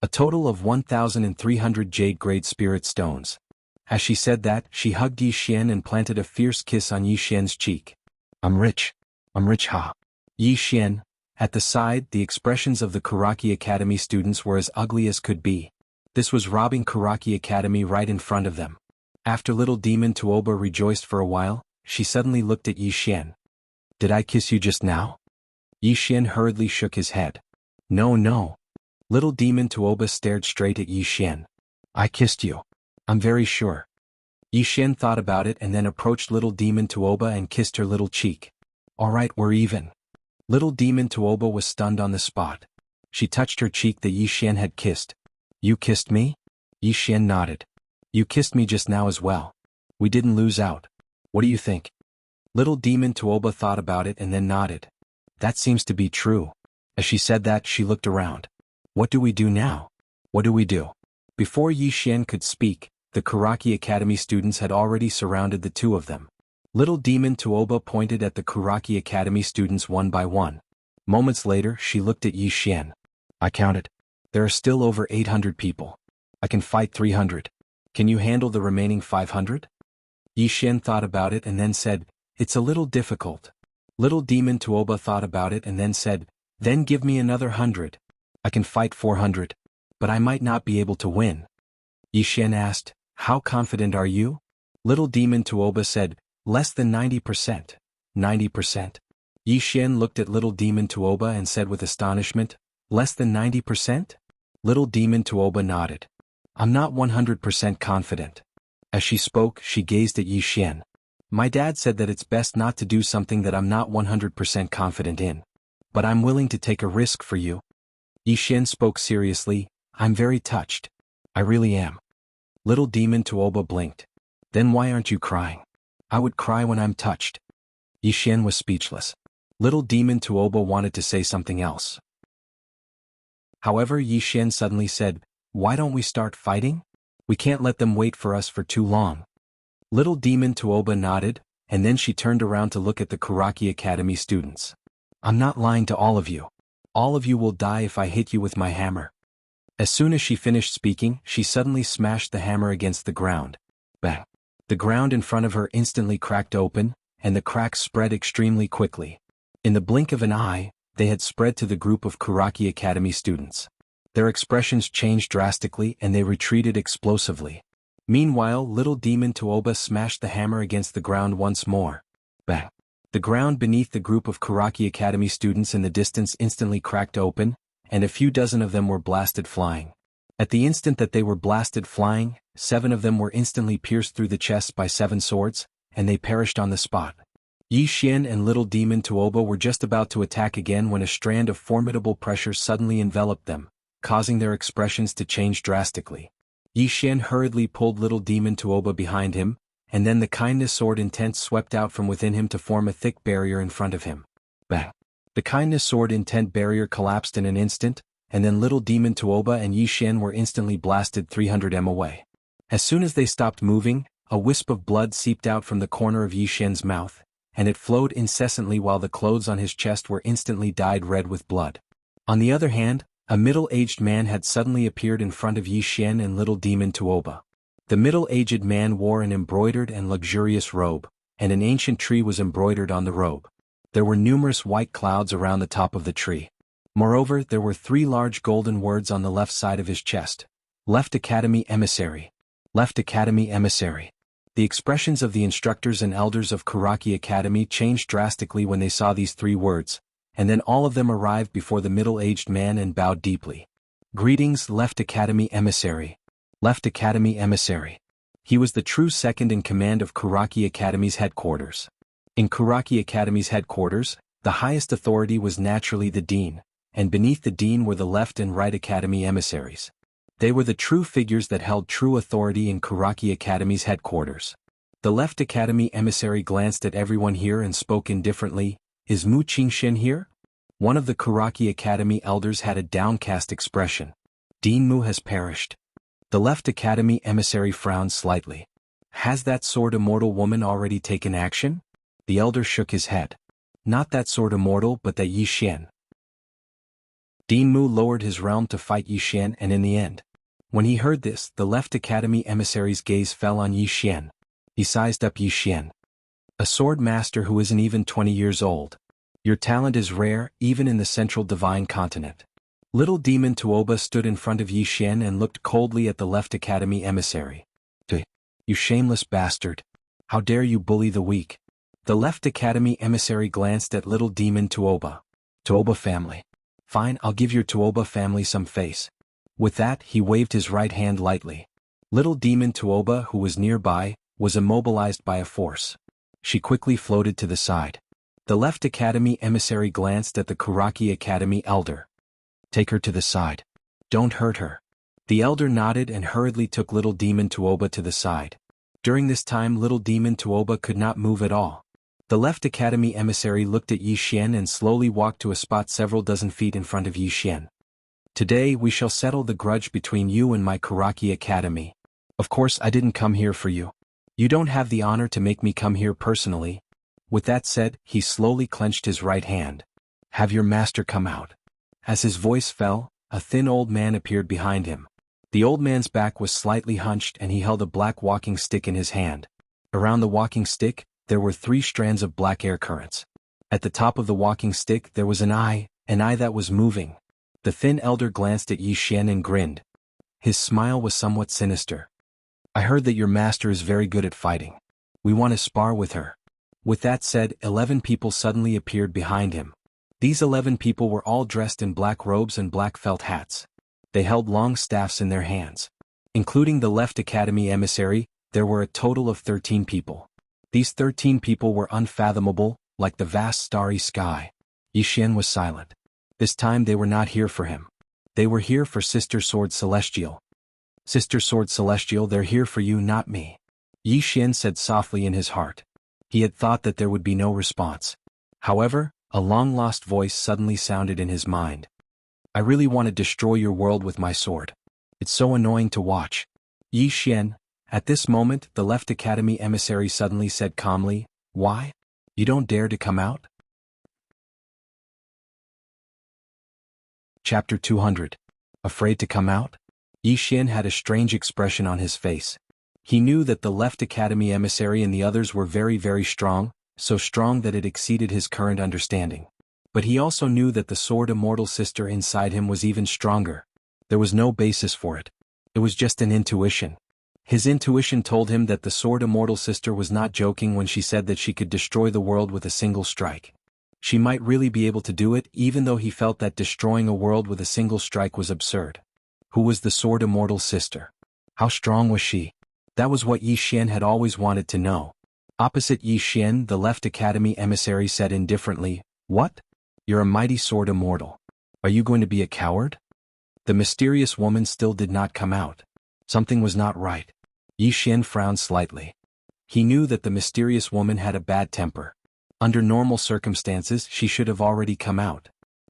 A: A total of 1,300 jade-grade spirit stones. As she said that, she hugged Yi Xian and planted a fierce kiss on Yi Xian's cheek. I'm rich, ha. Yi Xian, At the side, the expressions of the Karaki Academy students were as ugly as could be. This was robbing Karaki Academy right in front of them. After little demon Tuoba rejoiced for a while, she suddenly looked at Yi Xian. "Did I kiss you just now?" Yi Xian hurriedly shook his head. "No, no." Little demon Tuoba stared straight at Yi Xian. "I kissed you. I'm very sure." Yi Xian thought about it and then approached little demon Tuoba and kissed her little cheek. "All right, we're even." Little demon Tuoba was stunned on the spot. She touched her cheek that Yi Xian had kissed. "You kissed me?" Yi Xian nodded. "You kissed me just now as well. We didn't lose out. What do you think?" Little demon Tuoba thought about it and then nodded. "That seems to be true." As she said that, she looked around. "What do we do now? What do we do?" Before Yi Xian could speak, the Karaki Academy students had already surrounded the two of them. Little demon Tuoba pointed at the Karaki Academy students one by one. Moments later, she looked at Yi Xian. "I counted. There are still over 800 people. I can fight 300. Can you handle the remaining 500? Yi Xian thought about it and then said, "It's a little difficult." Little demon Tuoba thought about it and then said, "Then give me another 100. I can fight 400. But I might not be able to win." Yi Xian asked, "How confident are you?" Little demon Tuoba said, "Less than 90%. 90%. Yi Xian looked at little demon Tuoba and said with astonishment, "Less than 90%? Little demon Tuoba nodded. "I'm not 100% confident." As she spoke, she gazed at Yi Xian. "My dad said that it's best not to do something that I'm not 100% confident in. But I'm willing to take a risk for you." Yi Xian spoke seriously, "I'm very touched. I really am." Little demon Tuoba blinked. "Then why aren't you crying?" "I would cry when I'm touched." Yi Xian was speechless. Little demon Tuoba wanted to say something else. However, Yi Xian suddenly said, "Why don't we start fighting? We can't let them wait for us for too long." Little demon Tuoba nodded, and then she turned around to look at the Karaki Academy students. "I'm not lying to all of you. All of you will die if I hit you with my hammer." As soon as she finished speaking, she suddenly smashed the hammer against the ground. Bang! The ground in front of her instantly cracked open, and the cracks spread extremely quickly. In the blink of an eye, they had spread to the group of Karaki Academy students. Their expressions changed drastically and they retreated explosively. Meanwhile, little demon Tuoba smashed the hammer against the ground once more. Bang! The ground beneath the group of Karaki Academy students in the distance instantly cracked open, and a few dozen of them were blasted flying. At the instant that they were blasted flying, 7 of them were instantly pierced through the chest by 7 swords, and they perished on the spot. Yi Xian and little demon Tuoba were just about to attack again when a strand of formidable pressure suddenly enveloped them, causing their expressions to change drastically. Yi Xian hurriedly pulled little demon Tuoba behind him, and then the kindness sword intent swept out from within him to form a thick barrier in front of him. Bang! The kindness sword intent barrier collapsed in an instant, and then little demon Tuoba and Yi Xian were instantly blasted 300 m away. As soon as they stopped moving, a wisp of blood seeped out from the corner of Yi Xian's mouth, and it flowed incessantly while the clothes on his chest were instantly dyed red with blood. On the other hand, a middle-aged man had suddenly appeared in front of Yi Xian and little demon Tuoba. The middle-aged man wore an embroidered and luxurious robe, and an ancient tree was embroidered on the robe. There were numerous white clouds around the top of the tree. Moreover, there were 3 large golden words on the left side of his chest. Left Academy Emissary. Left Academy Emissary. The expressions of the instructors and elders of Karaki Academy changed drastically when they saw these 3 words, and then all of them arrived before the middle-aged man and bowed deeply. "Greetings, Left Academy Emissary. Left Academy Emissary." He was the true second in command of Karaki Academy's headquarters. In Karaki Academy's headquarters, the highest authority was naturally the dean, and beneath the dean were the left and right academy emissaries. They were the true figures that held true authority in Karaki Academy's headquarters. The left academy emissary glanced at everyone here and spoke indifferently, "Is Mu Qingxian here?" One of the Karaki Academy elders had a downcast expression. "Dean Mu has perished." The left academy emissary frowned slightly. "Has that sword immortal woman already taken action?" The elder shook his head. "Not that sword immortal but that Yi Xian." Dean Mu lowered his realm to fight Yi Xian, and in the end, when he heard this, the left academy emissary's gaze fell on Yi Xian. He sized up Yi Xian. A sword master who isn't even 20 years old. Your talent is rare, even in the central divine continent. Little demon Tuoba stood in front of Yi Xian and looked coldly at the Left Academy emissary. You shameless bastard. How dare you bully the weak? The Left Academy emissary glanced at little demon Tuoba. Tuoba family. Fine, I'll give your Tuoba family some face. With that, he waved his right hand lightly. Little demon Tuoba, who was nearby, was immobilized by a force. She quickly floated to the side. The Left Academy emissary glanced at the Kuraki Academy elder. Take her to the side. Don't hurt her. The elder nodded and hurriedly took little demon Tuoba to the side. During this time little demon Tuoba could not move at all. The Left Academy emissary looked at Yi Xian and slowly walked to a spot several dozen feet in front of Yi Xian. Today we shall settle the grudge between you and my Kuraki Academy. Of course I didn't come here for you. You don't have the honor to make me come here personally. With that said, he slowly clenched his right hand. Have your master come out. As his voice fell, a thin old man appeared behind him. The old man's back was slightly hunched and he held a black walking stick in his hand. Around the walking stick, there were 3 strands of black air currents. At the top of the walking stick there was an eye that was moving. The thin elder glanced at Yi Xian and grinned. His smile was somewhat sinister. I heard that your master is very good at fighting. We want to spar with her. With that said, 11 people suddenly appeared behind him. These 11 people were all dressed in black robes and black felt hats. They held long staffs in their hands. Including the Left Academy emissary, there were a total of 13 people. These 13 people were unfathomable, like the vast starry sky. Yi Xian was silent. This time they were not here for him. They were here for Sister Sword Celestial. Sister Sword Celestial, they're here for you, not me. Yi Xian said softly in his heart. He had thought that there would be no response. However, a long-lost voice suddenly sounded in his mind. I really want to destroy your world with my sword. It's so annoying to watch. Yi Xian. At this moment, the Left Academy emissary suddenly said calmly, Why? You don't dare to come out? Chapter 200. Afraid to come out? Yi Xian had a strange expression on his face. He knew that the Left Academy emissary and the others were very, very strong, so strong that it exceeded his current understanding. But he also knew that the Sword Immortal Sister inside him was even stronger. There was no basis for it. It was just an intuition. His intuition told him that the Sword Immortal Sister was not joking when she said that she could destroy the world with a single strike. She might really be able to do it, even though he felt that destroying a world with a single strike was absurd. Who was the Sword Immortal Sister? How strong was she? That was what Yi Xian had always wanted to know. Opposite Yi Xian, the Left Academy emissary said indifferently, What? You're a mighty Sword Immortal. Are you going to be a coward? The mysterious woman still did not come out. Something was not right. Yi Xian frowned slightly. He knew that the mysterious woman had a bad temper. Under normal circumstances she should have already come out.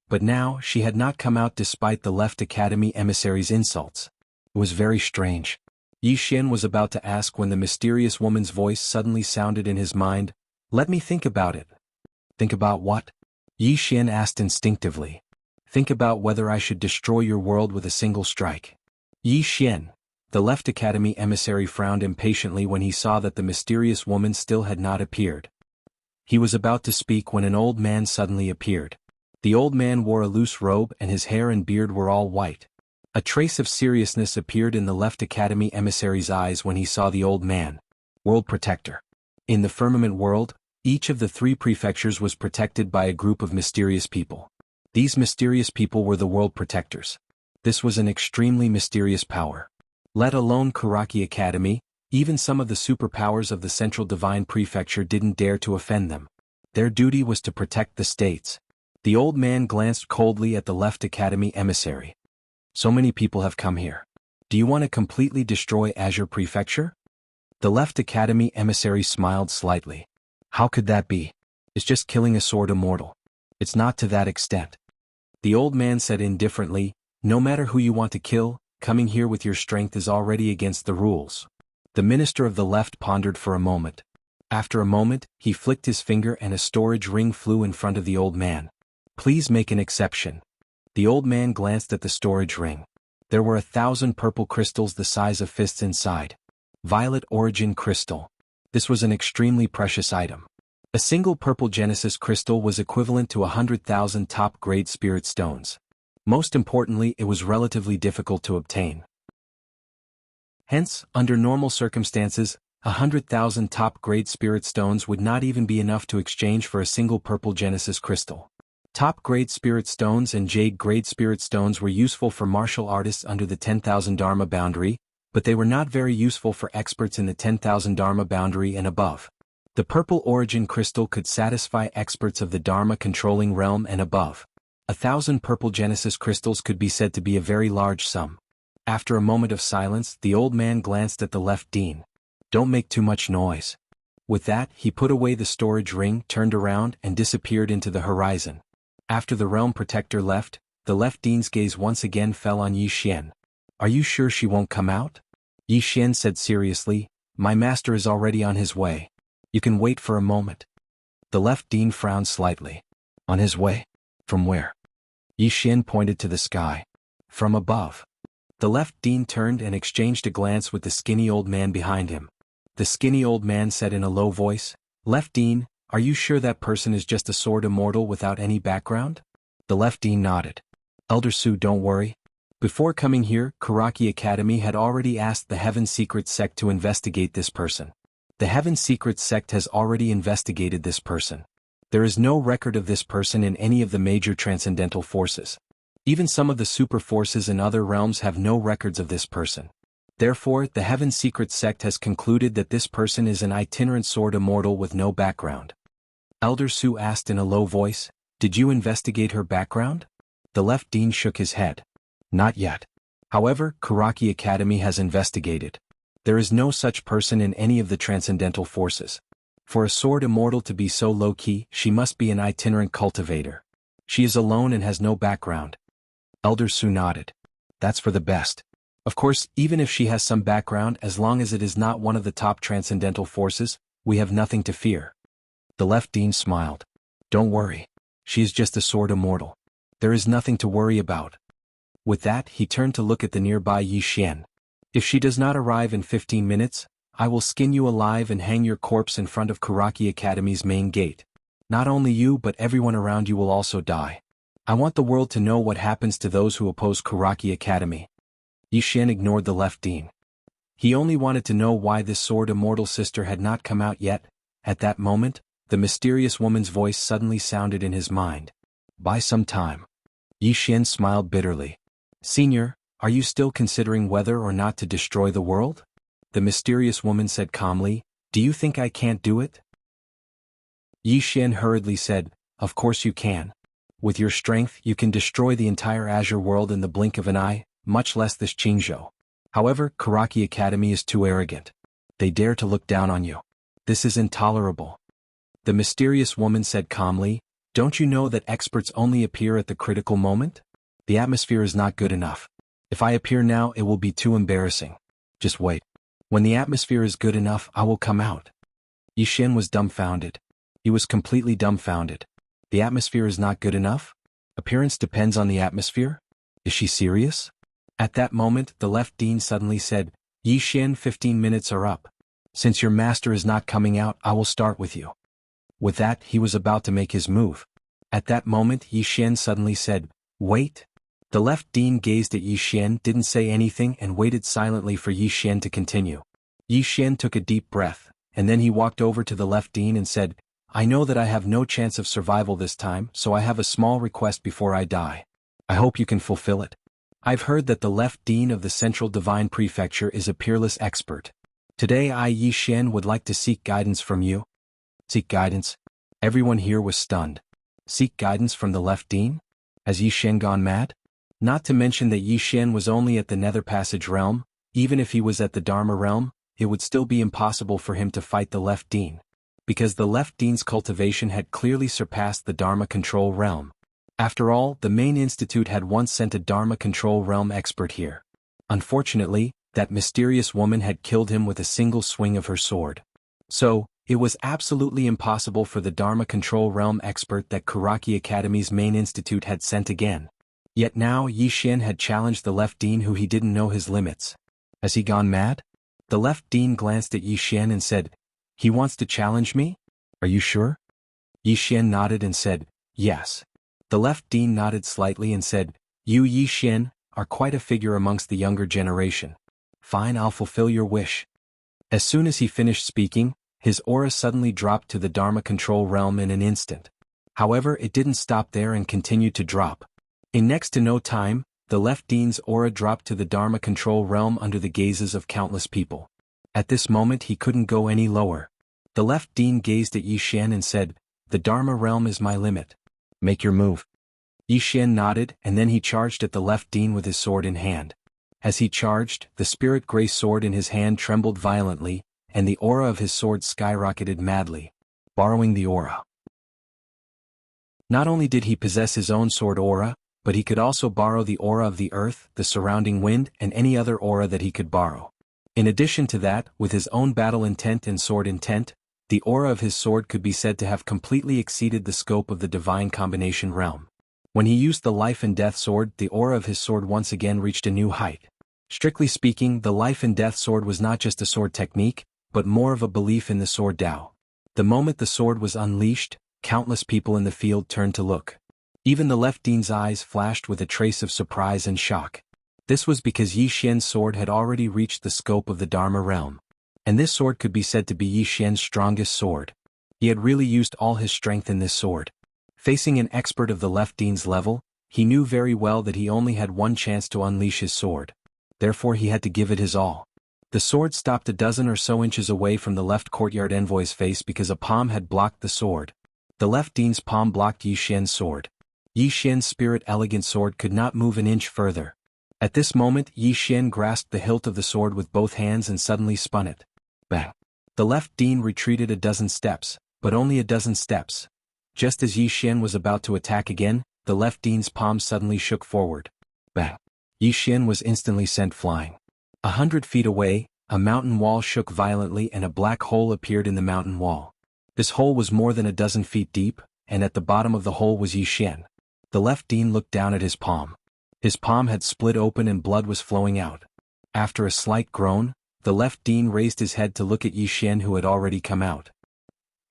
A: But now she had not come out despite the Left Academy emissary's insults. It was very strange. Yi Xian was about to ask when the mysterious woman's voice suddenly sounded in his mind, Let me think about it. Think about what? Yi Xian asked instinctively. Think about whether I should destroy your world with a single strike. Yi Xian. The Left Academy emissary frowned impatiently when he saw that the mysterious woman still had not appeared. He was about to speak when an old man suddenly appeared. The old man wore a loose robe and his hair and beard were all white. A trace of seriousness appeared in the Left Academy emissary's eyes when he saw the old man. World Protector. In the firmament world, each of the 3 prefectures was protected by a group of mysterious people. These mysterious people were the World Protectors. This was an extremely mysterious power. Let alone Kuraki Academy, even some of the superpowers of the Central Divine Prefecture didn't dare to offend them. Their duty was to protect the states. The old man glanced coldly at the Left Academy emissary. So many people have come here. Do you want to completely destroy Azure Prefecture? The Left Academy emissary smiled slightly. How could that be? It's just killing a Sword Immortal. It's not to that extent. The old man said indifferently, No matter who you want to kill, coming here with your strength is already against the rules. The minister of the left pondered for a moment. After a moment, he flicked his finger and a storage ring flew in front of the old man. Please make an exception. The old man glanced at the storage ring. There were 1,000 purple crystals the size of fists inside. Violet origin crystal. This was an extremely precious item. A single purple Genesis crystal was equivalent to 100,000 top-grade spirit stones. Most importantly, it was relatively difficult to obtain. Hence, under normal circumstances, 100,000 top-grade spirit stones would not even be enough to exchange for a single purple Genesis crystal. Top-grade spirit stones and jade-grade spirit stones were useful for martial artists under the 10,000 Dharma boundary, but they were not very useful for experts in the 10,000 Dharma boundary and above. The purple origin crystal could satisfy experts of the Dharma controlling realm and above. 1,000 purple Genesis crystals could be said to be a very large sum. After a moment of silence, the old man glanced at the left dean. "Don't make too much noise." With that, he put away the storage ring, turned around, and disappeared into the horizon. After the realm protector left, the left dean's gaze once again fell on Yi Xian. "Are you sure she won't come out?" Yi Xian said seriously, "My master is already on his way. You can wait for a moment." The left dean frowned slightly. "On his way? From where?" Yi Xian pointed to the sky. "From above." The left dean turned and exchanged a glance with the skinny old man behind him. The skinny old man said in a low voice, "Left dean, are you sure that person is just a sword immortal without any background?" The left dean nodded. "Elder Su, don't worry. Before coming here, Karaki Academy had already asked the Heaven Secret Sect to investigate this person. The Heaven Secret Sect has already investigated this person. There is no record of this person in any of the major transcendental forces. Even some of the super forces in other realms have no records of this person. Therefore, the Heaven Secret Sect has concluded that this person is an itinerant sword immortal with no background." Elder Su asked in a low voice, "Did you investigate her background?" The left dean shook his head. "Not yet. However, Karaki Academy has investigated. There is no such person in any of the transcendental forces. For a sword immortal to be so low-key, she must be an itinerant cultivator. She is alone and has no background." Elder Su nodded. "That's for the best. Of course, even if she has some background, as long as it is not one of the top transcendental forces, we have nothing to fear." The left dean smiled. "Don't worry. She is just a sword immortal. There is nothing to worry about." With that, he turned to look at the nearby Yi Xian. "If she does not arrive in 15 minutes, I will skin you alive and hang your corpse in front of Karaki Academy's main gate. Not only you but everyone around you will also die. I want the world to know what happens to those who oppose Karaki Academy." Yi Xian ignored the left dean. He only wanted to know why this sword immortal sister had not come out yet. At that moment, the mysterious woman's voice suddenly sounded in his mind. "Buy some time." Yi Xian smiled bitterly. "Senior, are you still considering whether or not to destroy the world?" The mysterious woman said calmly, "Do you think I can't do it?" Yi Xian hurriedly said, "Of course you can. With your strength, you can destroy the entire Azure world in the blink of an eye, much less this Qingzhou. However, Karaki Academy is too arrogant. They dare to look down on you. This is intolerable." The mysterious woman said calmly, "Don't you know that experts only appear at the critical moment? The atmosphere is not good enough. If I appear now, it will be too embarrassing. Just wait. When the atmosphere is good enough, I will come out." Yi Xian was dumbfounded. He was completely dumbfounded. The atmosphere is not good enough? Appearance depends on the atmosphere? Is she serious? At that moment, the left dean suddenly said, "Yi Xian, 15 minutes are up. Since your master is not coming out, I will start with you." With that, he was about to make his move. At that moment, Yi Xian suddenly said, "Wait." The left dean gazed at Yi Xian, didn't say anything, and waited silently for Yi Xian to continue. Yi Xian took a deep breath, and then he walked over to the left dean and said, "I know that I have no chance of survival this time, so I have a small request before I die. I hope you can fulfill it. I've heard that the left dean of the Central Divine Prefecture is a peerless expert. Today I, Yi Xian, would like to seek guidance from you." "Seek guidance?" Everyone here was stunned. Seek guidance from the left dean? Has Yi Xian gone mad? Not to mention that Yi Xian was only at the Nether Passage realm. Even if he was at the Dharma realm, it would still be impossible for him to fight the left dean, because the left dean's cultivation had clearly surpassed the Dharma control realm. After all, the main institute had once sent a Dharma control realm expert here. Unfortunately, that mysterious woman had killed him with a single swing of her sword. So, it was absolutely impossible for the Dharma control realm expert that Karaki Academy's main institute had sent again. Yet now Yi Xian had challenged the left dean who he didn't know his limits. Has he gone mad? The left dean glanced at Yi Xian and said, "He wants to challenge me? Are you sure?" Yi Xian nodded and said, yes. The left dean nodded slightly and said, you Yi Xian are quite a figure amongst the younger generation. Fine, I'll fulfill your wish. As soon as he finished speaking, his aura suddenly dropped to the Dharma control realm in an instant. However, it didn't stop there and continued to drop. In next to no time, the left dean's aura dropped to the Dharma control realm under the gazes of countless people. At this moment he couldn't go any lower. The left dean gazed at Yi Xian and said, the Dharma realm is my limit. Make your move. Yi Xian nodded and then he charged at the left dean with his sword in hand. As he charged, the spirit gray sword in his hand trembled violently, and the aura of his sword skyrocketed madly. Borrowing the aura. Not only did he possess his own sword aura, but he could also borrow the aura of the earth, the surrounding wind, and any other aura that he could borrow. In addition to that, with his own battle intent and sword intent, the aura of his sword could be said to have completely exceeded the scope of the divine combination realm. When he used the life and death sword, the aura of his sword once again reached a new height. Strictly speaking, the life and death sword was not just a sword technique, but more of a belief in the sword Tao. The moment the sword was unleashed, countless people in the field turned to look. Even the left dean's eyes flashed with a trace of surprise and shock. This was because Yi Xian's sword had already reached the scope of the Dharma realm. And this sword could be said to be Yi Xian's strongest sword. He had really used all his strength in this sword. Facing an expert of the left dean's level, he knew very well that he only had one chance to unleash his sword. Therefore he had to give it his all. The sword stopped a dozen or so inches away from the left courtyard envoy's face because a palm had blocked the sword. The left dean's palm blocked Yi Xian's sword. Yi Xian's spirit elegant sword could not move an inch further. At this moment Yi Xian grasped the hilt of the sword with both hands and suddenly spun it. Bang! The left dean retreated a dozen steps, but only a dozen steps. Just as Yi Xian was about to attack again, the left dean's palm suddenly shook forward. Bang! Yi Xian was instantly sent flying. 100 feet away, a mountain wall shook violently and a black hole appeared in the mountain wall. This hole was more than a dozen feet deep, and at the bottom of the hole was Yi Xian. The left dean looked down at his palm. His palm had split open and blood was flowing out. After a slight groan, the left dean raised his head to look at Yi Xian who had already come out.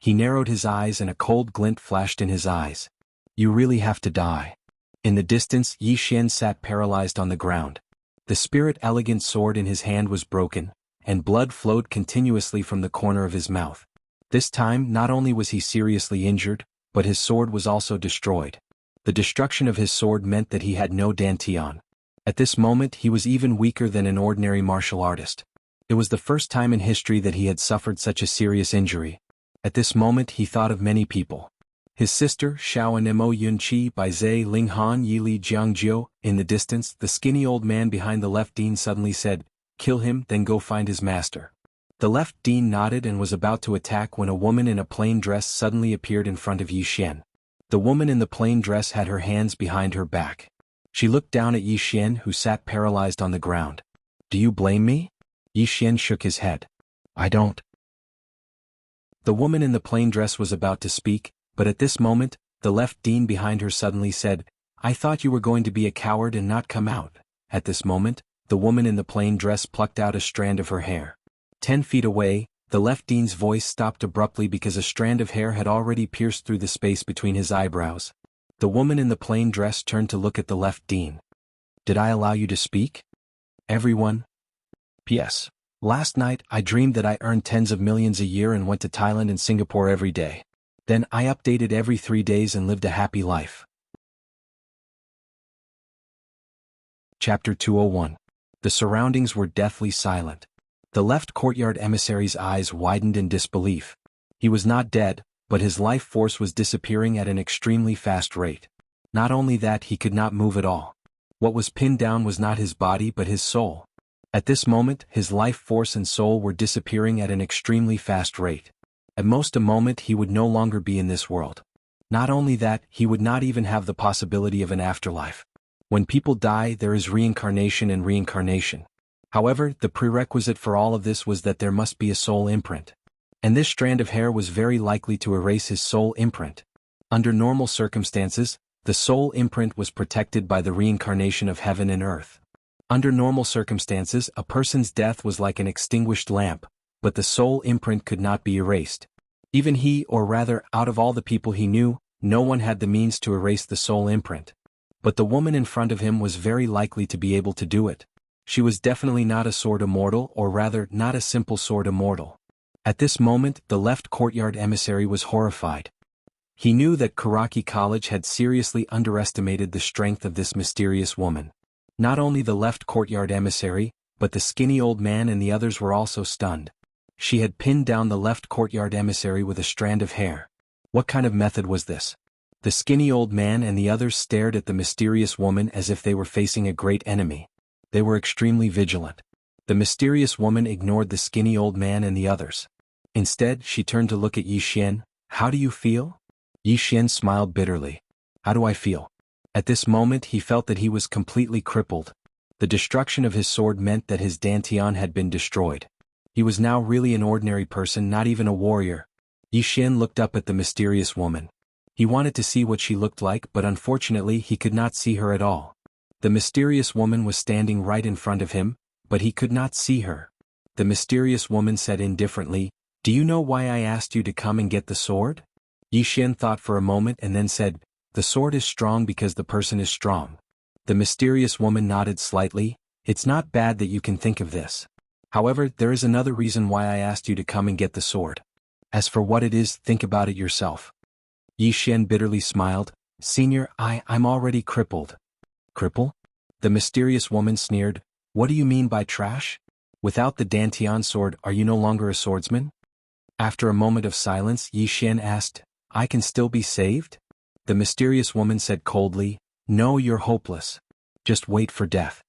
A: He narrowed his eyes and a cold glint flashed in his eyes. You really have to die. In the distance Yi Xian sat paralyzed on the ground. The spirit elegant sword in his hand was broken, and blood flowed continuously from the corner of his mouth. This time not only was he seriously injured, but his sword was also destroyed. The destruction of his sword meant that he had no dantian. At this moment he was even weaker than an ordinary martial artist. It was the first time in history that he had suffered such a serious injury. At this moment he thought of many people. His sister, Xiao Mo Yun Qi by Zhe Ling Han Yi Li Jiangjiu. In the distance, the skinny old man behind the left dean suddenly said, kill him, then go find his master. The left dean nodded and was about to attack when a woman in a plain dress suddenly appeared in front of Yi Xian. The woman in the plain dress had her hands behind her back. She looked down at Yi Xian who sat paralyzed on the ground. Do you blame me? Yi Xian shook his head. I don't. The woman in the plain dress was about to speak, but at this moment, the left dean behind her suddenly said, I thought you were going to be a coward and not come out. At this moment, the woman in the plain dress plucked out a strand of her hair. 10 feet away, the left dean's voice stopped abruptly because a strand of hair had already pierced through the space between his eyebrows. The woman in the plain dress turned to look at the left dean. Did I allow you to speak? Everyone? P.S. Last night I dreamed that I earned tens of millions a year and went to Thailand and Singapore every day. Then I updated every 3 days and lived a happy life. Chapter 201. The surroundings were deathly silent. The left courtyard emissary's eyes widened in disbelief. He was not dead, but his life force was disappearing at an extremely fast rate. Not only that, he could not move at all. What was pinned down was not his body but his soul. At this moment, his life force and soul were disappearing at an extremely fast rate. At most a moment he would no longer be in this world. Not only that, he would not even have the possibility of an afterlife. When people die, there is reincarnation and reincarnation. However, the prerequisite for all of this was that there must be a soul imprint. And this strand of hair was very likely to erase his soul imprint. Under normal circumstances, the soul imprint was protected by the reincarnation of heaven and earth. Under normal circumstances, a person's death was like an extinguished lamp, but the soul imprint could not be erased. Even he, or rather, out of all the people he knew, no one had the means to erase the soul imprint. But the woman in front of him was very likely to be able to do it. She was definitely not a sword immortal, or rather, not a simple sword immortal. At this moment, the left courtyard emissary was horrified. He knew that Karaki College had seriously underestimated the strength of this mysterious woman. Not only the left courtyard emissary, but the skinny old man and the others were also stunned. She had pinned down the left courtyard emissary with a strand of hair. What kind of method was this? The skinny old man and the others stared at the mysterious woman as if they were facing a great enemy. They were extremely vigilant. The mysterious woman ignored the skinny old man and the others. Instead, she turned to look at Yi Xian. "How do you feel?" Yi Xian smiled bitterly. "How do I feel?" At this moment he felt that he was completely crippled. The destruction of his sword meant that his dantian had been destroyed. He was now really an ordinary person, not even a warrior. Yi Xian looked up at the mysterious woman. He wanted to see what she looked like, but unfortunately he could not see her at all. The mysterious woman was standing right in front of him, but he could not see her. The mysterious woman said indifferently, "Do you know why I asked you to come and get the sword?" Yi Xian thought for a moment and then said, "The sword is strong because the person is strong." The mysterious woman nodded slightly. "It's not bad that you can think of this. However, there is another reason why I asked you to come and get the sword. As for what it is, think about it yourself." Yi Xian bitterly smiled. "Senior, I'm already crippled." "Cripple?" The mysterious woman sneered. "What do you mean by trash? Without the dantian sword, are you no longer a swordsman?" After a moment of silence, Yi Xian asked, "I can still be saved?" The mysterious woman said coldly, "No, you're hopeless. Just wait for death."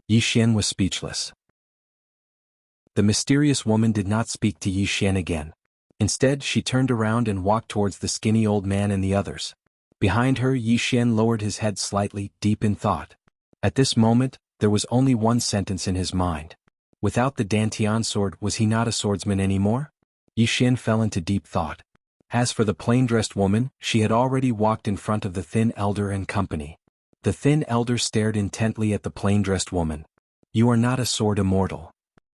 A: Yi Xian was speechless. The mysterious woman did not speak to Yi Xian again. Instead, she turned around and walked towards the skinny old man and the others. Behind her, Yi Xian lowered his head slightly, deep in thought. At this moment, there was only one sentence in his mind. Without the dantian sword, was he not a swordsman anymore? Yi Xian fell into deep thought. As for the plain-dressed woman, she had already walked in front of the thin elder and company. The thin elder stared intently at the plain-dressed woman. "You are not a sword immortal."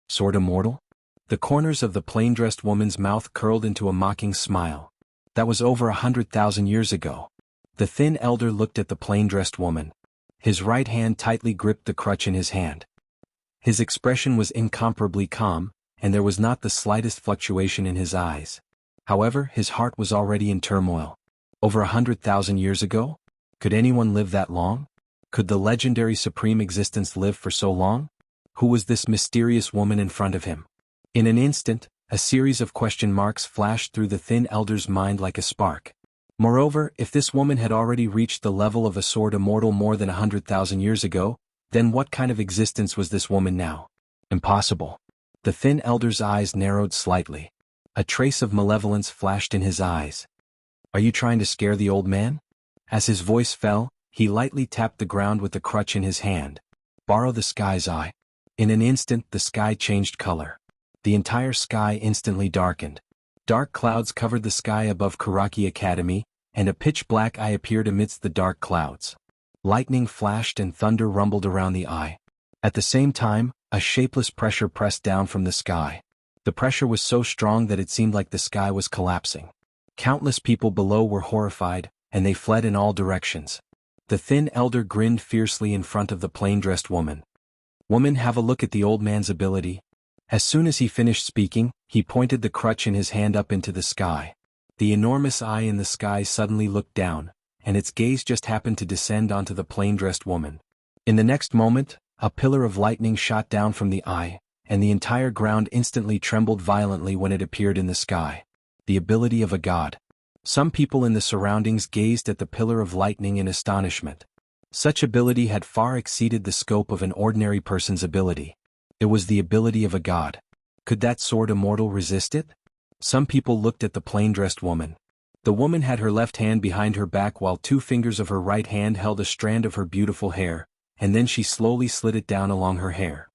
A: "Sword immortal?" The corners of the plain-dressed woman's mouth curled into a mocking smile. "That was over 100,000 years ago." The thin elder looked at the plain-dressed woman. His right hand tightly gripped the crutch in his hand. His expression was incomparably calm, and there was not the slightest fluctuation in his eyes. However, his heart was already in turmoil. Over 100,000 years ago? Could anyone live that long? Could the legendary supreme existence live for so long? Who was this mysterious woman in front of him? In an instant, a series of question marks flashed through the thin elder's mind like a spark. Moreover, if this woman had already reached the level of a sword immortal more than 100,000 years ago, then what kind of existence was this woman now? Impossible. The thin elder's eyes narrowed slightly. A trace of malevolence flashed in his eyes. "Are you trying to scare the old man?" As his voice fell, he lightly tapped the ground with the crutch in his hand. "Borrow the sky's eye." In an instant, the sky changed color. The entire sky instantly darkened. Dark clouds covered the sky above Karaki Academy, and a pitch-black eye appeared amidst the dark clouds. Lightning flashed and thunder rumbled around the eye. At the same time, a shapeless pressure pressed down from the sky. The pressure was so strong that it seemed like the sky was collapsing. Countless people below were horrified, and they fled in all directions. The thin elder grinned fiercely in front of the plain-dressed woman. "Woman, have a look at the old man's ability." As soon as he finished speaking, he pointed the crutch in his hand up into the sky. The enormous eye in the sky suddenly looked down, and its gaze just happened to descend onto the plain-dressed woman. In the next moment, a pillar of lightning shot down from the eye, and the entire ground instantly trembled violently when it appeared in the sky. The ability of a god. Some people in the surroundings gazed at the pillar of lightning in astonishment. Such ability had far exceeded the scope of an ordinary person's ability. It was the ability of a god. Could that sword immortal resist it? Some people looked at the plain-dressed woman. The woman had her left hand behind her back while 2 fingers of her right hand held a strand of her beautiful hair, and then she slowly slid it down along her hair.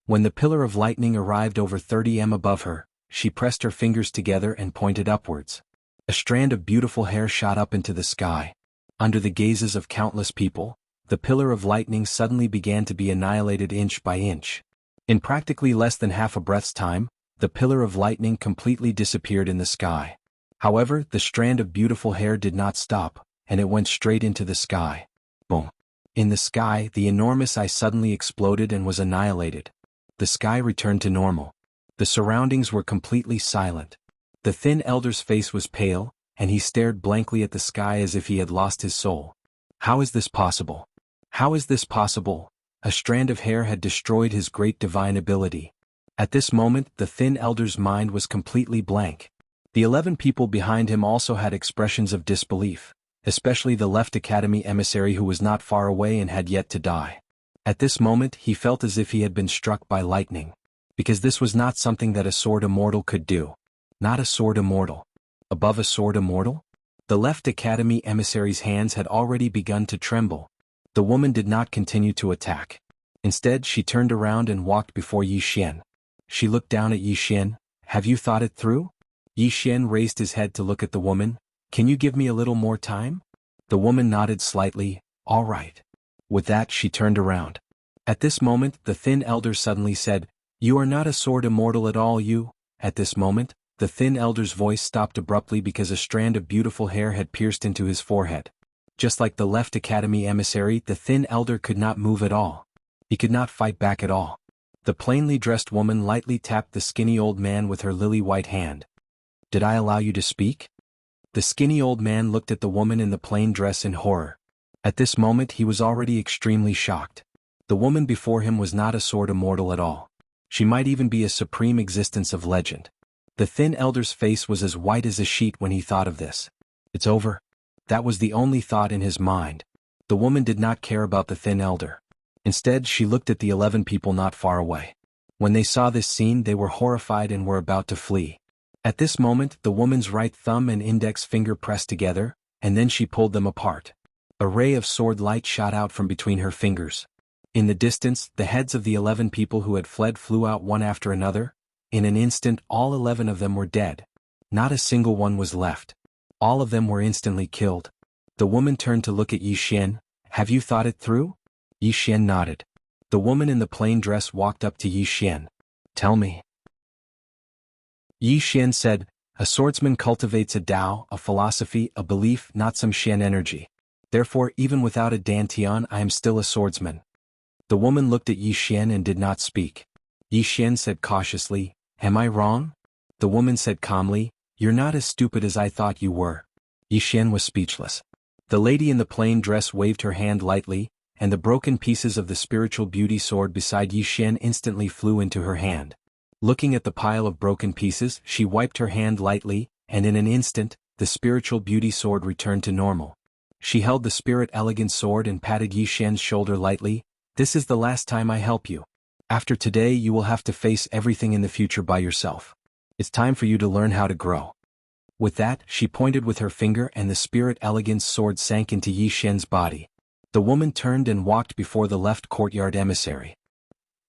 A: When the pillar of lightning arrived over 30 m above her, she pressed her fingers together and pointed upwards. A strand of beautiful hair shot up into the sky. Under the gazes of countless people, the pillar of lightning suddenly began to be annihilated inch by inch. In practically less than half a breath's time, The pillar of lightning completely disappeared in the sky. However, the strand of beautiful hair did not stop, and it went straight into the sky. Boom. In the sky, the enormous eye suddenly exploded and was annihilated. The sky returned to normal. The surroundings were completely silent. The thin elder's face was pale, and he stared blankly at the sky as if he had lost his soul. How is this possible? How is this possible? A strand of hair had destroyed his great divine ability. At this moment, the thin elder's mind was completely blank. The 11 people behind him also had expressions of disbelief, especially the Left Academy emissary who was not far away and had yet to die. At this moment, he felt as if he had been struck by lightning, because this was not something that a sword immortal could do. Not a sword immortal. Above a sword immortal? The Left Academy emissary's hands had already begun to tremble. The woman did not continue to attack. Instead, she turned around and walked before Yi Xian. She looked down at Yi Xian. Have you thought it through? Yi Xian raised his head to look at the woman. Can you give me a little more time? The woman nodded slightly. All right. With that, she turned around. At this moment, the thin elder suddenly said, You are not a sword immortal at all, you. At this moment, the thin elder's voice stopped abruptly because a strand of beautiful hair had pierced into his forehead. Just like the Left Academy emissary, the thin elder could not move at all. He could not fight back at all. The plainly dressed woman lightly tapped the skinny old man with her lily-white hand. Did I allow you to speak? The skinny old man looked at the woman in the plain dress in horror. At this moment he was already extremely shocked. The woman before him was not a sword immortal at all. She might even be a supreme existence of legend. The thin elder's face was as white as a sheet when he thought of this. It's over. That was the only thought in his mind. The woman did not care about the thin elder. Instead, she looked at the 11 people not far away. When they saw this scene, they were horrified and were about to flee. At this moment, the woman's right thumb and index finger pressed together, and then she pulled them apart. A ray of sword light shot out from between her fingers. In the distance, the heads of the 11 people who had fled flew out one after another. In an instant, all 11 of them were dead. Not a single one was left. All of them were instantly killed. The woman turned to look at Yi Xian. Have you thought it through? Yi Xian nodded. The woman in the plain dress walked up to Yi Xian. Tell me. Yi Xian said, A swordsman cultivates a Tao, a philosophy, a belief, not some Xian energy. Therefore, even without a Dantian, I am still a swordsman. The woman looked at Yi Xian and did not speak. Yi Xian said cautiously, Am I wrong? The woman said calmly, You're not as stupid as I thought you were. Yi Xian was speechless. The lady in the plain dress waved her hand lightly, and the broken pieces of the spiritual beauty sword beside Yi Xian instantly flew into her hand. Looking at the pile of broken pieces, she wiped her hand lightly, and in an instant, the spiritual beauty sword returned to normal. She held the spirit elegant sword and patted Yi Xian's shoulder lightly. This is the last time I help you. After today you will have to face everything in the future by yourself. It's time for you to learn how to grow. With that, she pointed with her finger and the spirit elegance sword sank into Yi Xian's body. The woman turned and walked before the left courtyard emissary.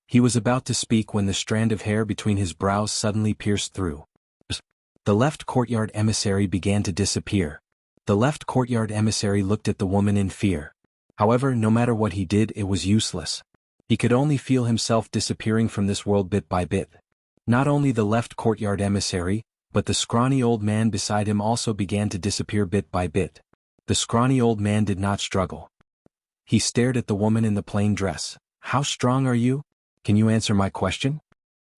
A: He was about to speak when the strand of hair between his brows suddenly pierced through. The left courtyard emissary began to disappear. The left courtyard emissary looked at the woman in fear. However, no matter what he did, it was useless. He could only feel himself disappearing from this world bit by bit. Not only the left courtyard emissary, but the scrawny old man beside him also began to disappear bit by bit. The scrawny old man did not struggle. He stared at the woman in the plain dress. How strong are you? Can you answer my question?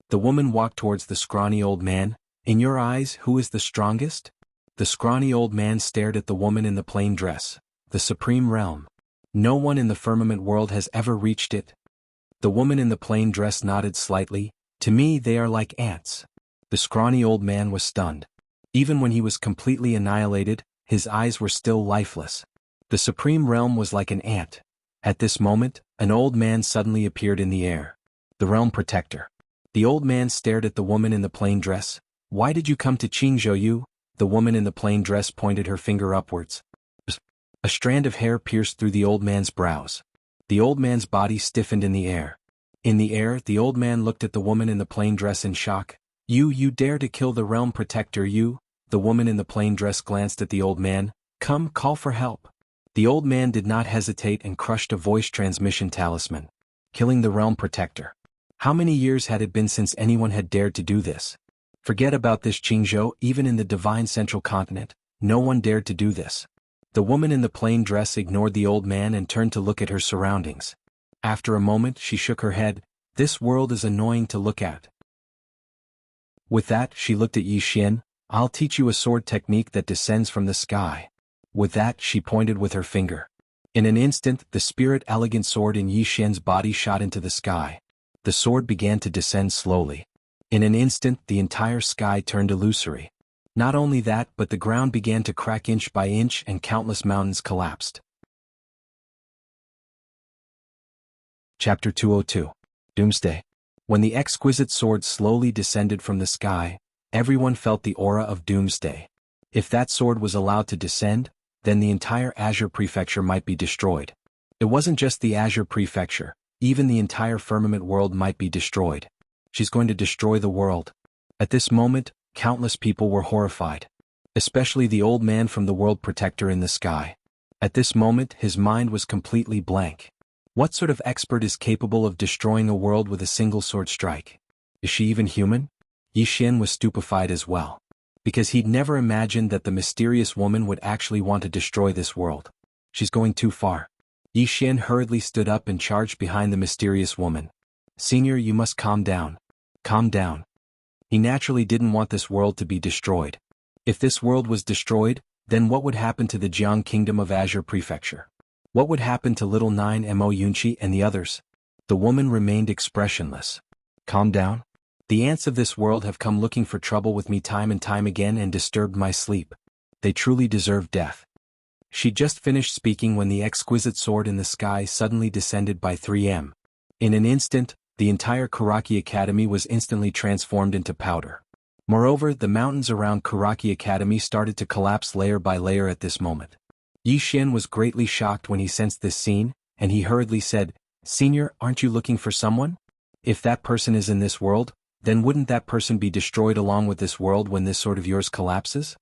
A: The woman walked towards the scrawny old man. In your eyes, who is the strongest? The scrawny old man stared at the woman in the plain dress. The supreme realm. No one in the firmament world has ever reached it. The woman in the plain dress nodded slightly. To me they are like ants. The scrawny old man was stunned. Even when he was completely annihilated, his eyes were still lifeless. The supreme realm was like an ant. At this moment, an old man suddenly appeared in the air. The realm protector. The old man stared at the woman in the plain dress. Why did you come to Qingzhou? The woman in the plain dress pointed her finger upwards. A strand of hair pierced through the old man's brows. The old man's body stiffened in the air. In the air, the old man looked at the woman in the plain dress in shock. You dare to kill the realm protector, you? The woman in the plain dress glanced at the old man. Come, call for help. The old man did not hesitate and crushed a voice transmission talisman. Killing the realm protector. How many years had it been since anyone had dared to do this? Forget about this, Qingzhou. Even in the divine central continent, no one dared to do this. The woman in the plain dress ignored the old man and turned to look at her surroundings. After a moment she shook her head. This world is annoying to look at. With that she looked at Yi Xian. I'll teach you a sword technique that descends from the sky. With that she pointed with her finger. In an instant the spirit elegant sword in Yi Xian's body shot into the sky. The sword began to descend slowly. In an instant the entire sky turned illusory. Not only that, but the ground began to crack inch by inch and countless mountains collapsed. Chapter 202. Doomsday. When the exquisite sword slowly descended from the sky, everyone felt the aura of doomsday. If that sword was allowed to descend, then the entire Azure Prefecture might be destroyed. It wasn't just the Azure Prefecture, even the entire firmament world might be destroyed. She's going to destroy the world. At this moment, countless people were horrified. Especially the old man from the World Protector in the sky. At this moment his mind was completely blank. What sort of expert is capable of destroying a world with a single sword strike? Is she even human? Yi Xian was stupefied as well. Because he'd never imagined that the mysterious woman would actually want to destroy this world. She's going too far. Yi Xian hurriedly stood up and charged behind the mysterious woman. Senior, you must calm down. Calm down. He naturally didn't want this world to be destroyed. If this world was destroyed, then what would happen to the Jiang Kingdom of Azure Prefecture? What would happen to little 9Mo Yunqi and the others? The woman remained expressionless. Calm down? The ants of this world have come looking for trouble with me time and time again and disturbed my sleep. They truly deserve death. She just finished speaking when the exquisite sword in the sky suddenly descended by 3M. In an instant, the entire Karaki Academy was instantly transformed into powder. Moreover, the mountains around Karaki Academy started to collapse layer by layer at this moment. Yi Xian was greatly shocked when he sensed this scene, and he hurriedly said, Senior, aren't you looking for someone? If that person is in this world, then wouldn't that person be destroyed along with this world when this sword of yours collapses?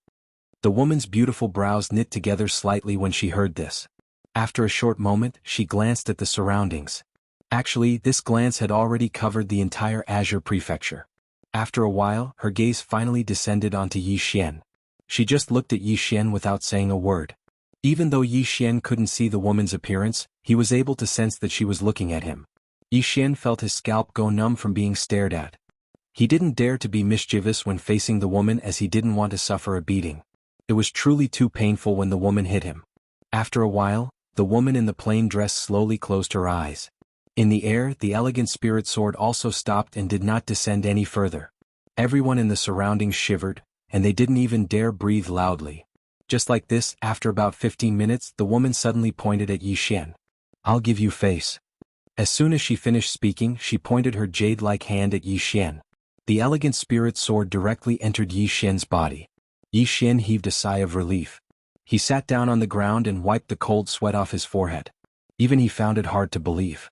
A: The woman's beautiful brows knit together slightly when she heard this. After a short moment, she glanced at the surroundings. Actually, this glance had already covered the entire Azure Prefecture. After a while, her gaze finally descended onto Yi Xian. She just looked at Yi Xian without saying a word. Even though Yi Xian couldn't see the woman's appearance, he was able to sense that she was looking at him. Yi Xian felt his scalp go numb from being stared at. He didn't dare to be mischievous when facing the woman as he didn't want to suffer a beating. It was truly too painful when the woman hit him. After a while, the woman in the plain dress slowly closed her eyes. In the air, the elegant spirit sword also stopped and did not descend any further. Everyone in the surroundings shivered, and they didn't even dare breathe loudly. Just like this, after about 15 minutes, the woman suddenly pointed at Yi Xian. I'll give you face. As soon as she finished speaking, she pointed her jade-like hand at Yi Xian. The elegant spirit sword directly entered Yi Xian's body. Yi Xian heaved a sigh of relief. He sat down on the ground and wiped the cold sweat off his forehead. Even he found it hard to believe.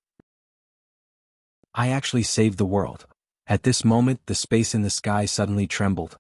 A: I actually saved the world. At this moment, the space in the sky suddenly trembled.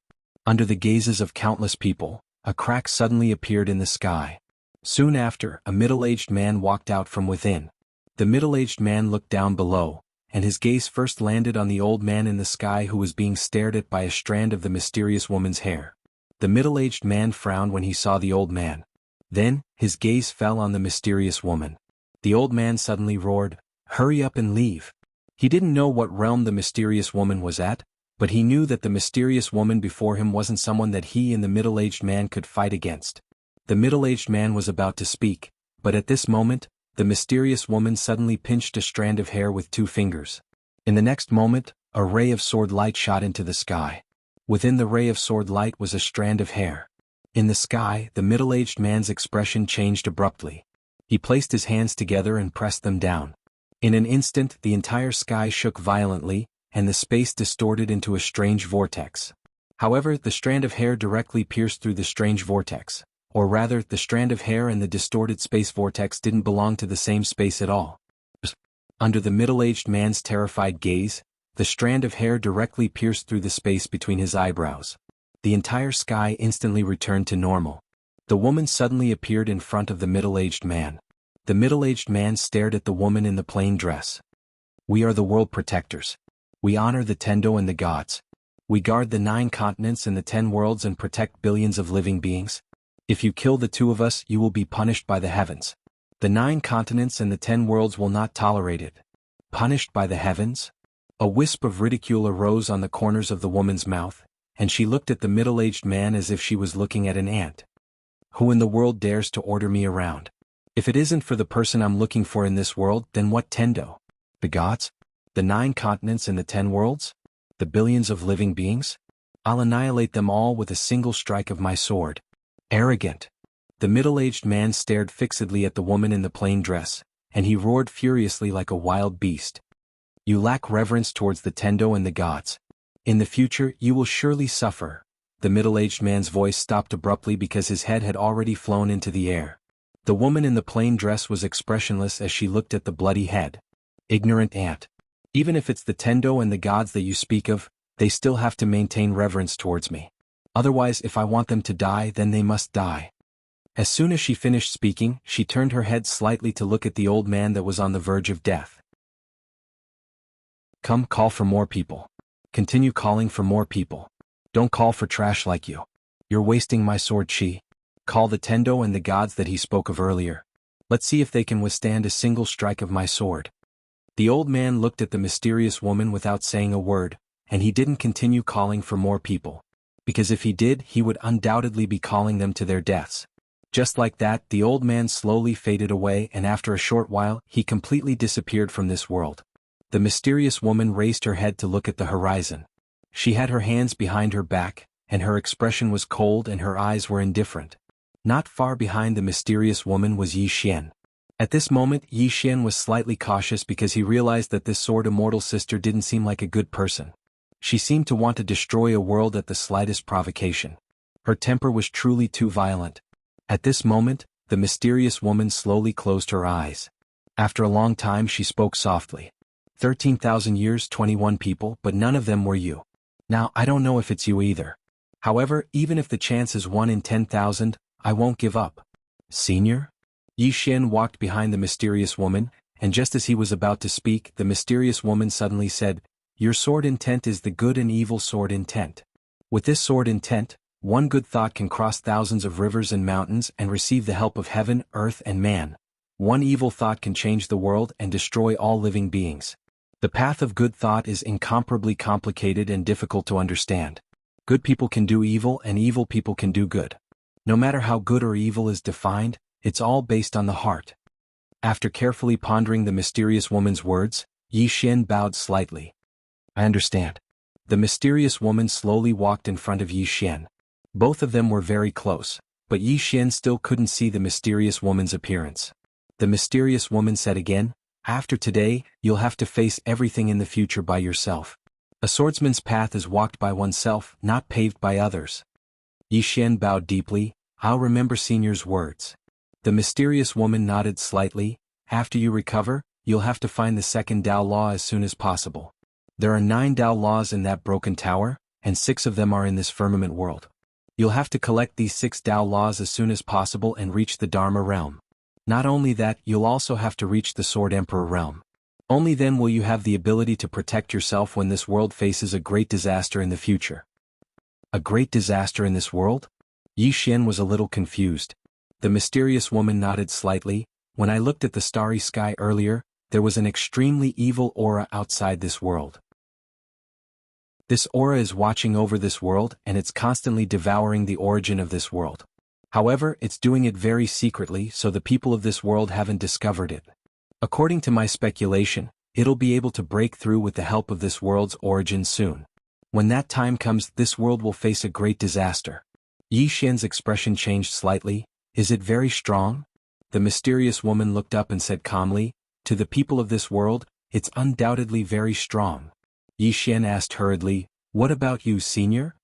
A: Under the gazes of countless people, a crack suddenly appeared in the sky. Soon after, a middle-aged man walked out from within. The middle-aged man looked down below, and his gaze first landed on the old man in the sky who was being stared at by a strand of the mysterious woman's hair. The middle-aged man frowned when he saw the old man. Then, his gaze fell on the mysterious woman. The old man suddenly roared, "Hurry up and leave." He didn't know what realm the mysterious woman was at, but he knew that the mysterious woman before him wasn't someone that he and the middle-aged man could fight against. The middle-aged man was about to speak, but at this moment, the mysterious woman suddenly pinched a strand of hair with 2 fingers. In the next moment, a ray of sword light shot into the sky. Within the ray of sword light was a strand of hair. In the sky, the middle-aged man's expression changed abruptly. He placed his hands together and pressed them down. In an instant, the entire sky shook violently, and the space distorted into a strange vortex. However, the strand of hair directly pierced through the strange vortex. Or rather, the strand of hair and the distorted space vortex didn't belong to the same space at all. Under the middle-aged man's terrified gaze, the strand of hair directly pierced through the space between his eyebrows. The entire sky instantly returned to normal. The woman suddenly appeared in front of the middle-aged man. The middle-aged man stared at the woman in the plain dress. We are the world protectors. We honor the Tendo and the gods. We guard the 9 continents and the 10 worlds and protect billions of living beings. If you kill the 2 of us, you will be punished by the heavens. The 9 continents and the 10 worlds will not tolerate it. Punished by the heavens? A wisp of ridicule arose on the corners of the woman's mouth, and she looked at the middle-aged man as if she was looking at an ant. Who in the world dares to order me around? If it isn't for the person I'm looking for in this world, then what Tendo? The gods? The 9 continents and the 10 worlds? The billions of living beings? I'll annihilate them all with a single strike of my sword. Arrogant. The middle-aged man stared fixedly at the woman in the plain dress, and he roared furiously like a wild beast. You lack reverence towards the Tendo and the gods. In the future, you will surely suffer. The middle-aged man's voice stopped abruptly because his head had already flown into the air. The woman in the plain dress was expressionless as she looked at the bloody head. Ignorant ant. Even if it's the Tendo and the gods that you speak of, they still have to maintain reverence towards me. Otherwise, if I want them to die, then they must die. As soon as she finished speaking, she turned her head slightly to look at the old man that was on the verge of death. Come, call for more people. Continue calling for more people. Don't call for trash like you. You're wasting my sword, Chi. Call the Tendo and the gods that he spoke of earlier. Let's see if they can withstand a single strike of my sword. The old man looked at the mysterious woman without saying a word, and he didn't continue calling for more people. Because if he did, he would undoubtedly be calling them to their deaths. Just like that, the old man slowly faded away, and after a short while, he completely disappeared from this world. The mysterious woman raised her head to look at the horizon. She had her hands behind her back, and her expression was cold and her eyes were indifferent. Not far behind the mysterious woman was Yi Xian. At this moment, Yi Xian was slightly cautious because he realized that this sword immortal sister didn't seem like a good person. She seemed to want to destroy a world at the slightest provocation. Her temper was truly too violent. At this moment, the mysterious woman slowly closed her eyes. After a long time she spoke softly. 13,000 years, 21 people, but none of them were you. Now, I don't know if it's you either. However, even if the chance is 1 in 10,000, I won't give up. Senior? Yi Xian walked behind the mysterious woman, and just as he was about to speak, the mysterious woman suddenly said, Your sword intent is the good and evil sword intent. With this sword intent, one good thought can cross thousands of rivers and mountains and receive the help of heaven, earth, and man. One evil thought can change the world and destroy all living beings. The path of good thought is incomparably complicated and difficult to understand. Good people can do evil and evil people can do good. No matter how good or evil is defined, it's all based on the heart. After carefully pondering the mysterious woman's words, Yi Xian bowed slightly. I understand. The mysterious woman slowly walked in front of Yi Xian. Both of them were very close, but Yi Xian still couldn't see the mysterious woman's appearance. The mysterious woman said again, After today, you'll have to face everything in the future by yourself. A swordsman's path is walked by oneself, not paved by others. Yi Xian bowed deeply. I'll remember Senior's words. The mysterious woman nodded slightly. After you recover, you'll have to find the second Dao Law as soon as possible. There are 9 Dao Laws in that broken tower, and 6 of them are in this firmament world. You'll have to collect these 6 Dao Laws as soon as possible and reach the Dharma realm. Not only that, you'll also have to reach the Sword Emperor realm. Only then will you have the ability to protect yourself when this world faces a great disaster in the future. A great disaster in this world? Yi Xian was a little confused. The mysterious woman nodded slightly. When I looked at the starry sky earlier, there was an extremely evil aura outside this world. This aura is watching over this world and it's constantly devouring the origin of this world. However, it's doing it very secretly so the people of this world haven't discovered it. According to my speculation, it'll be able to break through with the help of this world's origin soon. When that time comes, this world will face a great disaster. Yi Xian's expression changed slightly. Is it very strong? The mysterious woman looked up and said calmly, To the people of this world, it's undoubtedly very strong. Yi Xian asked hurriedly, What about you, Senior?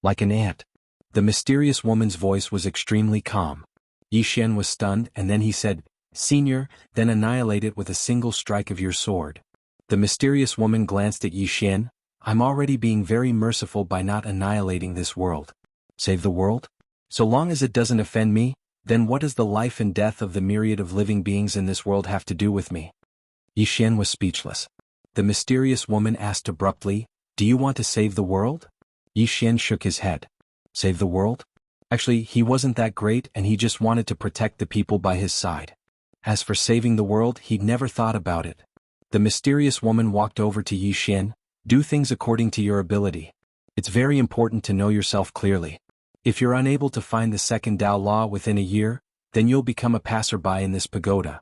A: Like an ant. The mysterious woman's voice was extremely calm. Yi Xian was stunned and then he said, Senior, then annihilate it with a single strike of your sword. The mysterious woman glanced at Yi Xian. I'm already being very merciful by not annihilating this world. Save the world? So long as it doesn't offend me, then what does the life and death of the myriad of living beings in this world have to do with me? Yi Xian was speechless. The mysterious woman asked abruptly, "Do you want to save the world?" Yi Xian shook his head. Save the world? Actually, he wasn't that great and he just wanted to protect the people by his side. As for saving the world, he'd never thought about it. The mysterious woman walked over to Yi Xian. Do things according to your ability. It's very important to know yourself clearly. If you're unable to find the second Tao law within a year, then you'll become a passerby in this pagoda.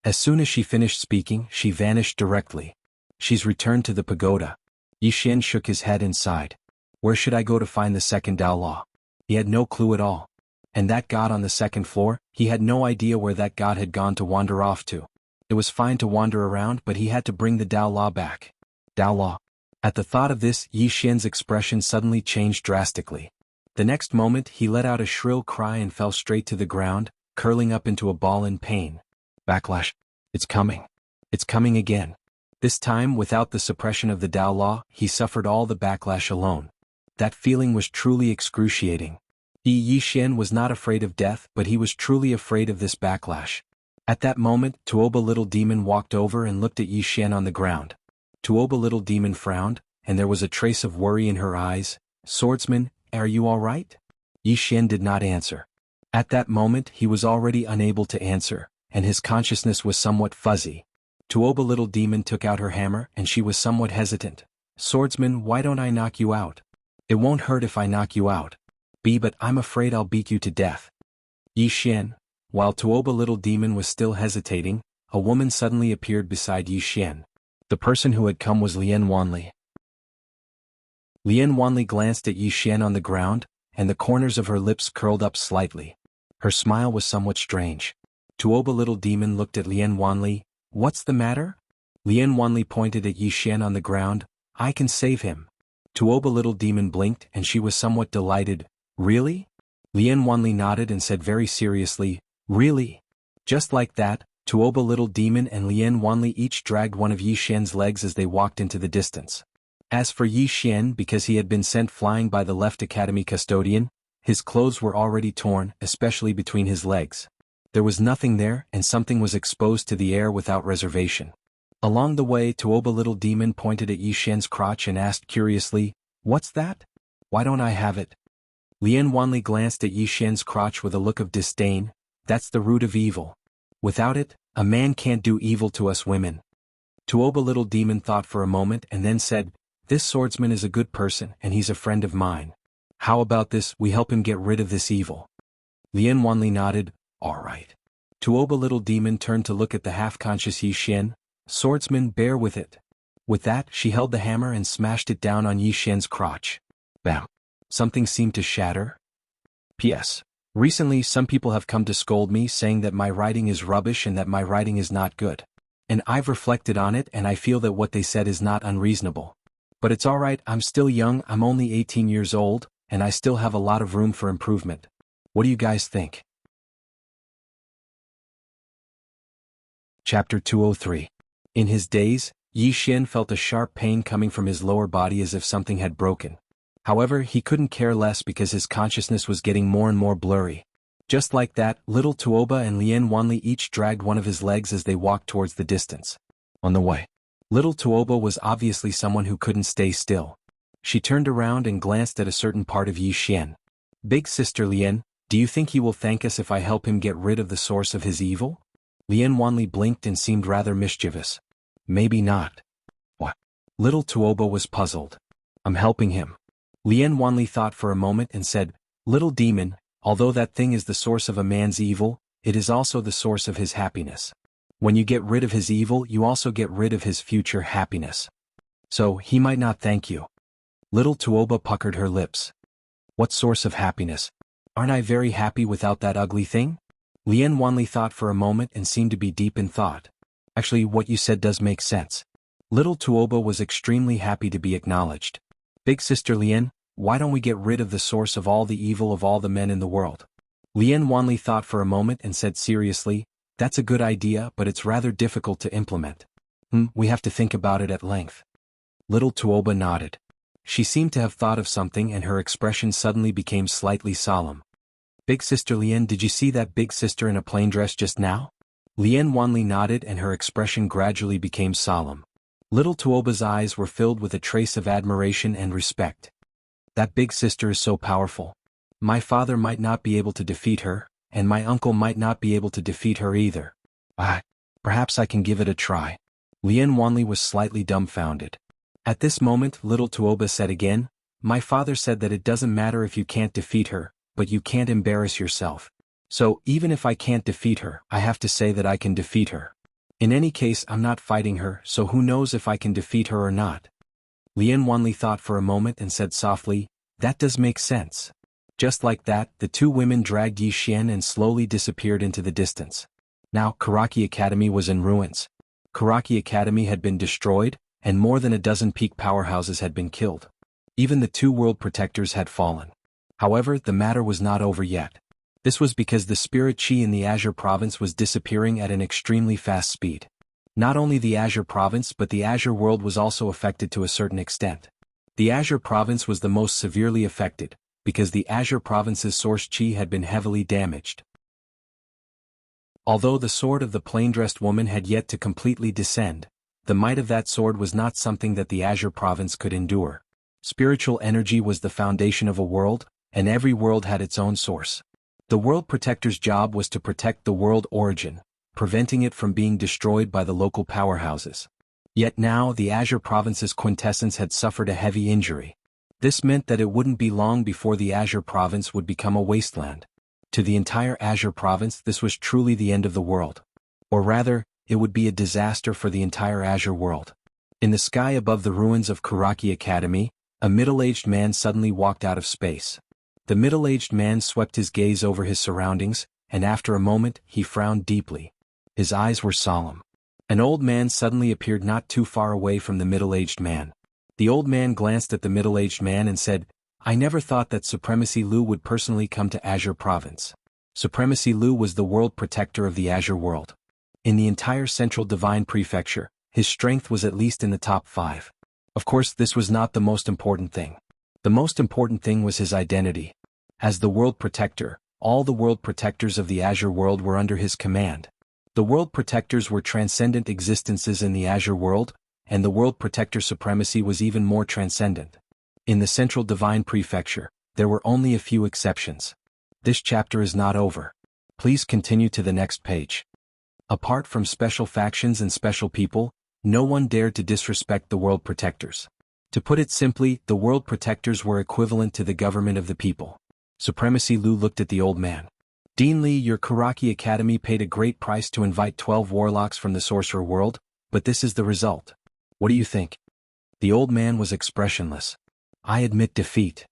A: As soon as she finished speaking, she vanished directly. She's returned to the pagoda. Yi Xian shook his head and sighed. Where should I go to find the second Tao law? He had no clue at all. And that god on the second floor, he had no idea where that god had gone to wander off to. It was fine to wander around, but he had to bring the Tao law back. Tao law. At the thought of this, Yi Xian's expression suddenly changed drastically. The next moment, he let out a shrill cry and fell straight to the ground, curling up into a ball in pain. Backlash. It's coming. It's coming again. This time, without the suppression of the Tao law, he suffered all the backlash alone. That feeling was truly excruciating. Yi Xian was not afraid of death, but he was truly afraid of this backlash. At that moment, Tuoba Little Demon walked over and looked at Yi Xian on the ground. Tuoba Little Demon frowned, and there was a trace of worry in her eyes. Swordsman, are you all right? Yi Xian did not answer. At that moment, he was already unable to answer, and his consciousness was somewhat fuzzy. Tuoba Little Demon took out her hammer, and she was somewhat hesitant. Swordsman, why don't I knock you out? It won't hurt if I knock you out. But I'm afraid I'll beat you to death. Yi Xian. While Tuoba Little Demon was still hesitating, a woman suddenly appeared beside Yi Xian. The person who had come was Lian Wanli. Lian Wanli glanced at Yi Xian on the ground, and the corners of her lips curled up slightly. Her smile was somewhat strange. Tuoba Little Demon looked at Lian Wanli. What's the matter? Lian Wanli pointed at Yi Xian on the ground. I can save him. Tuoba Little Demon blinked and she was somewhat delighted. Really? Lian Wanli nodded and said very seriously, really? Just like that, Tuoba Little Demon and Lian Wanli each dragged one of Yi Xian's legs as they walked into the distance. As for Yi Xian, because he had been sent flying by the left academy custodian, his clothes were already torn, especially between his legs. There was nothing there, and something was exposed to the air without reservation. Along the way, Tuoba Little Demon pointed at Yi Xian's crotch and asked curiously, "What's that? Why don't I have it?" Lian Wanli glanced at Yi Xian's crotch with a look of disdain. That's the root of evil. Without it, a man can't do evil to us women. Tuoba Little Demon thought for a moment and then said, "This swordsman is a good person and he's a friend of mine. How about this, we help him get rid of this evil?" Lian Wanli nodded, "All right." Tuoba Little Demon turned to look at the half-conscious Yi Xian. "Swordsman, bear with it." With that, she held the hammer and smashed it down on Yi Xian's crotch. Bam. Something seemed to shatter. P.S. Recently, some people have come to scold me saying that my writing is rubbish and that my writing is not good. And I've reflected on it and I feel that what they said is not unreasonable. But it's alright, I'm still young, I'm only 18 years old, and I still have a lot of room for improvement. What do you guys think? Chapter 203. In his daze, Yi Xian felt a sharp pain coming from his lower body as if something had broken. However, he couldn't care less because his consciousness was getting more and more blurry. Just like that, little Tuoba and Lian Wanli each dragged one of his legs as they walked towards the distance. On the way, little Tuoba was obviously someone who couldn't stay still. She turned around and glanced at a certain part of Yi Xian. "Big Sister Lian, do you think he will thank us if I help him get rid of the source of his evil?" Lian Wanli blinked and seemed rather mischievous. "Maybe not." What? Little Tuoba was puzzled. "I'm helping him." Lian Wanli thought for a moment and said, "Little demon, although that thing is the source of a man's evil, it is also the source of his happiness. When you get rid of his evil, you also get rid of his future happiness. So, he might not thank you." Little Tuoba puckered her lips. "What source of happiness? Aren't I very happy without that ugly thing?" Lian Wanli thought for a moment and seemed to be deep in thought. "Actually, what you said does make sense." Little Tuoba was extremely happy to be acknowledged. "Big Sister Lian, why don't we get rid of the source of all the evil of all the men in the world?" Lian Wanli thought for a moment and said seriously, "That's a good idea, but it's rather difficult to implement. We have to think about it at length." Little Tuoba nodded. She seemed to have thought of something and her expression suddenly became slightly solemn. "Big Sister Lian, did you see that big sister in a plain dress just now?" Lian Wanli nodded and her expression gradually became solemn. Little Tuoba's eyes were filled with a trace of admiration and respect. That big sister is so powerful. My father might not be able to defeat her, and my uncle might not be able to defeat her either. Perhaps I can give it a try. Lien Wanli was slightly dumbfounded. At this moment, Little Tuoba said again, my father said that it doesn't matter if you can't defeat her, but you can't embarrass yourself. So, even if I can't defeat her, I have to say that I can defeat her. In any case, I'm not fighting her, so who knows if I can defeat her or not. Lien Wanli thought for a moment and said softly, that does make sense. Just like that, the two women dragged Yi Xian and slowly disappeared into the distance. Now, Karaki Academy was in ruins. Karaki Academy had been destroyed, and more than a dozen peak powerhouses had been killed. Even the two world protectors had fallen. However, the matter was not over yet. This was because the spirit chi in the Azure province was disappearing at an extremely fast speed. Not only the Azure province but the Azure world was also affected to a certain extent. The Azure province was the most severely affected, because the Azure province's source chi had been heavily damaged. Although the sword of the plain-dressed woman had yet to completely descend, the might of that sword was not something that the Azure province could endure. Spiritual energy was the foundation of a world, and every world had its own source. The world protector's job was to protect the world origin, preventing it from being destroyed by the local powerhouses. Yet now the Azure province's quintessence had suffered a heavy injury. This meant that it wouldn't be long before the Azure province would become a wasteland. To the entire Azure province, this was truly the end of the world. Or rather, it would be a disaster for the entire Azure world. In the sky above the ruins of Karaki Academy, a middle-aged man suddenly walked out of space. The middle-aged man swept his gaze over his surroundings, and after a moment, he frowned deeply. His eyes were solemn. An old man suddenly appeared not too far away from the middle-aged man. The old man glanced at the middle-aged man and said, I never thought that Supremacy Lu would personally come to Azure Province. Supremacy Lu was the world protector of the Azure world. In the entire Central Divine Prefecture, his strength was at least in the top 5. Of course, this was not the most important thing. The most important thing was his identity. As the world protector, all the world protectors of the Azure world were under his command. The world protectors were transcendent existences in the Azure world, and the world protector supremacy was even more transcendent. In the Central Divine Prefecture, there were only a few exceptions. This chapter is not over. Please continue to the next page. Apart from special factions and special people, no one dared to disrespect the world protectors. To put it simply, the world protectors were equivalent to the government of the people. Supremacy Lu looked at the old man. Dean Li, your Karaki Academy paid a great price to invite 12 warlocks from the sorcerer world, but this is the result. What do you think? The old man was expressionless. I admit defeat.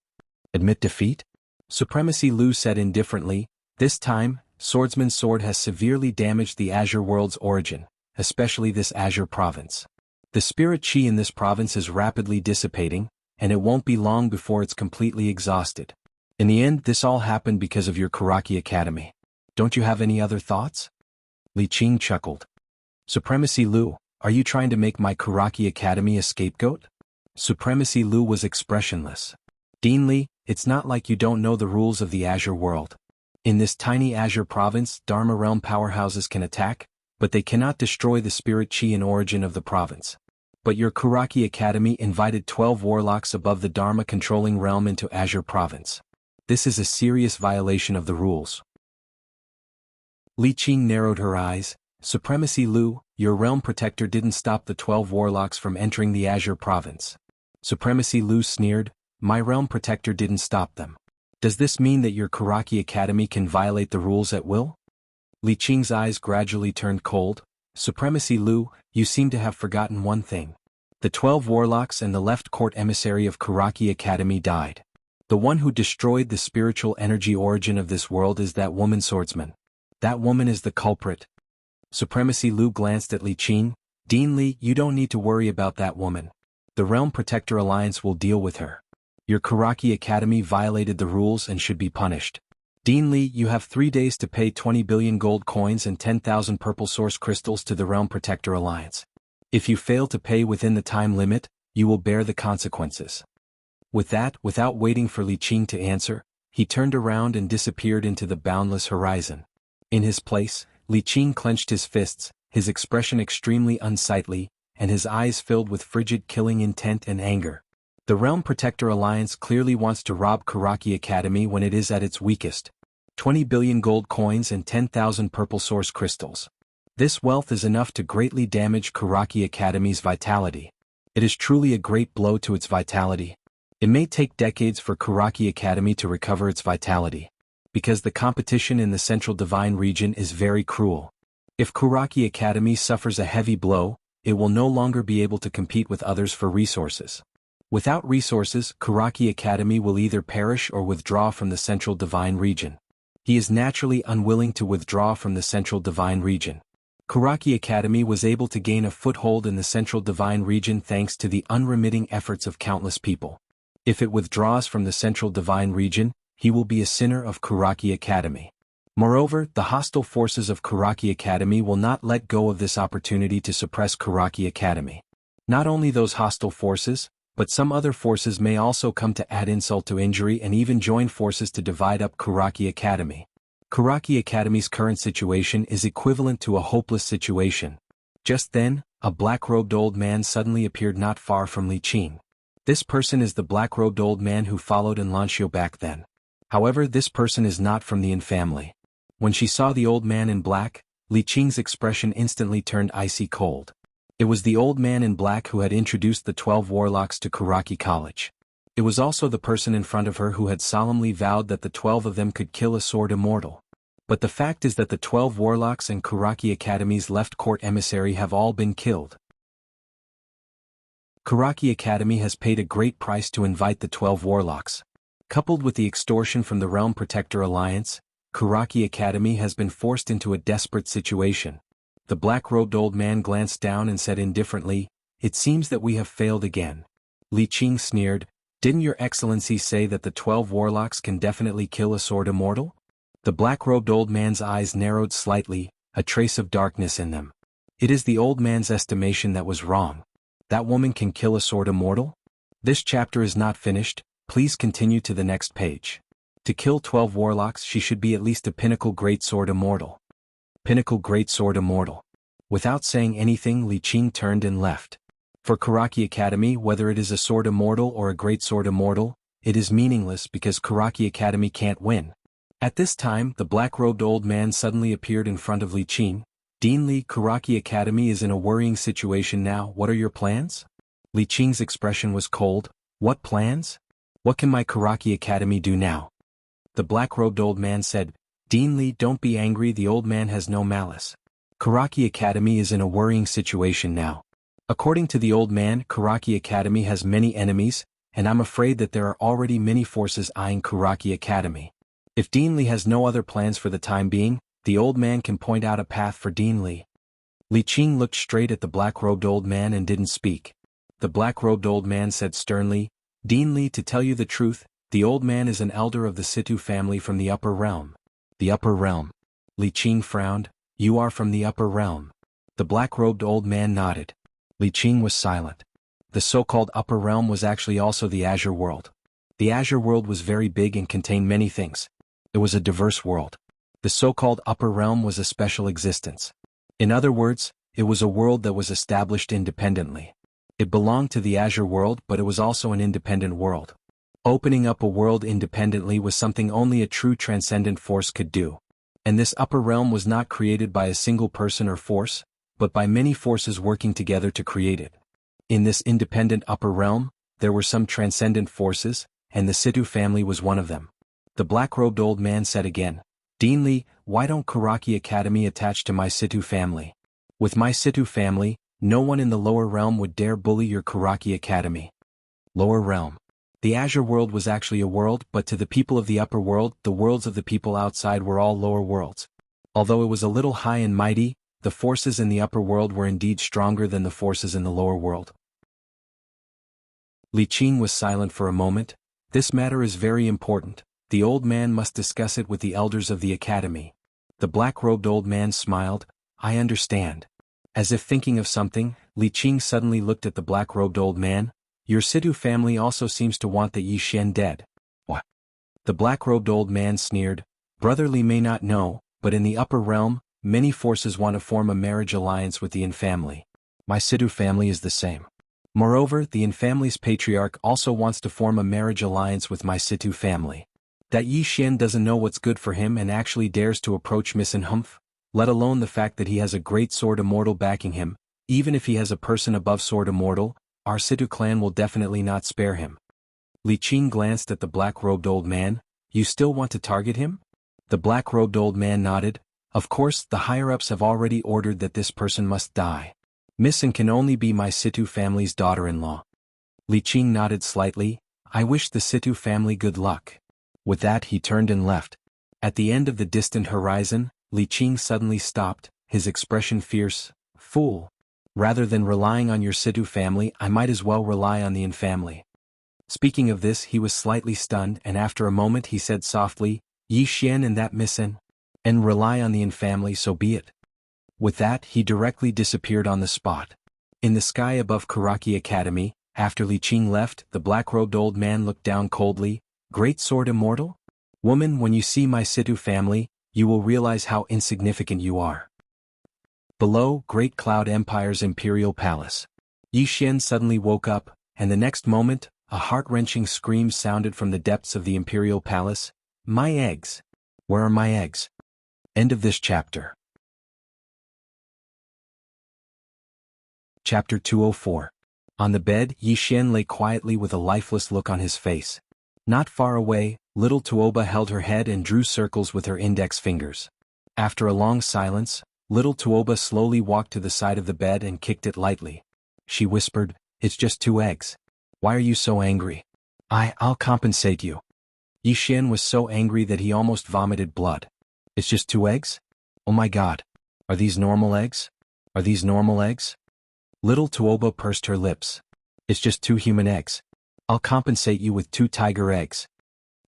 A: Admit defeat? Supremacy Lu said indifferently, this time, Swordsman's sword has severely damaged the Azure world's origin, especially this Azure province. The spirit chi in this province is rapidly dissipating, and it won't be long before it's completely exhausted. In the end, this all happened because of your Karaki Academy. Don't you have any other thoughts? Li Qing chuckled. Supremacy Lu, are you trying to make my Karaki Academy a scapegoat? Supremacy Lu was expressionless. Dean Li, it's not like you don't know the rules of the Azure world. In this tiny Azure province, Dharma realm powerhouses can attack, but they cannot destroy the spirit chi and origin of the province. But your Karaki Academy invited 12 warlocks above the Dharma controlling realm into Azure province. This is a serious violation of the rules. Li Qing narrowed her eyes. Supremacy Lu, your realm protector didn't stop the 12 warlocks from entering the Azure province. Supremacy Lu sneered, my realm protector didn't stop them. Does this mean that your Karaki Academy can violate the rules at will? Li Qing's eyes gradually turned cold. Supremacy Lu, you seem to have forgotten one thing. The 12 warlocks and the left court emissary of Karaki Academy died. The one who destroyed the spiritual energy origin of this world is that woman swordsman. That woman is the culprit. Supremacy Lu glanced at Li Qing. Dean Li, you don't need to worry about that woman. The Realm Protector Alliance will deal with her. Your Karaki Academy violated the rules and should be punished. Dean Li, you have 3 days to pay 20 billion gold coins and 10,000 purple source crystals to the Realm Protector Alliance. If you fail to pay within the time limit, you will bear the consequences. With that, without waiting for Li Qing to answer, he turned around and disappeared into the boundless horizon. In his place, Li Qing clenched his fists, his expression extremely unsightly, and his eyes filled with frigid killing intent and anger. The Realm Protector Alliance clearly wants to rob Karaki Academy when it is at its weakest. 20 billion gold coins and 10,000 purple source crystals. This wealth is enough to greatly damage Karaki Academy's vitality. It is truly a great blow to its vitality. It may take decades for Karaki Academy to recover its vitality, because the competition in the Central Divine region is very cruel. If Karaki Academy suffers a heavy blow, it will no longer be able to compete with others for resources. Without resources, Karaki Academy will either perish or withdraw from the Central Divine region. He is naturally unwilling to withdraw from the Central Divine region. Karaki Academy was able to gain a foothold in the Central Divine region thanks to the unremitting efforts of countless people. If it withdraws from the Central Divine region, he will be a sinner of Karaki Academy. Moreover, the hostile forces of Karaki Academy will not let go of this opportunity to suppress Karaki Academy. Not only those hostile forces, but some other forces may also come to add insult to injury and even join forces to divide up Karaki Academy. Karaki Academy's current situation is equivalent to a hopeless situation. Just then, a black-robed old man suddenly appeared not far from Li Qing. This person is the black-robed old man who followed Enlancio back then. However, this person is not from the Yin family. When she saw the old man in black, Li Qing's expression instantly turned icy cold. It was the old man in black who had introduced the 12 warlocks to Karaki College. It was also the person in front of her who had solemnly vowed that the 12 of them could kill a sword immortal. But the fact is that the 12 warlocks and Karaki Academy's left court emissary have all been killed. Karaki Academy has paid a great price to invite the 12 warlocks. Coupled with the extortion from the Realm Protector Alliance, Karaki Academy has been forced into a desperate situation. The black-robed old man glanced down and said indifferently, "It seems that we have failed again." Li Qing sneered, "Didn't your excellency say that the 12 warlocks can definitely kill a sword immortal?" The black-robed old man's eyes narrowed slightly, a trace of darkness in them. It is the old man's estimation that was wrong. That woman can kill a sword immortal? This chapter is not finished, please continue to the next page. To kill 12 warlocks she should be at least a pinnacle great sword immortal. Pinnacle great sword immortal. Without saying anything, Li Qing turned and left. For Karaki Academy, whether it is a sword immortal or a great sword immortal, it is meaningless because Karaki Academy can't win. At this time, the black-robed old man suddenly appeared in front of Li Qing. "Dean Li, Karaki Academy is in a worrying situation now, what are your plans?" Li Qing's expression was cold. "What plans? What can my Karaki Academy do now?" The black-robed old man said, "Dean Li, don't be angry, the old man has no malice. Karaki Academy is in a worrying situation now. According to the old man, Karaki Academy has many enemies, and I'm afraid that there are already many forces eyeing Karaki Academy. If Dean Li has no other plans for the time being, the old man can point out a path for Dean Li." Li Qing looked straight at the black-robed old man and didn't speak. The black-robed old man said sternly, "Dean Li, to tell you the truth, the old man is an elder of the Situ family from the Upper Realm." "The Upper Realm?" Li Qing frowned. "You are from the Upper Realm?" The black-robed old man nodded. Li Qing was silent. The so-called Upper Realm was actually also the Azure World. The Azure World was very big and contained many things. It was a diverse world. The so-called Upper Realm was a special existence. In other words, it was a world that was established independently. It belonged to the Azure World, but it was also an independent world. Opening up a world independently was something only a true transcendent force could do. And this Upper Realm was not created by a single person or force, but by many forces working together to create it. In this independent Upper Realm, there were some transcendent forces, and the Situ family was one of them. The black-robed old man said again, "Dean Li, why don't Karaki Academy attach to my Situ family? With my Situ family, no one in the lower realm would dare bully your Karaki Academy." Lower realm. The Azure World was actually a world, but to the people of the Upper World, the worlds of the people outside were all lower worlds. Although it was a little high and mighty, the forces in the Upper World were indeed stronger than the forces in the lower world. Li Qing was silent for a moment. "This matter is very important. The old man must discuss it with the elders of the academy." The black-robed old man smiled. "I understand." As if thinking of something, Li Qing suddenly looked at the black-robed old man. "Your Situ family also seems to want the Yi Xian dead." "What?" The black-robed old man sneered. "Brother Li may not know, but in the Upper Realm, many forces want to form a marriage alliance with the Yin family. My Situ family is the same. Moreover, the Yin family's patriarch also wants to form a marriage alliance with my Situ family. That Yi Xian doesn't know what's good for him and actually dares to approach Miss Humph, let alone the fact that he has a great sword immortal backing him. Even if he has a person above sword immortal, our Situ clan will definitely not spare him. Li Qing glanced at the black-robed old man. You still want to target him? The black-robed old man nodded. Of course, the higher-ups have already ordered that this person must die. Miss N can only be my Situ family's daughter-in-law. Li Qing nodded slightly. I wish the Situ family good luck. With that he turned and left. At the end of the distant horizon, Li Qing suddenly stopped, his expression fierce. Fool! Rather than relying on your Situ family, I might as well rely on the Yin family. Speaking of this, he was slightly stunned, and after a moment he said softly, Yi Xian and that Miss N, and rely on the Yin family, so be it. With that he directly disappeared on the spot. In the sky above Karaki Academy, after Li Qing left, the black-robed old man looked down coldly. Great sword immortal? Woman, when you see my Situ family, you will realize how insignificant you are. Below, Great Cloud Empire's Imperial Palace. Yi Xian suddenly woke up, and the next moment, a heart-wrenching scream sounded from the depths of the Imperial Palace. My eggs! Where are my eggs? End of this chapter. Chapter 204. On the bed, Yi Xian lay quietly with a lifeless look on his face. Not far away, little Tuoba held her head and drew circles with her index fingers. After a long silence, little Tuoba slowly walked to the side of the bed and kicked it lightly. She whispered, It's just 2 eggs. Why are you so angry? I'll compensate you. Yi Xian was so angry that he almost vomited blood. It's just 2 eggs? Oh my god. Are these normal eggs? Are these normal eggs? Little Tuoba pursed her lips. It's just 2 human eggs. I'll compensate you with 2 tiger eggs.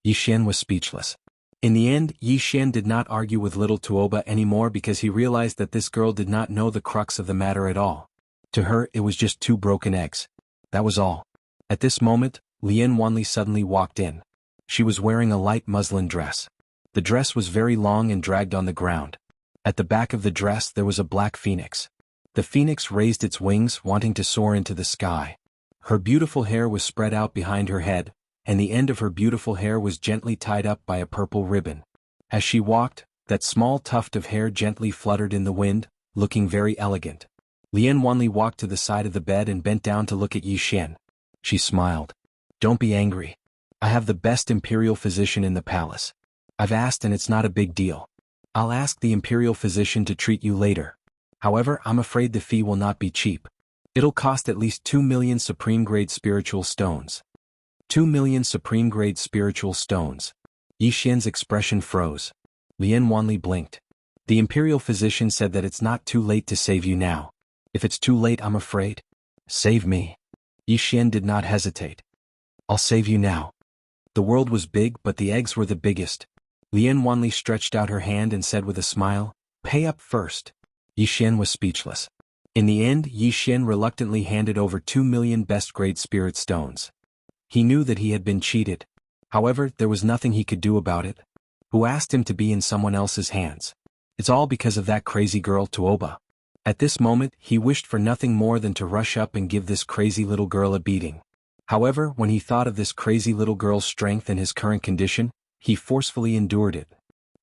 A: Yi Xian was speechless. In the end, Yi Xian did not argue with little Tuoba anymore because he realized that this girl did not know the crux of the matter at all. To her, it was just 2 broken eggs. That was all. At this moment, Lian Wanli suddenly walked in. She was wearing a light muslin dress. The dress was very long and dragged on the ground. At the back of the dress there was a black phoenix. The phoenix raised its wings, wanting to soar into the sky. Her beautiful hair was spread out behind her head, and the end of her beautiful hair was gently tied up by a purple ribbon. As she walked, that small tuft of hair gently fluttered in the wind, looking very elegant. Lian Wanli walked to the side of the bed and bent down to look at Yi Xian. She smiled. Don't be angry. I have the best imperial physician in the palace. I've asked and it's not a big deal. I'll ask the imperial physician to treat you later. However, I'm afraid the fee will not be cheap. It'll cost at least 2 million supreme-grade spiritual stones. 2 million supreme-grade spiritual stones. Yi Xian's expression froze. Lian Wanli blinked. The imperial physician said that it's not too late to save you now. If it's too late, I'm afraid. Save me. Yi Xian did not hesitate. I'll save you now. The world was big, but the eggs were the biggest. Lian Wanli stretched out her hand and said with a smile, Pay up first. Yi Xian was speechless. In the end, Yi Xian reluctantly handed over 2 million best-grade spirit stones. He knew that he had been cheated. However, there was nothing he could do about it. Who asked him to be in someone else's hands? It's all because of that crazy girl Tuoba. At this moment, he wished for nothing more than to rush up and give this crazy little girl a beating. However, when he thought of this crazy little girl's strength and his current condition, he forcefully endured it.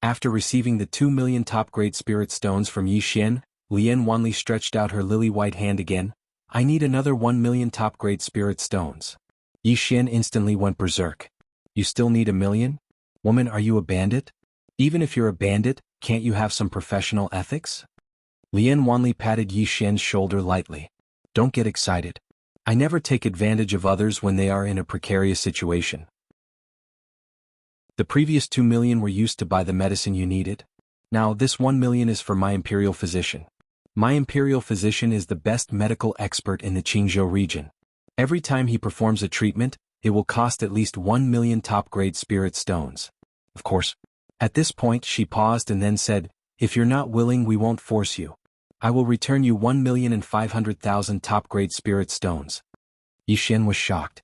A: After receiving the 2 million top-grade spirit stones from Yi Xian, Lian Wanli stretched out her lily-white hand again. I need another 1 million top-grade spirit stones. Yi Xian instantly went berserk. You still need 1 million? Woman, are you a bandit? Even if you're a bandit, can't you have some professional ethics? Lian Wanli patted Yi Xian's shoulder lightly. Don't get excited. I never take advantage of others when they are in a precarious situation. The previous 2 million were used to buy the medicine you needed. Now this 1 million is for my imperial physician. My imperial physician is the best medical expert in the Qingzhou region. Every time he performs a treatment, it will cost at least 1 million top-grade spirit stones. Of course. At this point she paused and then said, If you're not willing, we won't force you. I will return you 1,500,000 top-grade spirit stones. Yi Xian was shocked.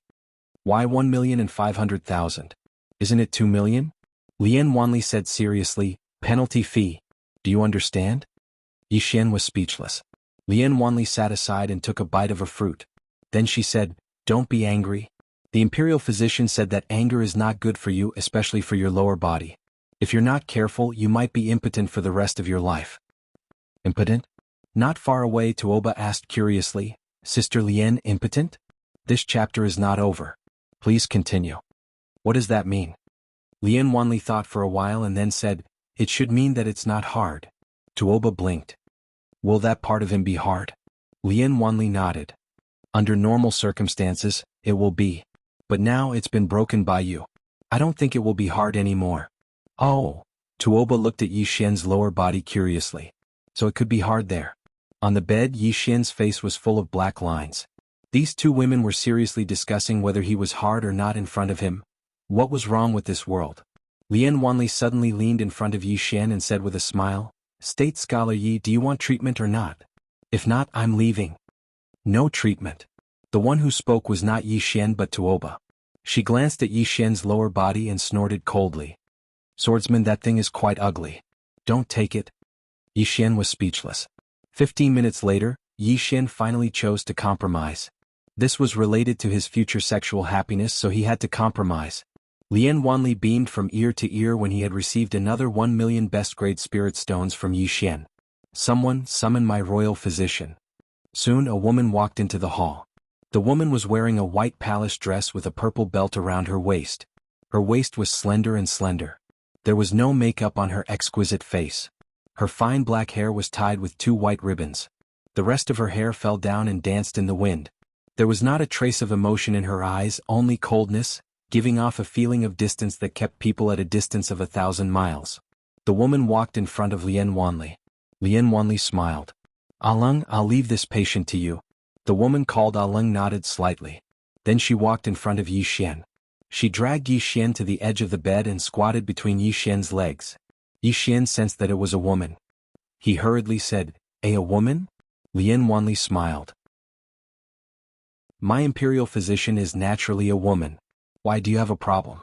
A: Why 1,500,000? Isn't it 2 million? Lian Wanli said seriously, penalty fee. Do you understand? Yi Xian was speechless. Lian Wanli sat aside and took a bite of a fruit. Then she said, "Don't be angry. The imperial physician said that anger is not good for you, especially for your lower body. If you're not careful, you might be impotent for the rest of your life." Impotent? Not far away, Tuoba asked curiously, "Sister Lian, impotent? This chapter is not over. Please continue." "What does that mean?" Lian Wanli thought for a while and then said, "It should mean that it's not hard." Tuoba blinked. "Will that part of him be hard?" Lian Wanli nodded. "Under normal circumstances, it will be. But now it's been broken by you. I don't think it will be hard anymore." "Oh." Tuoba looked at Yi Xian's lower body curiously. "So it could be hard there." On the bed, Yi Xian's face was full of black lines. These two women were seriously discussing whether he was hard or not in front of him. What was wrong with this world? Lian Wanli suddenly leaned in front of Yi Xian and said with a smile, "State Scholar Yi, do you want treatment or not? If not, I'm leaving." "No treatment." The one who spoke was not Yi Xian but Tuoba. She glanced at Yi Xian's lower body and snorted coldly. "Swordsman, that thing is quite ugly. Don't take it." Yi Xian was speechless. 15 minutes later, Yi Xian finally chose to compromise. This was related to his future sexual happiness, so he had to compromise. Lian Wanli beamed from ear to ear when he had received another 1 million best-grade spirit stones from Yi Xian. "Someone, summon my royal physician." Soon a woman walked into the hall. The woman was wearing a white palace dress with a purple belt around her waist. Her waist was slender and slender. There was no makeup on her exquisite face. Her fine black hair was tied with 2 white ribbons. The rest of her hair fell down and danced in the wind. There was not a trace of emotion in her eyes, only coldness, giving off a feeling of distance that kept people at a distance of 1,000 miles. The woman walked in front of Lian Wanli. Lian Wanli smiled. "Alung, I'll leave this patient to you." The woman called Alung nodded slightly. Then she walked in front of Yi Xian. She dragged Yi Xian to the edge of the bed and squatted between Yi Xian's legs. Yi Xian sensed that it was a woman. He hurriedly said, A woman?" Lian Wanli smiled. "My imperial physician is naturally a woman. Why, do you have a problem?"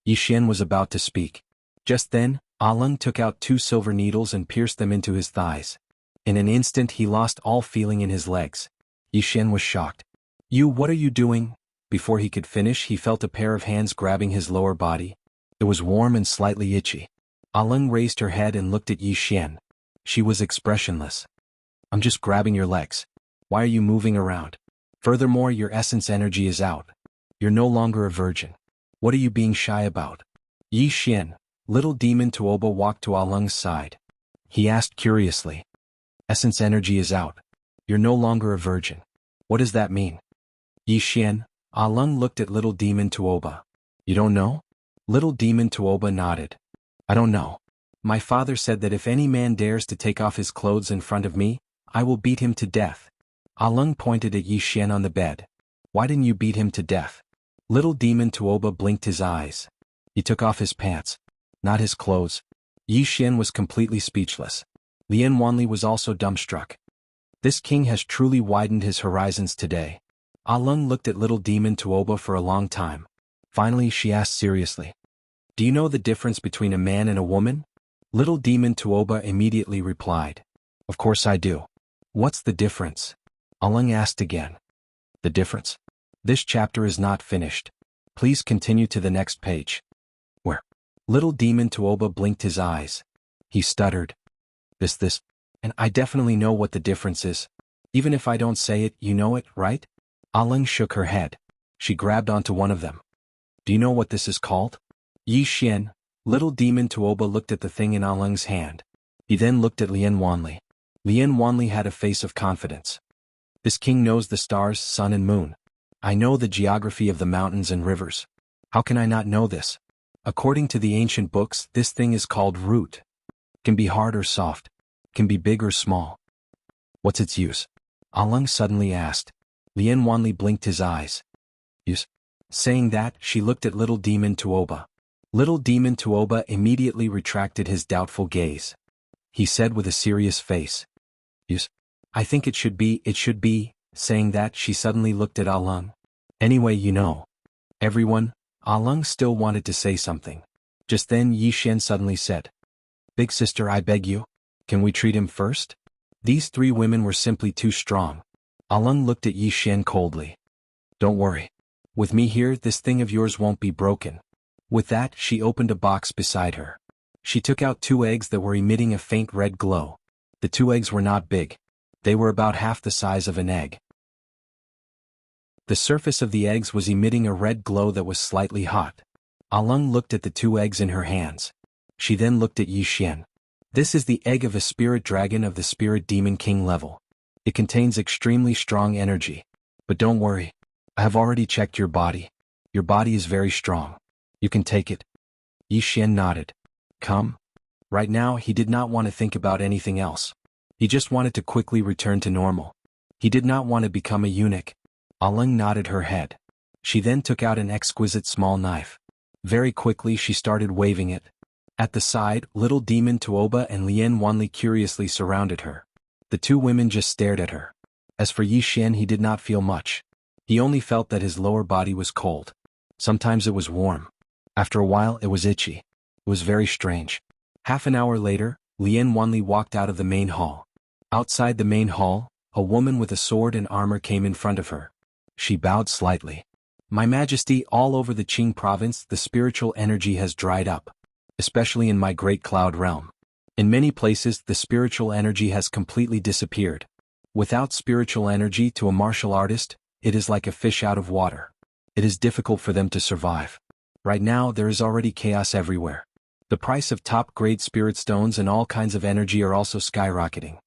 A: Yi Xian was about to speak. Just then, Alung took out 2 silver needles and pierced them into his thighs. In an instant he lost all feeling in his legs. Yi Xian was shocked. What are you doing?" Before he could finish, he felt a pair of hands grabbing his lower body. It was warm and slightly itchy. Alung raised her head and looked at Yi Xian. She was expressionless. "I'm just grabbing your legs. Why are you moving around? Furthermore, your essence energy is out. You're no longer a virgin. What are you being shy about?" Yi Xian, little demon Tuoba walked to Alung's side. He asked curiously. "Essence energy is out. You're no longer a virgin. What does that mean?" Yi Xian, Alung looked at little demon Tuoba. "You don't know?" Little demon Tuoba nodded. "I don't know. My father said that if any man dares to take off his clothes in front of me, I will beat him to death." Alung pointed at Yi Xian on the bed. "Why didn't you beat him to death?" Little demon Tuoba blinked his eyes. He took off his pants. Not his clothes. Yi Xian was completely speechless. Lian Wanli was also dumbstruck. This king has truly widened his horizons today. Alung looked at little demon Tuoba for a long time. Finally she asked seriously, "Do you know the difference between a man and a woman?" Little demon Tuoba immediately replied, "Of course I do." "What's the difference?" Alung asked again. "The difference? This chapter is not finished. Please continue to the next page." "Where?" Little demon Tuoba blinked his eyes. He stuttered. This, and I definitely know what the difference is. Even if I don't say it, you know it, right?" Alung shook her head. She grabbed onto one of them. "Do you know what this is called?" Yi Xian, little demon Tuoba looked at the thing in Alung's hand. He then looked at Lian Wanli. Lian Wanli had a face of confidence. "This king knows the stars, sun and moon. I know the geography of the mountains and rivers. How can I not know this? According to the ancient books, this thing is called root. Can be hard or soft. Can be big or small. What's its use?" Alung suddenly asked. Lian Wanli blinked his eyes. "Use?" Saying that, she looked at little demon Tuoba. Little demon Tuoba immediately retracted his doubtful gaze. He said with a serious face, "Use? I think it should be. Saying that, she suddenly looked at Alung. "Anyway, you know." "Everyone," Alung still wanted to say something. Just then Yi Xian suddenly said, "Big sister, I beg you. Can we treat him first?" These three women were simply too strong. Alung looked at Yi Xian coldly. Don't worry. With me here, this thing of yours won't be broken. With that, she opened a box beside her. She took out 2 eggs that were emitting a faint red glow. The 2 eggs were not big. They were about half the size of an egg. The surface of the eggs was emitting a red glow that was slightly hot. Alung looked at the 2 eggs in her hands. She then looked at Yi Xian. This is the egg of a spirit dragon of the spirit demon king level. It contains extremely strong energy. But don't worry. I have already checked your body. Your body is very strong. You can take it. Yi Xian nodded. Come. Right now he did not want to think about anything else. He just wanted to quickly return to normal. He did not want to become a eunuch. Alung nodded her head. She then took out an exquisite small knife. Very quickly she started waving it. At the side, little demon Tuoba and Lien Wanli curiously surrounded her. The 2 women just stared at her. As for Yi Xian, he did not feel much. He only felt that his lower body was cold. Sometimes it was warm. After a while it was itchy. It was very strange. Half an hour later, Lien Wanli walked out of the main hall. Outside the main hall, a woman with a sword and armor came in front of her. She bowed slightly. My Majesty, all over the Qing province the spiritual energy has dried up. Especially in my great cloud realm. In many places the spiritual energy has completely disappeared. Without spiritual energy to a martial artist, it is like a fish out of water. It is difficult for them to survive. Right now there is already chaos everywhere. The price of top-grade spirit stones and all kinds of energy are also skyrocketing.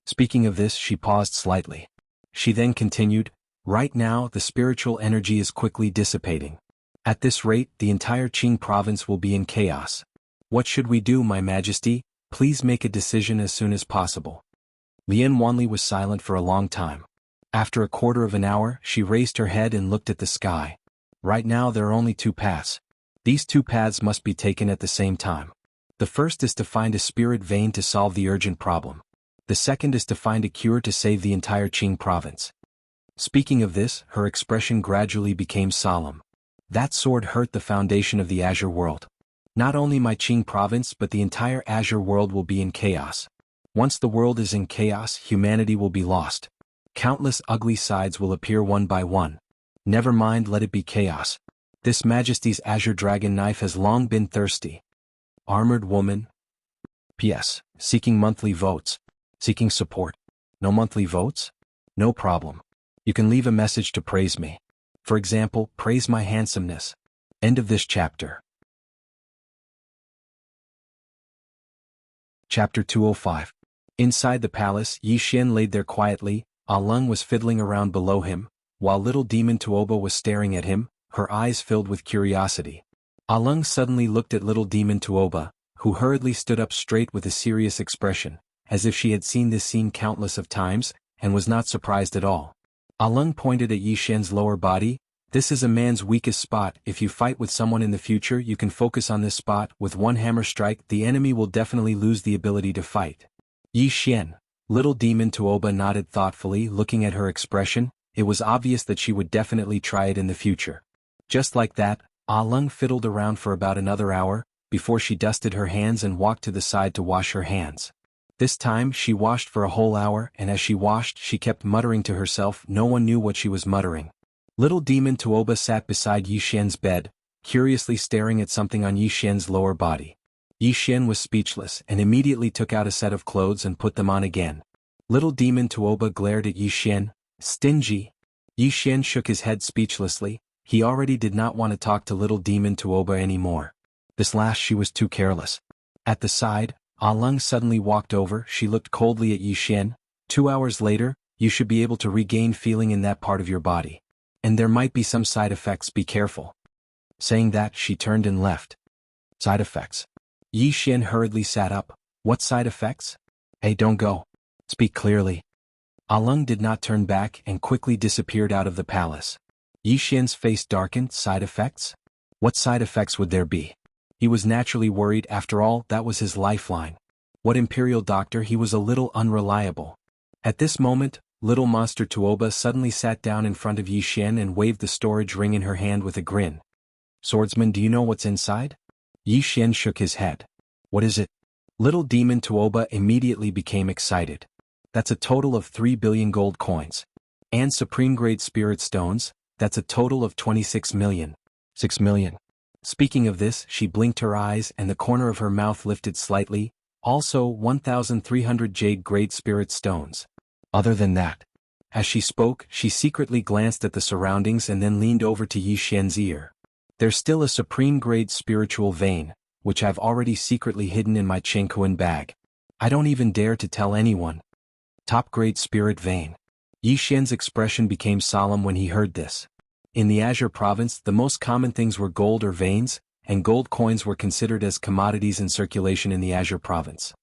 A: Speaking of this, she paused slightly. She then continued, right now the spiritual energy is quickly dissipating. At this rate, the entire Qing province will be in chaos. What should we do, My Majesty? Please make a decision as soon as possible. Lien Wanli was silent for a long time. After a quarter of an hour, she raised her head and looked at the sky. Right now there are only 2 paths. These 2 paths must be taken at the same time. The first is to find a spirit vein to solve the urgent problem. The second is to find a cure to save the entire Qing province. Speaking of this, her expression gradually became solemn. That sword hurt the foundation of the Azure world. Not only my Qing province but the entire Azure world will be in chaos. Once the world is in chaos, humanity will be lost. Countless ugly sides will appear one by one. Never mind, let it be chaos. This Majesty's Azure Dragon Knife has long been thirsty. Armored Woman. P.S. Seeking monthly votes. Seeking support. No monthly votes? No problem. You can leave a message to praise me. For example, praise my handsomeness. End of this chapter. Chapter 205. Inside the palace, Yi Xian laid there quietly. Alung was fiddling around below him, while little demon Tuoba was staring at him, her eyes filled with curiosity. Alung suddenly looked at little demon Tuoba, who hurriedly stood up straight with a serious expression, as if she had seen this scene countless of times, and was not surprised at all. Alung pointed at Yi Xian's lower body. This is a man's weakest spot. If you fight with someone in the future, you can focus on this spot. With one hammer strike, the enemy will definitely lose the ability to fight. Yi Xian. Little demon Tuoba nodded thoughtfully, looking at her expression. It was obvious that she would definitely try it in the future. Just like that, Alung fiddled around for about another hour, before she dusted her hands and walked to the side to wash her hands. This time she washed for a whole hour, and as she washed she kept muttering to herself. No one knew what she was muttering. Little demon Tuoba sat beside Yi Xian's bed, curiously staring at something on Yi Xian's lower body. Yi Xian was speechless and immediately took out a set of clothes and put them on again. Little demon Tuoba glared at Yi Xian. Stingy. Yi Xian shook his head speechlessly. He already did not want to talk to little demon Tuoba anymore. This last she was too careless. At the side, Alung suddenly walked over. She looked coldly at Yi Xian. 2 hours later, you should be able to regain feeling in that part of your body. And there might be some side effects, be careful. Saying that, she turned and left. Side effects. Yi Xian hurriedly sat up. What side effects? Hey, don't go. Speak clearly. Alung did not turn back and quickly disappeared out of the palace. Yi Xian's face darkened. Side effects? What side effects would there be? He was naturally worried. After all, that was his lifeline. What imperial doctor? He was a little unreliable. At this moment, little monster Tuoba suddenly sat down in front of Yi Xian and waved the storage ring in her hand with a grin. Swordsman, do you know what's inside? Yi Xian shook his head. What is it? Little demon Tuoba immediately became excited. that's a total of 3 billion gold coins. And supreme grade spirit stones, that's a total of 26 million. 6 million. Speaking of this, she blinked her eyes and the corner of her mouth lifted slightly, also 1,300 jade grade spirit stones. Other than that. As she spoke, she secretly glanced at the surroundings and then leaned over to Yi Xian's ear. There's still a supreme grade spiritual vein, which I've already secretly hidden in my Chengkuan bag. I don't even dare to tell anyone. Top grade spirit vein. Yi Xian's expression became solemn when he heard this. In the Azure province, the most common things were gold or veins, and gold coins were considered as commodities in circulation in the Azure province.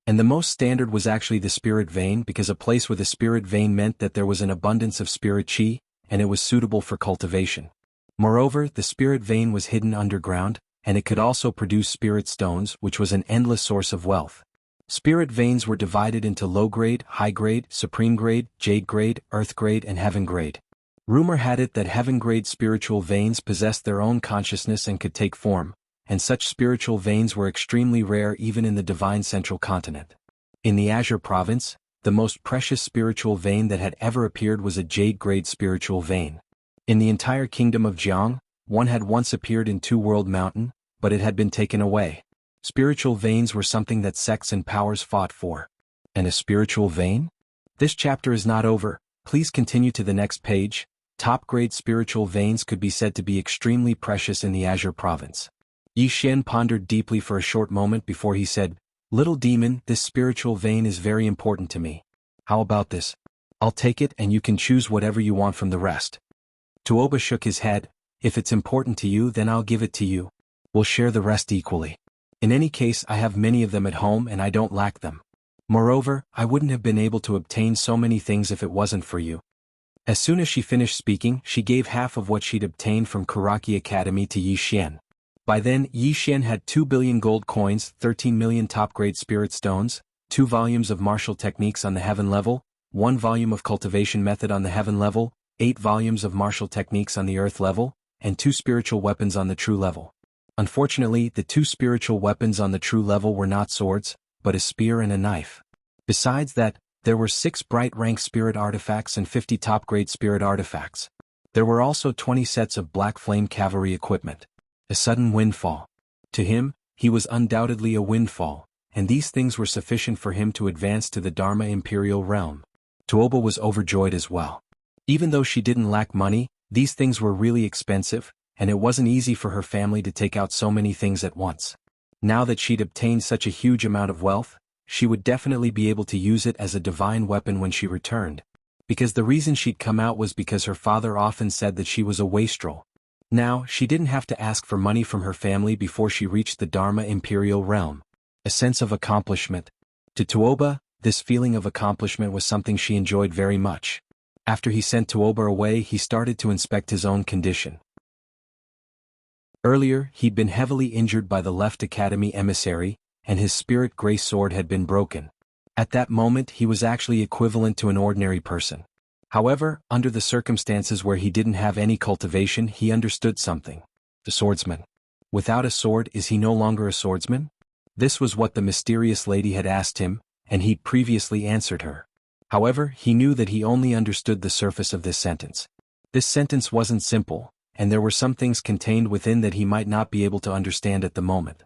A: And the most standard was actually the spirit vein because a place with a spirit vein meant that there was an abundance of spirit chi, and it was suitable for cultivation. Moreover, the spirit vein was hidden underground, and it could also produce spirit stones, which was an endless source of wealth. Spirit veins were divided into low grade, high grade, supreme grade, jade grade, earth grade, and heaven grade. Rumor had it that heaven grade spiritual veins possessed their own consciousness and could take form, and such spiritual veins were extremely rare even in the divine central continent. In the Azure province, the most precious spiritual vein that had ever appeared was a jade grade spiritual vein. In the entire kingdom of Jiang, one had once appeared in Two World Mountain, but it had been taken away. Spiritual veins were something that sects and powers fought for. And a spiritual vein? This chapter is not over, please continue to the next page. Top grade spiritual veins could be said to be extremely precious in the Azure province. Yi Xian pondered deeply for a short moment before he said, "Little demon, this spiritual vein is very important to me. How about this? I'll take it and you can choose whatever you want from the rest." Tuoba shook his head. "If it's important to you, then I'll give it to you. We'll share the rest equally. In any case, I have many of them at home and I don't lack them. Moreover, I wouldn't have been able to obtain so many things if it wasn't for you." As soon as she finished speaking, she gave half of what she'd obtained from Karaki Academy to Yi Xian. By then, Yi Xian had 2 billion gold coins, 13 million top-grade spirit stones, 2 volumes of martial techniques on the heaven level, 1 volume of cultivation method on the heaven level, 8 volumes of martial techniques on the earth level, and 2 spiritual weapons on the true level. Unfortunately, the 2 spiritual weapons on the true level were not swords, but a spear and a knife. Besides that, there were 6 bright rank spirit artifacts and 50 top-grade spirit artifacts. There were also 20 sets of black flame cavalry equipment. A sudden windfall. To him, he was undoubtedly a windfall, and these things were sufficient for him to advance to the Dharma Imperial Realm. Tuoba was overjoyed as well. Even though she didn't lack money, these things were really expensive, and it wasn't easy for her family to take out so many things at once. Now that she'd obtained such a huge amount of wealth, she would definitely be able to use it as a divine weapon when she returned. Because the reason she'd come out was because her father often said that she was a wastrel. Now, she didn't have to ask for money from her family before she reached the Dharma Imperial Realm. A sense of accomplishment. To Tuoba, this feeling of accomplishment was something she enjoyed very much. After he sent Tuoba away, he started to inspect his own condition. Earlier, he'd been heavily injured by the left academy emissary, and his spirit gray sword had been broken. At that moment, he was actually equivalent to an ordinary person. However, under the circumstances where he didn't have any cultivation, he understood something. The swordsman. Without a sword, is he no longer a swordsman? This was what the mysterious lady had asked him, and he'd previously answered her. However, he knew that he only understood the surface of this sentence. This sentence wasn't simple, and there were some things contained within that he might not be able to understand at the moment.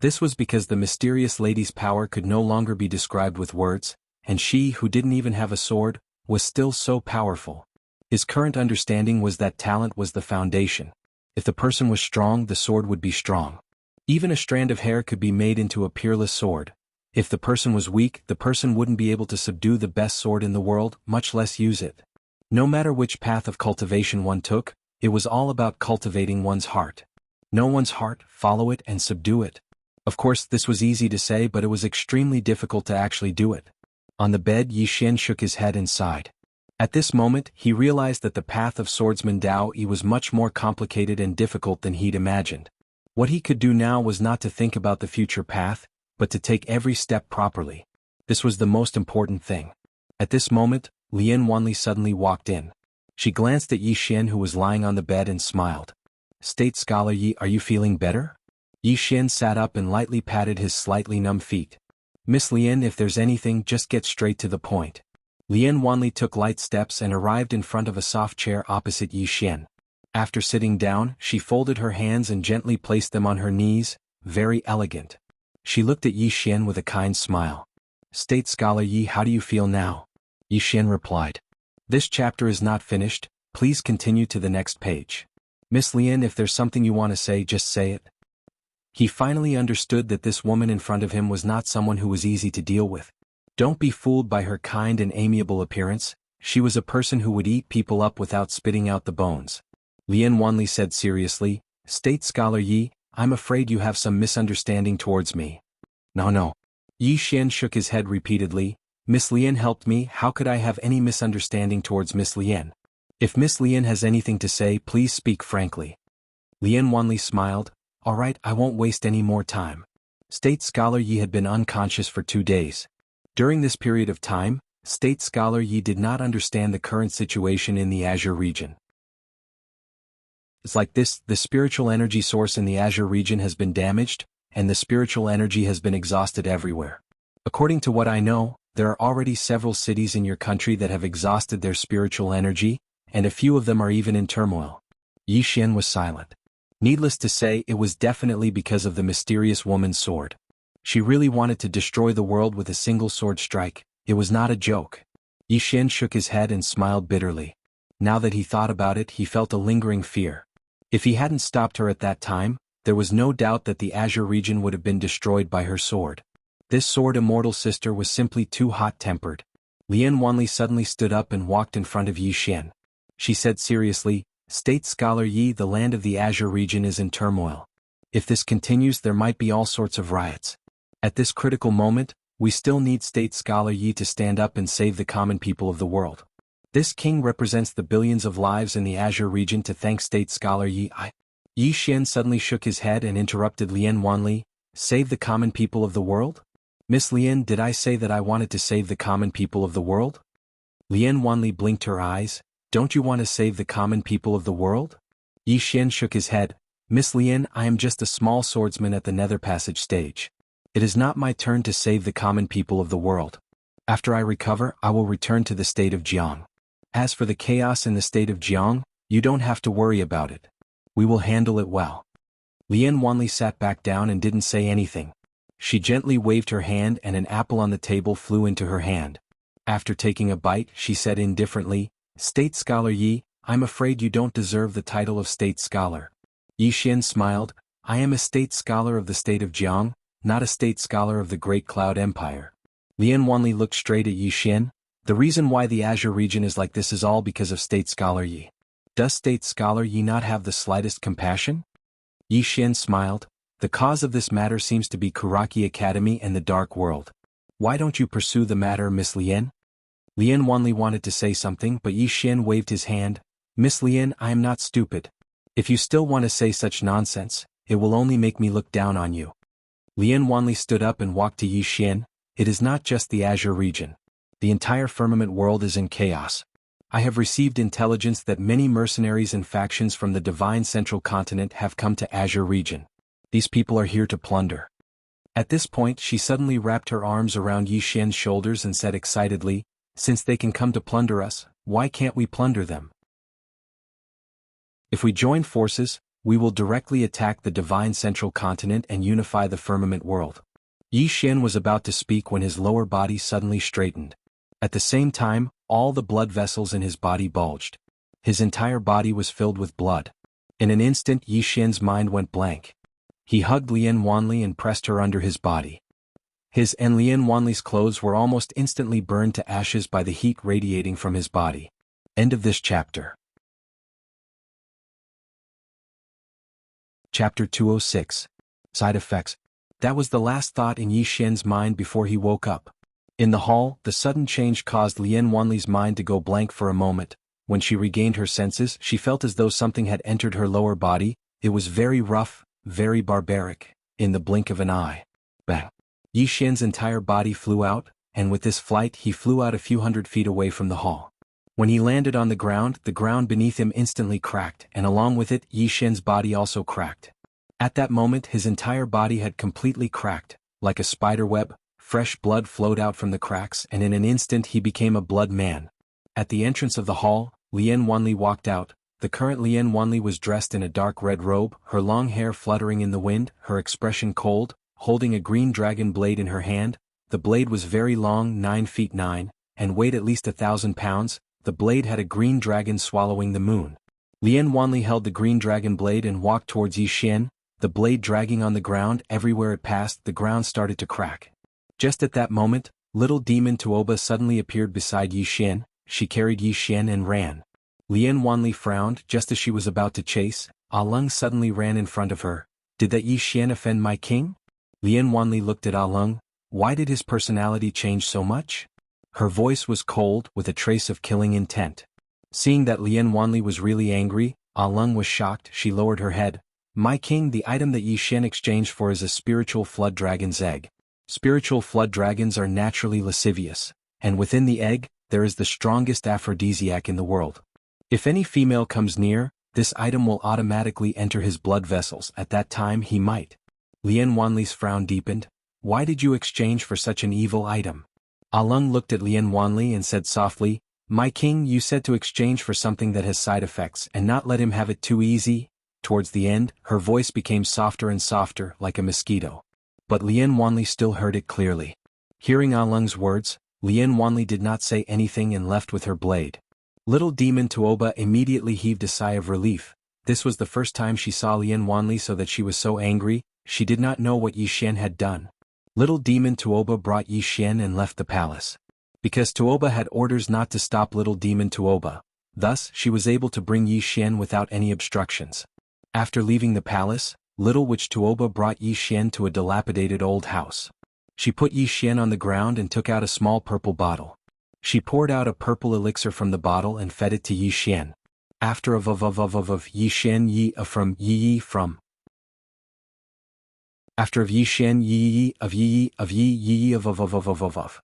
A: This was because the mysterious lady's power could no longer be described with words, and she, who didn't even have a sword, was still so powerful. His current understanding was that talent was the foundation. If the person was strong, the sword would be strong. Even a strand of hair could be made into a peerless sword. If the person was weak, the person wouldn't be able to subdue the best sword in the world, much less use it. No matter which path of cultivation one took, it was all about cultivating one's heart. Know one's heart, follow it and subdue it. Of course, this was easy to say, but it was extremely difficult to actually do it. On the bed, Yi Xian shook his head and sighed. At this moment, he realized that the path of swordsman Dao Yi was much more complicated and difficult than he'd imagined. What he could do now was not to think about the future path, but to take every step properly. This was the most important thing. At this moment, Lian Wanli suddenly walked in. She glanced at Yi Xian, who was lying on the bed, and smiled. "State Scholar Yi, are you feeling better?" Yi Xian sat up and lightly patted his slightly numb feet. Miss Lien, if there's anything, just get straight to the point. Lien Wanli took light steps and arrived in front of a soft chair opposite Yi Xian. After sitting down, she folded her hands and gently placed them on her knees, very elegant. She looked at Yi Xian with a kind smile. State Scholar Yi, how do you feel now? Yi Xian replied. This chapter is not finished, please continue to the next page. Miss Lien, if there's something you want to say, just say it. He finally understood that this woman in front of him was not someone who was easy to deal with. Don't be fooled by her kind and amiable appearance, she was a person who would eat people up without spitting out the bones. Lien Wanli said seriously, State Scholar Yi, I'm afraid you have some misunderstanding towards me. No. Yi Xian shook his head repeatedly. Miss Lien helped me, how could I have any misunderstanding towards Miss Lien? If Miss Lien has anything to say, please speak frankly. Lien Wanli smiled. All right, I won't waste any more time. State Scholar Yi had been unconscious for 2 days. During this period of time, State Scholar Yi did not understand the current situation in the Azure region. It's like this, the spiritual energy source in the Azure region has been damaged, and the spiritual energy has been exhausted everywhere. According to what I know, there are already several cities in your country that have exhausted their spiritual energy, and a few of them are even in turmoil. Yi Xian was silent. Needless to say, it was definitely because of the mysterious woman's sword. She really wanted to destroy the world with a single sword strike, it was not a joke. Yi Xian shook his head and smiled bitterly. Now that he thought about it, he felt a lingering fear. If he hadn't stopped her at that time, there was no doubt that the Azure region would have been destroyed by her sword. This sword immortal sister was simply too hot-tempered. Lien Wanli suddenly stood up and walked in front of Yi Xian. She said seriously, State Scholar Yi, the land of the Azure region is in turmoil. If this continues, there might be all sorts of riots. At this critical moment, we still need State Scholar Yi to stand up and save the common people of the world. This king represents the billions of lives in the Azure region to thank State Scholar Yi. Yi Xian suddenly shook his head and interrupted Lien Wanli, save the common people of the world? Miss Lien, did I say that I wanted to save the common people of the world? Lien Wanli blinked her eyes, don't you want to save the common people of the world? Yi Xian shook his head, Miss Lien, I am just a small swordsman at the Nether Passage stage. It is not my turn to save the common people of the world. After I recover, I will return to the state of Jiang. As for the chaos in the state of Jiang, you don't have to worry about it. We will handle it well. Lien Wanli sat back down and didn't say anything. She gently waved her hand and an apple on the table flew into her hand. After taking a bite, she said indifferently, State Scholar Yi, I'm afraid you don't deserve the title of State Scholar. Yi Xian smiled, I am a State Scholar of the state of Jiang, not a State Scholar of the Great Cloud Empire. Lien Wanli looked straight at Yi Xian. The reason why the Azure region is like this is all because of State Scholar Yi. Does State Scholar Yi not have the slightest compassion? Yi Xian smiled. The cause of this matter seems to be Kuraki Academy and the Dark World. Why don't you pursue the matter, Miss Lien? Lien Wanli wanted to say something, but Yi Xian waved his hand. Miss Lien, I am not stupid. If you still want to say such nonsense, it will only make me look down on you. Lien Wanli stood up and walked to Yi Xian. It is not just the Azure region. The entire firmament world is in chaos. I have received intelligence that many mercenaries and factions from the Divine Central Continent have come to Azure region. These people are here to plunder. At this point, she suddenly wrapped her arms around Yi Xian's shoulders and said excitedly, since they can come to plunder us, why can't we plunder them? If we join forces, we will directly attack the Divine Central Continent and unify the firmament world. Yi Xian was about to speak when his lower body suddenly straightened. At the same time, all the blood vessels in his body bulged. His entire body was filled with blood. In an instant, Yi Xian's mind went blank. He hugged Lien Wanli and pressed her under his body. His and Lien Wanli's clothes were almost instantly burned to ashes by the heat radiating from his body. End of this chapter. Chapter 206. Side Effects. That was the last thought in Yi Xian's mind before he woke up. In the hall, the sudden change caused Lien Wanli's mind to go blank for a moment. When she regained her senses, she felt as though something had entered her lower body. It was very rough, very barbaric. In the blink of an eye. Bang. Yi Xian's entire body flew out, and with this flight he flew out a few hundred feet away from the hall. When he landed on the ground beneath him instantly cracked, and along with it, Yi Xian's body also cracked. At that moment his entire body had completely cracked, like a spider web, fresh blood flowed out from the cracks and in an instant he became a blood man. At the entrance of the hall, Lian Wanli walked out. The current Lian Wanli was dressed in a dark red robe, her long hair fluttering in the wind, her expression cold, holding a green dragon blade in her hand. The blade was very long, 9 feet 9, and weighed at least 1,000 pounds. The blade had a green dragon swallowing the moon. Lian Wanli held the green dragon blade and walked towards Yi Xian, the blade dragging on the ground. Everywhere it passed, the ground started to crack. Just at that moment, little demon Tuoba suddenly appeared beside Yi Xian. She carried Yi Xian and ran. Lian Wanli frowned. Just as she was about to chase, Ah Lung suddenly ran in front of her. Did that Yi Xian offend my king? Lian Wanli looked at Ah Lung. Why did his personality change so much? Her voice was cold, with a trace of killing intent. Seeing that Lian Wanli was really angry, Ah Lung was shocked. She lowered her head. My king, the item that Yi Xian exchanged for is a spiritual flood dragon's egg. Spiritual flood dragons are naturally lascivious, and within the egg, there is the strongest aphrodisiac in the world. If any female comes near, this item will automatically enter his blood vessels. At that time he might. Lian Wanli's frown deepened. Why did you exchange for such an evil item? Ah Lung looked at Lian Wanli and said softly, My king, you said to exchange for something that has side effects and not let him have it too easy. Towards the end, her voice became softer and softer, like a mosquito. But Lian Wanli still heard it clearly. Hearing Ah Lung's words, Lian Wanli did not say anything and left with her blade. Little demon Tuoba immediately heaved a sigh of relief. This was the first time she saw Lian Wanli, so that she was so angry. She did not know what Yi Xian had done. Little demon Tuoba brought Yi Xian and left the palace. Because Tuoba had orders not to stop little demon Tuoba. Thus, she was able to bring Yi Xian without any obstructions. After leaving the palace, little witch Tuoba brought Yi Xian to a dilapidated old house. She put Yi Xian on the ground and took out a small purple bottle. She poured out a purple elixir from the bottle and fed it to Yi Xian. After of Yi Xian Yi from Yi Yi from. After of Yi Xian Yi Yi of Yi Yi of Yi Yi of.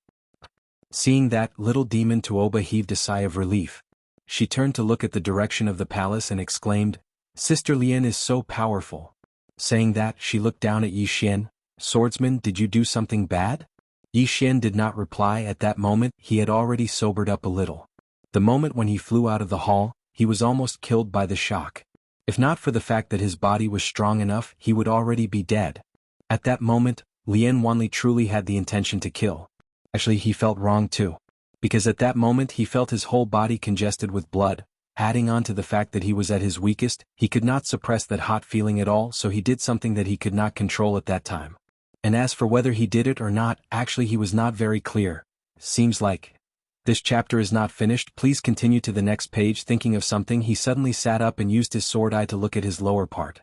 A: Seeing that, little demon Tuoba heaved a sigh of relief. She turned to look at the direction of the palace and exclaimed, Sister Lian is so powerful. Saying that, she looked down at Yi Xian. Swordsman, did you do something bad? Yi Xian did not reply at that moment. He had already sobered up a little. The moment when he flew out of the hall, he was almost killed by the shock. If not for the fact that his body was strong enough, he would already be dead. At that moment, Lian Wanli truly had the intention to kill. Actually, he felt wrong too. Because at that moment he felt his whole body congested with blood. Adding on to the fact that he was at his weakest, he could not suppress that hot feeling at all, so he did something that he could not control at that time. And as for whether he did it or not, actually he was not very clear. Seems like this chapter is not finished. Please continue to the next page. Thinking of something, he suddenly sat up and used his sword eye to look at his lower part.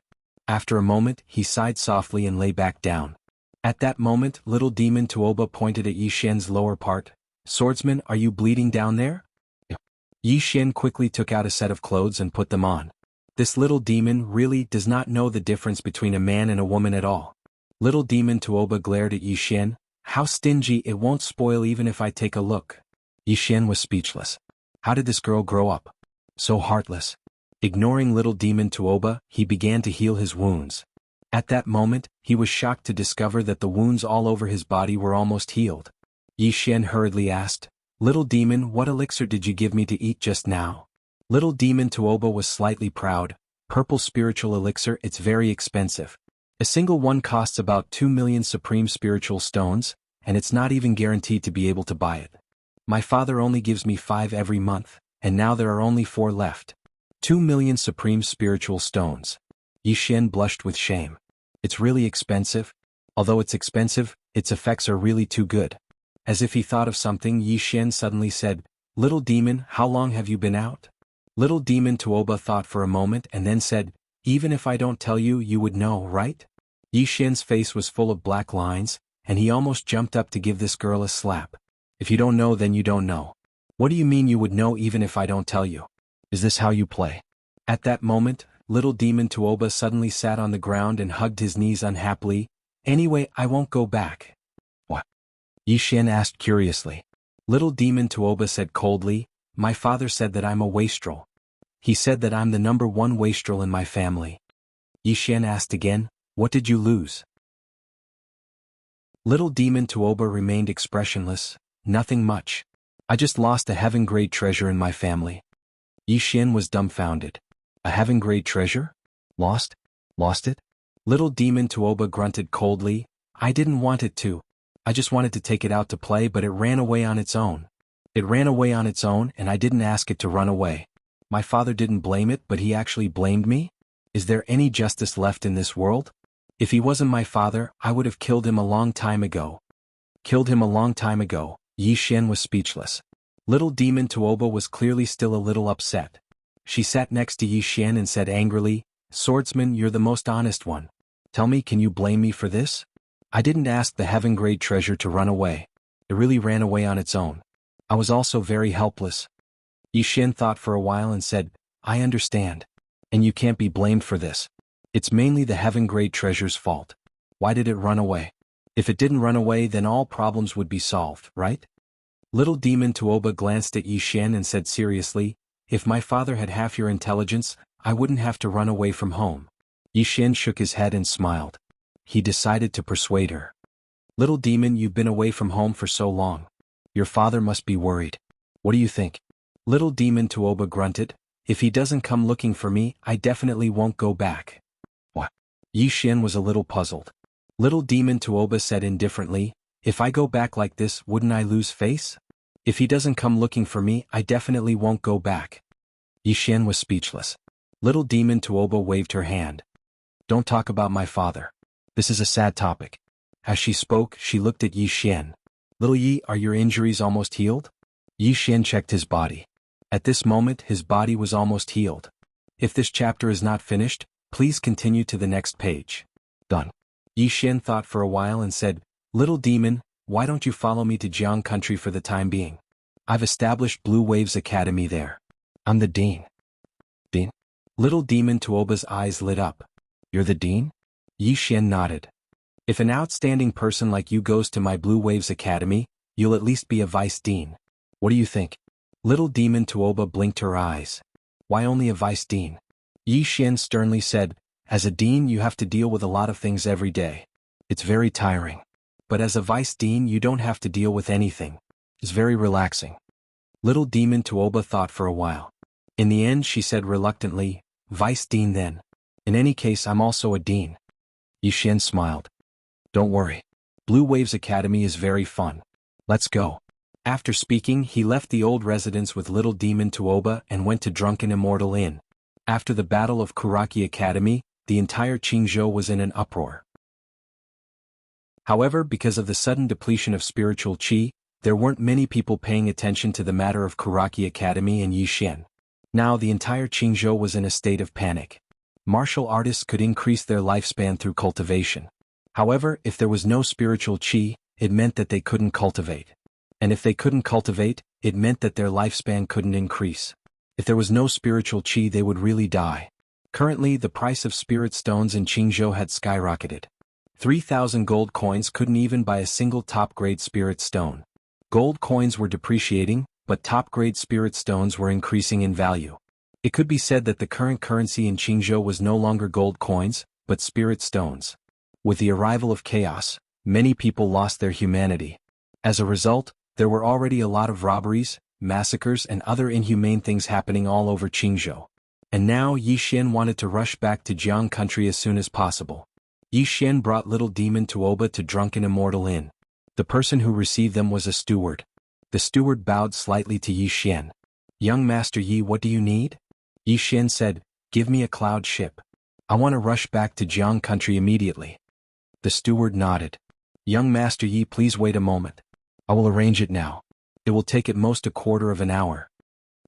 A: After a moment, he sighed softly and lay back down. At that moment, little demon Tuoba pointed at Yi Xian's lower part. Swordsman, are you bleeding down there? Yi Xian quickly took out a set of clothes and put them on. This little demon really does not know the difference between a man and a woman at all. Little demon Tuoba glared at Yi Xian. How stingy, it won't spoil even if I take a look. Yi Xian was speechless. How did this girl grow up? So heartless. Ignoring little demon Tuoba, he began to heal his wounds. At that moment, he was shocked to discover that the wounds all over his body were almost healed. Yi Xian hurriedly asked, Little demon, what elixir did you give me to eat just now? Little demon Tuoba was slightly proud. Purple spiritual elixir, it's very expensive. A single one costs about 2 million supreme spiritual stones, and it's not even guaranteed to be able to buy it. My father only gives me 5 every month, and now there are only 4 left. 2 million supreme spiritual stones. Yi Xian blushed with shame. It's really expensive. Although it's expensive, its effects are really too good. As if he thought of something, Yi Xian suddenly said, Little demon, how long have you been out? Little demon Tuoba thought for a moment and then said, Even if I don't tell you, you would know, right? Yi Xian's face was full of black lines, and he almost jumped up to give this girl a slap. If you don't know, then you don't know. What do you mean you would know even if I don't tell you? Is this how you play? At that moment, little demon Tuoba suddenly sat on the ground and hugged his knees unhappily. Anyway, I won't go back. What? Yi Xian asked curiously. Little demon Tuoba said coldly, My father said that I'm a wastrel. He said that I'm the #1 wastrel in my family. Yi Xian asked again, What did you lose? Little demon Tuoba remained expressionless. Nothing much. I just lost a heaven-grade treasure in my family. Yi Xian was dumbfounded. A heaven-grade treasure? Lost? Lost it? Little demon Tuoba grunted coldly. I didn't want it to. I just wanted to take it out to play, but it ran away on its own. It ran away on its own, and I didn't ask it to run away. My father didn't blame it, but he actually blamed me? Is there any justice left in this world? If he wasn't my father, I would have killed him a long time ago. Killed him a long time ago. Yi Xian was speechless. Little demon Tuoba was clearly still a little upset. She sat next to Yi Xian and said angrily, Swordsman, you're the most honest one. Tell me, can you blame me for this? I didn't ask the heaven-grade treasure to run away. It really ran away on its own. I was also very helpless. Yi Xian thought for a while and said, I understand. And you can't be blamed for this. It's mainly the heaven-grade treasure's fault. Why did it run away? If it didn't run away, then all problems would be solved, right? Little demon Tuoba glanced at Yi Xian and said seriously, if my father had half your intelligence, I wouldn't have to run away from home. Yi Xian shook his head and smiled. He decided to persuade her. Little demon, you've been away from home for so long. Your father must be worried. What do you think? Little demon Tuoba grunted. If he doesn't come looking for me, I definitely won't go back. What? Yi Xian was a little puzzled. Little demon Tuoba said indifferently, if I go back like this, wouldn't I lose face? If he doesn't come looking for me, I definitely won't go back. Yi Xian was speechless. Little demon Tuoba waved her hand. Don't talk about my father. This is a sad topic. As she spoke, she looked at Yi Xian. Little Yi, are your injuries almost healed? Yi Xian checked his body. At this moment, his body was almost healed. If this chapter is not finished, please continue to the next page. Done. Yi Xian thought for a while and said, Little demon, why don't you follow me to Jiang country for the time being? I've established Blue Waves Academy there. I'm the dean. Dean? Little demon Tuoba's eyes lit up. You're the dean? Yi Xian nodded. If an outstanding person like you goes to my Blue Waves Academy, you'll at least be a vice dean. What do you think? Little demon Tuoba blinked her eyes. Why only a vice dean? Yi Xian sternly said, as a dean you have to deal with a lot of things every day. It's very tiring. But as a vice dean you don't have to deal with anything. It's very relaxing. Little demon Tuoba thought for a while. In the end she said reluctantly, vice dean then. In any case I'm also a dean. Yi Xian smiled. Don't worry. Blue Waves Academy is very fun. Let's go. After speaking, he left the old residence with little demon Tuoba and went to Drunken Immortal Inn. After the Battle of Kuraki Academy, the entire Qingzhou was in an uproar. However, because of the sudden depletion of spiritual qi, there weren't many people paying attention to the matter of Kuraki Academy and Yi Xian. Now the entire Qingzhou was in a state of panic. Martial artists could increase their lifespan through cultivation. However, if there was no spiritual qi, it meant that they couldn't cultivate. And if they couldn't cultivate, it meant that their lifespan couldn't increase. If there was no spiritual qi, they would really die. Currently, the price of spirit stones in Qingzhou had skyrocketed. 3,000 gold coins couldn't even buy a single top-grade spirit stone. Gold coins were depreciating, but top-grade spirit stones were increasing in value. It could be said that the current currency in Qingzhou was no longer gold coins, but spirit stones. With the arrival of chaos, many people lost their humanity. As a result, there were already a lot of robberies, massacres and other inhumane things happening all over Qingzhou. And now Yi Xian wanted to rush back to Jiang country as soon as possible. Yi Xian brought little demon Tuoba to Drunken Immortal Inn. The person who received them was a steward. The steward bowed slightly to Yi Xian. Young Master Yi, what do you need? Yi Xian said, give me a cloud ship. I want to rush back to Jiang country immediately. The steward nodded. Young Master Yi, please wait a moment. I will arrange it now. It will take at most a quarter of an hour.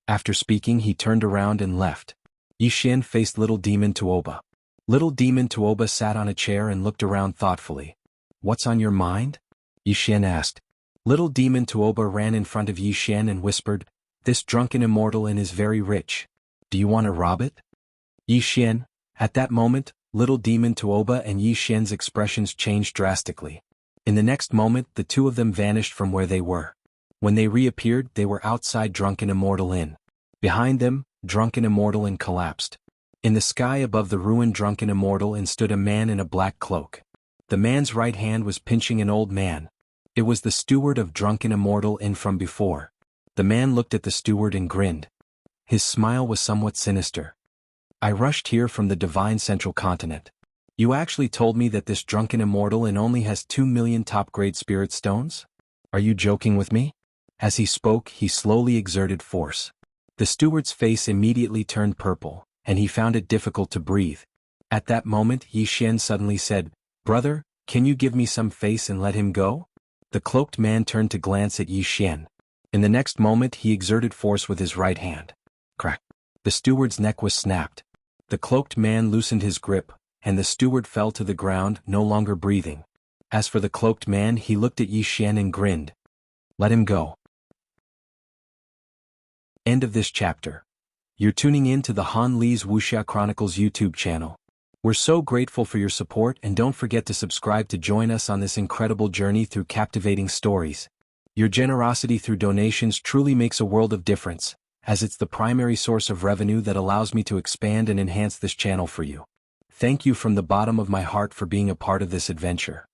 A: After speaking, he turned around and left. Yi Xian faced little demon Tuoba. Little demon Tuoba sat on a chair and looked around thoughtfully. What's on your mind? Yi Xian asked. Little demon Tuoba ran in front of Yi Xian and whispered, this Drunken Immortal Inn is very rich. Do you want to rob it? Yi Xian. At that moment, little demon Tuoba and Yi Xian's expressions changed drastically. In the next moment, the two of them vanished from where they were. When they reappeared, they were outside Drunken Immortal Inn. Behind them, Drunken Immortal Inn collapsed. In the sky above the ruined Drunken Immortal Inn stood a man in a black cloak. The man's right hand was pinching an old man. It was the steward of Drunken Immortal in from before. The man looked at the steward and grinned. His smile was somewhat sinister. I rushed here from the divine central continent. You actually told me that this Drunken Immortal only has 2 million top-grade spirit stones? Are you joking with me? As he spoke, he slowly exerted force. The steward's face immediately turned purple, and he found it difficult to breathe. At that moment, Yi Xian suddenly said, "Brother, can you give me some face and let him go?" The cloaked man turned to glance at Yi Xian. In the next moment, he exerted force with his right hand. Crack! The steward's neck was snapped. The cloaked man loosened his grip, and the steward fell to the ground, no longer breathing. As for the cloaked man, he looked at Yi Xian and grinned. Let him go. End of this chapter. You're tuning in to the Han Li's Wuxia Chronicles YouTube channel. We're so grateful for your support, and don't forget to subscribe to join us on this incredible journey through captivating stories. Your generosity through donations truly makes a world of difference, as it's the primary source of revenue that allows me to expand and enhance this channel for you. Thank you from the bottom of my heart for being a part of this adventure.